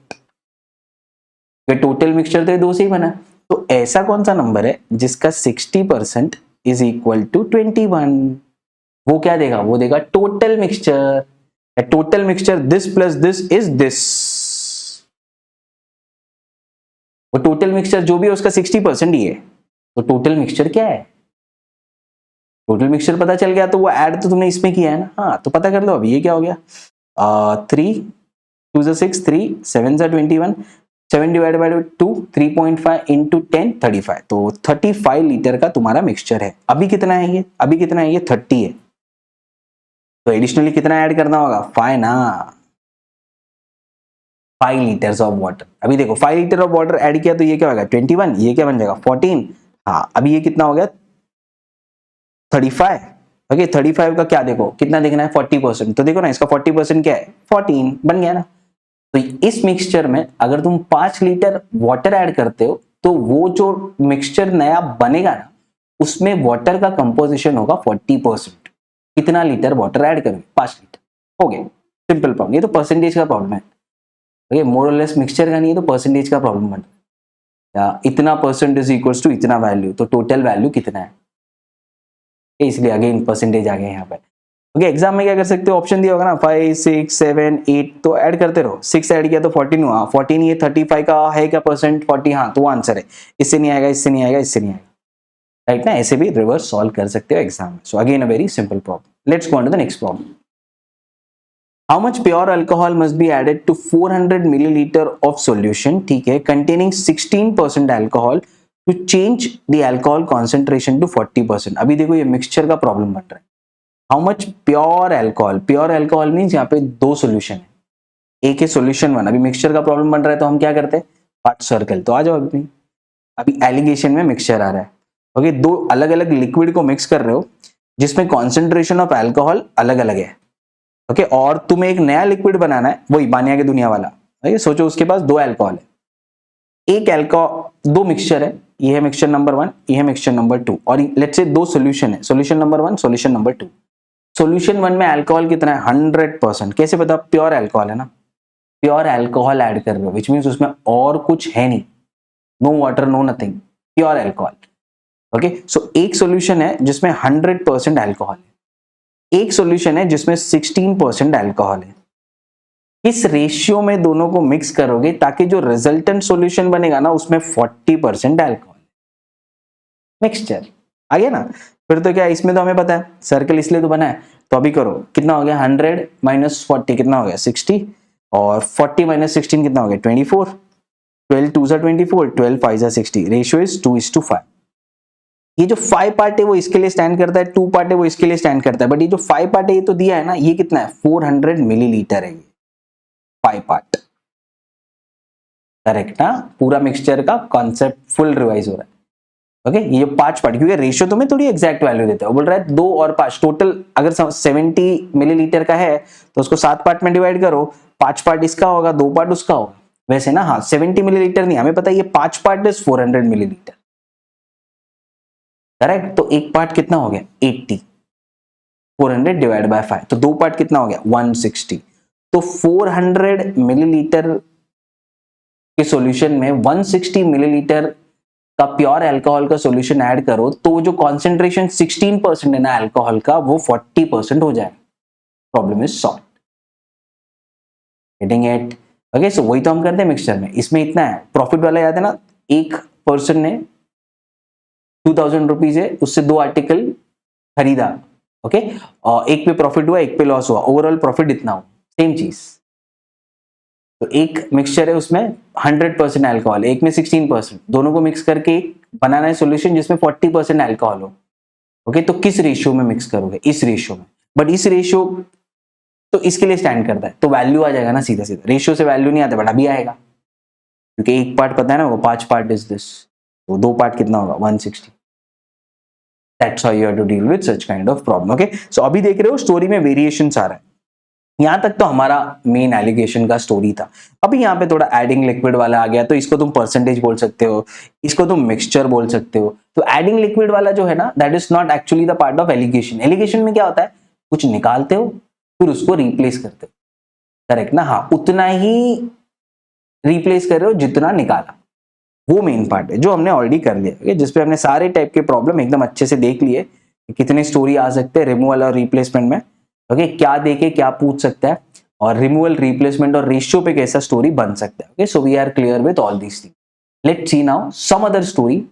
टोटल मिक्सचर तो ये 2 से ही बना, तो ऐसा कौन सा नंबर है जिसका 60% इज इक्वल टू 21, वो क्या देगा, वो देगा total mixture. Total mixture this plus this is this, वो टोटल मिक्सचर जो भी है उसका 60% ही है, तो टोटल मिक्सचर क्या है, टोटल मिक्सचर पता चल गया तो वो ऐड तो तुमने इसमें किया है ना, हाँ तो पता कर लो। अभी ये क्या हो गया 3 2 6 3 7 21, 7 डिवाइडेड बाय 2 3.5 इंटू 10 35, तो 35 लीटर का तुम्हारा मिक्सचर है। अभी कितना है ये, अभी कितना है ये 30 है, तो एडिशनली कितना ऐड करना होगा 5 ना, 5 लीटर्स ऑफ वाटर। अभी देखो 5 लीटर ऑफ वाटर ऐड किया तो ये क्या होगा 21, ये क्या बन जाएगा 14, हाँ अभी ये कितना हो गया 35। ओके 35 का क्या देखो कितना देखना है 40%, तो देखो ना इसका 40% क्या है 14 बन गया ना। तो इस मिक्सचर में अगर तुम 5 लीटर वाटर ऐड करते हो तो वो जो मिक्सचर नया बनेगा ना उसमें वाटर का कंपोजिशन होगा 40%। कितना लीटर वाटर ऐड करोगे 5 लीटर, हो गया सिंपल प्रॉब्लम। ये तो परसेंटेज का प्रॉब्लम है, ओके मोर और लेस मिक्सचर का नहीं है, तो परसेंटेज का प्रॉब्लम बन रहा है। इतना परसेंट इज इक्वल्स टू इतना वैल्यू, तो टोटल वैल्यू कितना है, इसलिए अगेन परसेंटेज आ गया यहाँ पे। ओके एग्जाम में क्या कर सकते हो, ऑप्शन दिया होगा ना 5 6 7 8, तो ऐड करते रहो। 6 ऐड किया तो 14 हुआ, 14 ये 35 का है क्या परसेंट 40, हाँ तो वो आंसर है। इससे नहीं आएगा, इससे नहीं आएगा, इससे नहीं आएगा, राइट ना। ऐसे भी रिवर्स सॉल्व कर सकते हो एग्जाम में। So again a very simple problem. Let's go on to the next problem. How much pure alcohol must be added to 400 millilitre of solution, ठीक है, containing 16% alcohol to change the alcohol concentration to 40%। अभी देखो ये mixture का problem बन रहा है। How much pure alcohol means यहाँ पे 2 सोल्यूशन है, एक है सोल्यूशन 1। अभी मिक्सचर का प्रॉब्लम बन रहा है तो हम क्या करते हैं पार्ट सर्कल, तो आ जाओ अभी एलिगेशन में मिक्सचर आ रहा है। ओके 2 अलग अलग लिक्विड को मिक्स कर रहे हो जिसमें कॉन्सेंट्रेशन ऑफ अल्कोहल अलग अलग है, ओके और तुम्हें एक नया लिक्विड बनाना है, वही बानिया की दुनिया वाला। ओके सोचो उसके पास 2 अल्कोहल है, एक अल्कोहल 2 मिक्सचर है, ये है मिक्सचर नंबर 1, ये है मिक्सचर नंबर 2, और लेट्स से 2 सोल्यूशन है, solution number 1 solution number 2। Solution 1 में अल्कोहल कितना है 100%, कैसे पता, प्योर अल्कोहल है ना, प्योर अल्कोहल ऐड कर रहे हो विच मींस उसमें और कुछ है नहीं, no water no nothing, pure alcohol. Okay so एक सोल्यूशन है जिसमें 100% अल्कोहल है, एक सोल्यूशन है जिसमें 16% अल्कोहल है। इस रेशियो में दोनों को मिक्स करोगे ताकि जो रिजल्टेंट सॉल्यूशन बनेगा ना उसमें 40% अल्कोहल, मिक्सचर आ गया ना। फिर तो क्या इसमें तो हमें पता है सर्कल इसलिए तो बना है, तो अभी करो कितना हो गया 100 माइनस 40 कितना हो गया 60, और 40 माइनस 16 कितना हो गया 24, 12 2 24, 12 5 60, रेशियो इज 2:5। ये जो 5 पार्ट है वो इसके लिए स्टैंड करता है, 2 पार्ट है वो इसके लिए स्टैंड करता है, बट ये जो 5 पार्ट है ये तो दिया है ना, ये कितना है 400 मिलीलीटर है, ये 5 पार्ट, करेक्ट ना। पूरा मिक्सचर का कॉन्सेप्ट फुल रिवाइज हो रहा है। ओके ये 5 पार्ट, क्योंकि रेशियो तुम्हें थोड़ी एग्जैक्ट वैल्यू देता है, बोल रहा है 2 और 5 टोटल, अगर 70 मिलीलीटर का है तो उसको 7 पार्ट में डिवाइड करो, 5 पार्ट इसका होगा 2 पार्ट उसका होगा, वैसे ना। हाँ 70 मिलीलीटर नहीं, हमें पता है ये 5 पार्ट इज 400 मिलीलीटर, करेक्ट। तो एक पार्ट कितना हो गया 80, 400 डिवाइड बाय 5, तो 2 पार्ट कितना हो गया 160। तो 400 मिलीलीटर के सॉल्यूशन में 160 मिलीलीटर का प्योर अल्कोहल का सॉल्यूशन ऐड करो तो वो जो कॉन्सेंट्रेशन 16% है ना अल्कोहल का, वो 40% हो जाए, problem is solve. Getting it? Okay, so वही तो हम करते हैं मिक्सचर में। इसमें इतना है, प्रॉफिट वाला याद है ना, एक पर्सन ने 2000 रुपीज है, उससे 2 आर्टिकल खरीदा, ओके, और एक पे प्रॉफिट हुआ, एक पे लॉस हुआ, ओवरऑल प्रॉफिट इतना हो, सेम चीज। तो एक मिक्सचर है, उसमें 100% अल्कोहल, एक में 16%, दोनों को मिक्स करके एक बनाना है सॉल्यूशन जिसमें 40% अल्कोहल हो, ओके। तो किस रेशियो में मिक्स करोगे? इस रेशियो में। बट इस रेशियो तो इसके लिए स्टैंड करता है, तो वैल्यू आ जाएगा ना सीधा सीधा। रेशियो से वैल्यू नहीं आता, बट अभी आएगा, क्योंकि एक पार्ट पता है ना, वो 5 पार्ट इज दिस, तो 2 पार्ट कितना होगा? 160। That's how you have to deal with such kind of problem, okay? So अभी देख रहे हो स्टोरी में वेरिएशंस आ रहा है। यहां तक तो हमारा मेन एलिगेशन का स्टोरी था। अभी यहाँ पे थोड़ा एडिंग लिक्विड वाला आ गया, तो इसको तुम परसेंटेज बोल सकते हो, इसको तुम मिक्सचर बोल सकते हो। तो एडिंग लिक्विड वाला जो है ना, that is not actually the part of alligation. Alligation में क्या होता है? कुछ निकालते हो फिर उसको रिप्लेस करते हो, करेक्ट ना? हाँ, उतना ही रिप्लेस कर रहे हो जितना निकाला, वो मेन पार्ट है जो हमने ऑलरेडी कर लिया, जिसपे हमने सारे टाइप के प्रॉब्लम एकदम अच्छे से देख लिए, कितने स्टोरी आ सकते हैं रिमूवल और रिप्लेसमेंट में, ओके, क्या देके क्या पूछ सकता है, और रिमूवल, रिप्लेसमेंट और रेशियो पे कैसा स्टोरी बन सकता है, okay. So we are clear with all these things. Let's see now some other story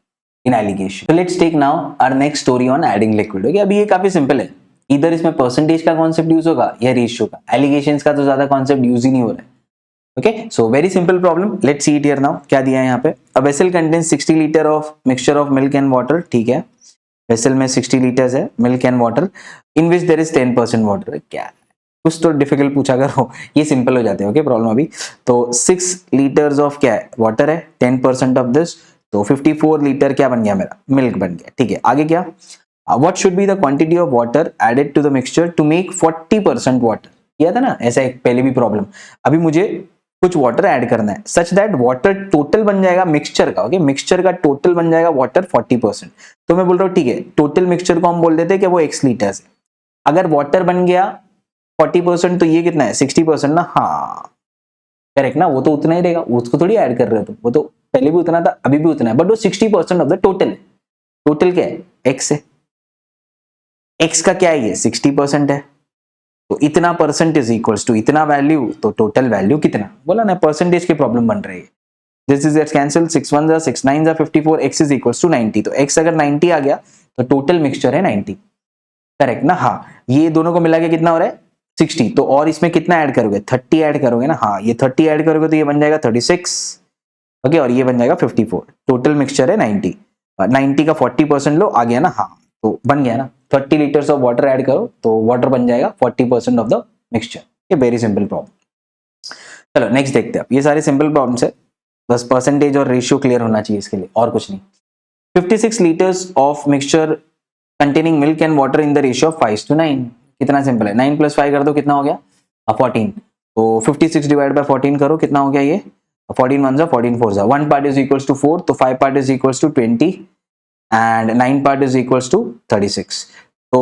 in alligation. So let's take now our next story on adding liquid, okay? अभी ये काफी simple है, इधर इसमें परसेंटेज का कॉन्सेप्ट यूज होगा या ratio का। एलिगेशंस का तो ज्यादा कॉन्सेप्ट यूज ही नहीं हो रहा है, okay, so very simple problem, let's see it here now। क्या दिया है यहाँ पे? a vessel contains 60 litre of mixture of milk and water, ठीक है, वेसल में 60 लीटर्स है milk and water, in which there is 10% water. क्या कुछ तो डिफिकल्ट पूछा करो, ये सिंपल हो जाते हैं, ओके, प्रॉब्लम अभी। तो 6 लीटर्स ऑफ क्या है? वाटर है, 10% ऑफ दिस, तो 54 लीटर क्या बन गया मेरा? मिल्क बन गया, ठीक है। आगे क्या? What should be the quantity of water added to the mixture to make 40% water? किया था ना ऐसा एक पहले भी प्रॉब्लम। अभी मुझे कुछ वाटर ऐड करना है सच दैट वाटर टोटल बन जाएगा मिक्सचर का, ओके, मिक्सचर का टोटल बन जाएगा वाटर 40%। तो मैं बोल रहा हूँ ठीक है, टोटल मिक्सचर को हम बोल देते हैं कि वो x लीटर्स है। अगर वाटर बन गया 40%, तो ये कितना है? 60% ना? हाँ, करेक्ट ना? वो तो उतना ही रहेगा, उसको थोड़ी ऐड कर रहे हो तुम, वो तो पहले भी उतना था, अभी भी उतना है, बट वो 60% ऑफ द टोटल है। टोटल क्या है? x है, x का क्या है? ये 60% है, तो इतना परसेंट इज इक्वल्स टू इतना वैल्यू, तो टोटल वैल्यू कितना? बोला ना, परसेंटेज की प्रॉब्लम बन रही है। दिस इज गेट्स कैंसिल, 6 1 जा 6 9 जा 54, x इज इक्वल्स टू 90। तो x अगर 90 आ गया तो टोटल मिक्सचर है 90, करेक्ट ना? हाँ, ये दोनों को मिला के कितना हो रहा है? 60। तो और इसमें कितना ऐड करोगे? 30 ऐड करोगे ना? हाँ, ये 30 ऐड करोगे तो ये बन जाएगा 36, ओके, और ये बन जाएगा 54। टोटल मिक्सचर है 90, 90 का 40% लो, आ गया ना? हाँ, तो बन गया ना, 30 लीटर्स ऑफ वाटर ऐड करो तो वाटर बन जाएगा 40% ऑफ द मिक्सचर। ये वेरी सिंपल प्रॉब्लम। चलो नेक्स्ट देखते हैं। ये सारे सिंपल प्रॉब्लम्स है, बस परसेंटेज और रेशियो क्लियर होना चाहिए इसके लिए, और कुछ नहीं। 56 litres of mixture containing milk and water in the ratio of 5:9। कितना सिंपल है, 9 + 5 कर दो, कितना हो गया? 14। तो 56 डिवाइड बाय 14 करो, कितना हो गया ये? 14 1 जा 14 4 जा, 1 पार्ट इज इक्वल्स टू 4, तो 5 part is equals to 20 and 9 part is equals to 36। तो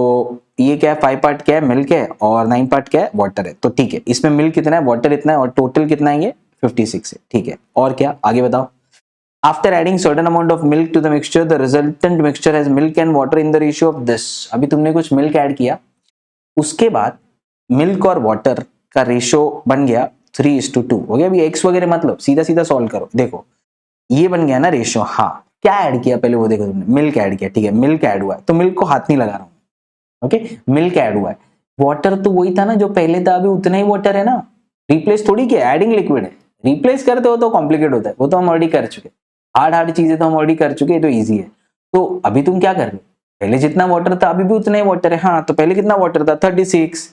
ये क्या है? 5 पार्ट क्या है? मिल्क है, और 9 पार्ट क्या है? वाटर है। तो ठीक है, इसमें मिल्क कितना है, वाटर इतना है, और टोटल कितना है? ये 56 है, ठीक है। और क्या आगे बताओ? After adding certain amount of milk to the mixture, the resultant mixture has milk and water in the ratio of this. अभी तुमने कुछ मिल्क ऐड किया, उसके बाद मिल्क और वाटर का रेशियो बन गया 3:2, हो गया। अभी x वगैरह मतलब सीधा सीधा सॉल्व करो, देखो ये बन गया ना रेशियो। हाँ, क्या ऐड किया पहले वो देखो तुमने? मिल्क ऐड किया, ठीक है, मिल्क ऐड हुआ है, तो मिल्क को हाथ नहीं लगा रहा हूं, ओके, मिल्क ऐड हुआ है। वाटर तो वही था ना जो पहले था, अभी उतना ही वाटर है ना, रिप्लेस थोड़ी किया, एडिंग लिक्विड है। रिप्लेस करते हो तो कॉम्प्लिकेट होता है, वो तो हम ऑलरेडी कर चुके, हार्ड चीजें तो हम ऑलरेडी कर चुके, तो ईजी है। तो अभी तुम क्या कर रहे हो? पहले जितना वाटर था अभी भी उतना ही वाटर है। हाँ, तो पहले कितना वाटर था? 36,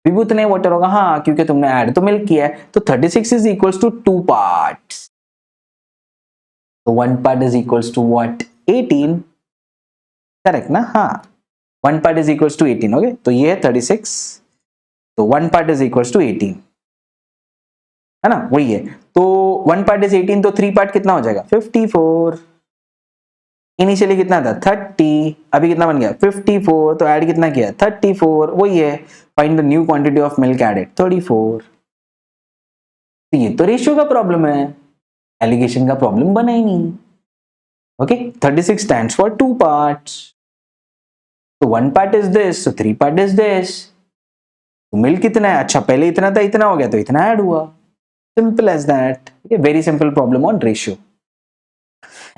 अभी भी उतना ही वाटर होगा। हाँ, क्योंकि तुमने ऐड तो मिल्क किया है, तो 36 इज इक्वल्स टू 2 पार्ट्स, तो 1 part is equals to what? 18, correct ना? हाँ, 1 part is equals to 18, okay. तो ये है 36, तो 1 पार्ट इज इक्वल्स टू 18, है ना? वही है। तो 1 पार्ट इज 18, तो 3 पार्ट कितना हो जाएगा? 54। इनिशियली कितना था? 30, अभी कितना बन गया? 54, तो ऐड कितना किया? 34, वही है। Find the new quantity of milk added, 34। तो ये तो रेशियो का प्रॉब्लम है, एलिगेशन का प्रॉब्लम बना ही नहीं। Okay, 36 stands for 2 parts. So 1 part is this, so 3 part is this. तो मिल कितना है? अच्छा पहले इतना था, इतना हो गया तो इतना ऐड हुआ. Simple as that. Very simple problem on ratio.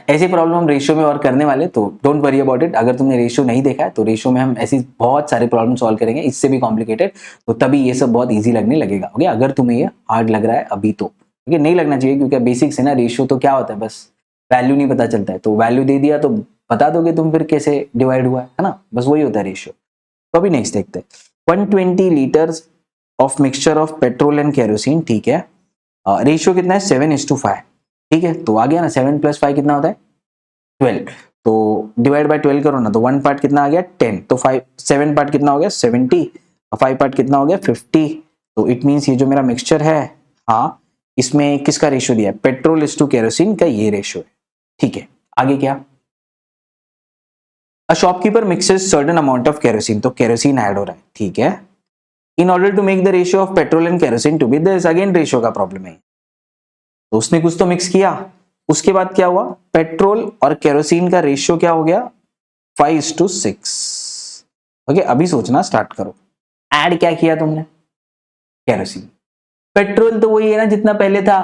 ऐसी प्रॉब्लम हम रेशियो में और करने वाले, तो डोंट वरी अबाउट इट. अगर तुमने रेशियो नहीं देखा है तो रेशियो में हम ऐसी बहुत सारे प्रॉब्लम सॉल्व करेंगे, इससे भी कॉम्प्लिकेटेड, तो तभी ये सब बहुत इजी लगने लगेगा. ओके, अगर तुम्हें ये हार्ड लग रहा है अभी तो ओके, नहीं लगना चाहिए, क्योंकि बेसिक्स है ना. रेशियो तो क्या होता है, बस वैल्यू नहीं पता चलता है, तो वैल्यू दे दिया तो बता दोगे तुम फिर कैसे डिवाइड हुआ है ना, बस वही होता है रेशियो. तो अभी नेक्स्ट देखते हैं. 120 litres of mixture of petrol and kerosene. ठीक है, रेशियो कितना है? 7:5. ठीक है, तो आ गया ना, 7 + 5 कितना होता है? 12. तो डिवाइड बाय 12 करो ना, तो 1 पार्ट कितना आ गया? 10. तो 7 पार्ट कितना हो गया? 70. और 5 पार्ट कितना हो गया? 50. तो इट मीन्स ये जो मेरा मिक्सचर है, हाँ, इसमें किसका रेशियो दिया है? पेट्रोल इज टू केरोसिन का ये रेशियो है. ठीक है, आगे क्या? A shopkeeper mixes certain amount of kerosene. तो केरोसिन ऐड हो रहा है. ठीक है, in order to make the ratio of petrol and kerosene to be this. अगेन रेशियो का प्रॉब्लम है. तो उसने कुछ तो मिक्स किया, उसके बाद क्या हुआ? पेट्रोल और केरोसिन का रेशियो क्या हो गया? 5:6. ओके, अभी सोचना स्टार्ट करो. ऐड क्या किया तुमने? केरोसिन. पेट्रोल तो वही है ना जितना पहले था.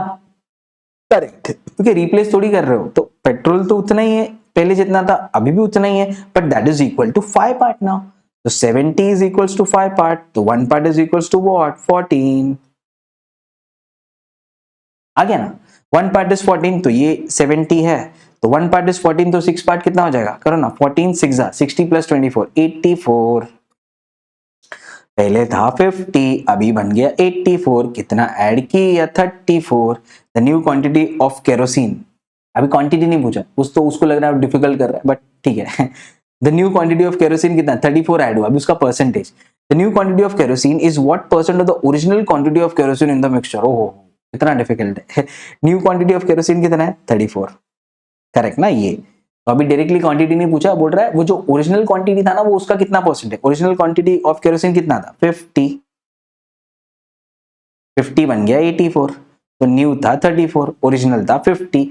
करेक्ट. ओके, रिप्लेस थोड़ी कर रहे हो, तो पेट्रोल तो उतना ही है पहले जितना था, अभी भी उतना ही है, but that is equal to 5 part now. तो 70 इज इक्वल्स टू 5 पार्ट, तो 1 part is equals to what? 14. आ गया ना. 1 पार्ट इज 14, तो ये 70 है, तो 1 पार्ट इज 14, तो 6 पार्ट कितना हो जाएगा? करो ना, 14 6 60 + 24 84. पहले था 50, अभी बन गया 84. कितना ऐड किया? 34. The new quantity of kerosene. अभी क्वांटिटी नहीं पूछा, उसको लग रहा है डिफिकल्ट कर रहा है, बट ठीक है. The new quantity of kerosene कितना? 34 ऐड हुआ. अभी उसका percentage. The new quantity of kerosene is what percent of the original quantity of kerosene in the mixture. ओहो, इतना डिफिकल्ट है. न्यू क्वांटिटी ऑफ केरोसिन कितना है? 34. करेक्ट ना ये. तो अभी डायरेक्टली क्वांटिटी नहीं पूछा, बोल रहा है वो जो ओरिजिनल क्वांटिटी था ना, वो उसका कितना परसेंट है. ओरिजिनल क्वांटिटी ऑफ केरोसिन कितना था? 50. 50 बन गया 84. तो न्यू था 34, ओरिजिनल था 50.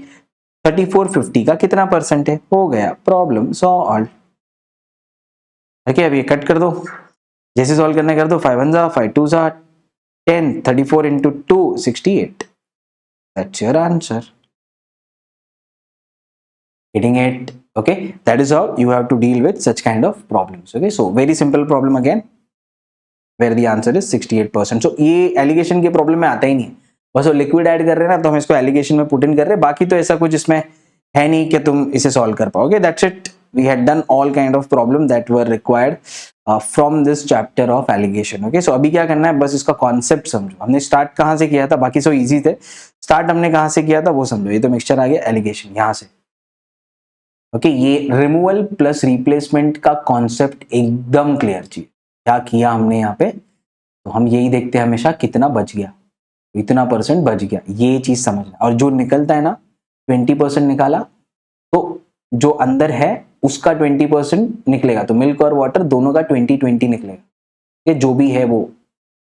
34 50 का कितना परसेंट है? हो गया, प्रॉब्लम सॉल्व. ओके, अब ये कट कर दो, जैसे सॉल्व करने कर दो. 5 1 जा 5 2 जा 10. 34 into 2 68. That's your answer. Getting it? Okay, that is how you have to deal with such kind of problems. Okay, so very simple problem again, where the answer is 68%. So ये allegation के problem में आता ही नहीं है, बस वो liquid add कर रहे हैं ना, तो हम इसको एलिगेशन में पुट इन कर रहे हैं. बाकी तो ऐसा कुछ इसमें है नहीं कि तुम इसे सॉल्व कर पाओगे. That's it. We had done all kind of problem that were required from this chapter of alligation. Okay, so अभी क्या करना है, बस इसका कॉन्सेप्ट समझो. हमने स्टार्ट कहाँ से किया था? बाकी सब इजी थे. स्टार्ट हमने कहाँ से किया था वो समझो. ये तो मिक्सचर आ गया, एलिगेशन यहाँ से. ओके, ये रिमूवल प्लस रिप्लेसमेंट का कॉन्सेप्ट एकदम क्लियर चाहिए. क्या किया हमने यहाँ पे? तो हम यही देखते हैं हमेशा, कितना बच गया, इतना परसेंट बच गया, ये चीज समझना. और जो निकलता है ना, 20% निकाला, तो जो अंदर है उसका 20% निकलेगा. तो मिल्क और वाटर दोनों का 20-20 निकलेगा. ये जो भी है वो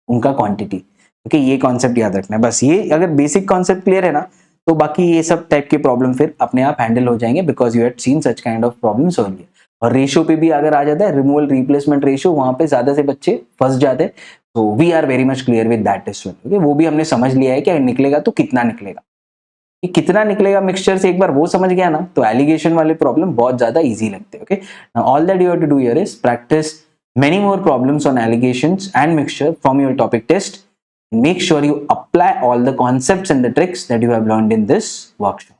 उनका क्वांटिटी. ओके, ये कॉन्सेप्ट याद रखना है बस. ये अगर बेसिक कॉन्सेप्ट क्लियर है ना, तो बाकी ये सब टाइप के प्रॉब्लम फिर अपने आप हैंडल हो जाएंगे, because you had seen such kind of problems earlier. और रेशियो पे भी अगर आ जाता है रिमूवल रिप्लेसमेंट रेशियो, वहां पे ज्यादा से बच्चे फंस जाते हैं. तो we are very much clear with that as well. Okay, वो भी हमने समझ लिया है कि निकलेगा तो कितना निकलेगा, कि कितना निकलेगा मिक्सचर से. एक बार वो समझ गया ना, तो एलिगेशन वाले प्रॉब्लम बहुत ज्यादा इजी लगते हैं. Okay, now all that you have to do here is practice many more problems on allegations and mixture from your topic test. Make sure you apply all the concepts and the tricks that you have learned in this workshop.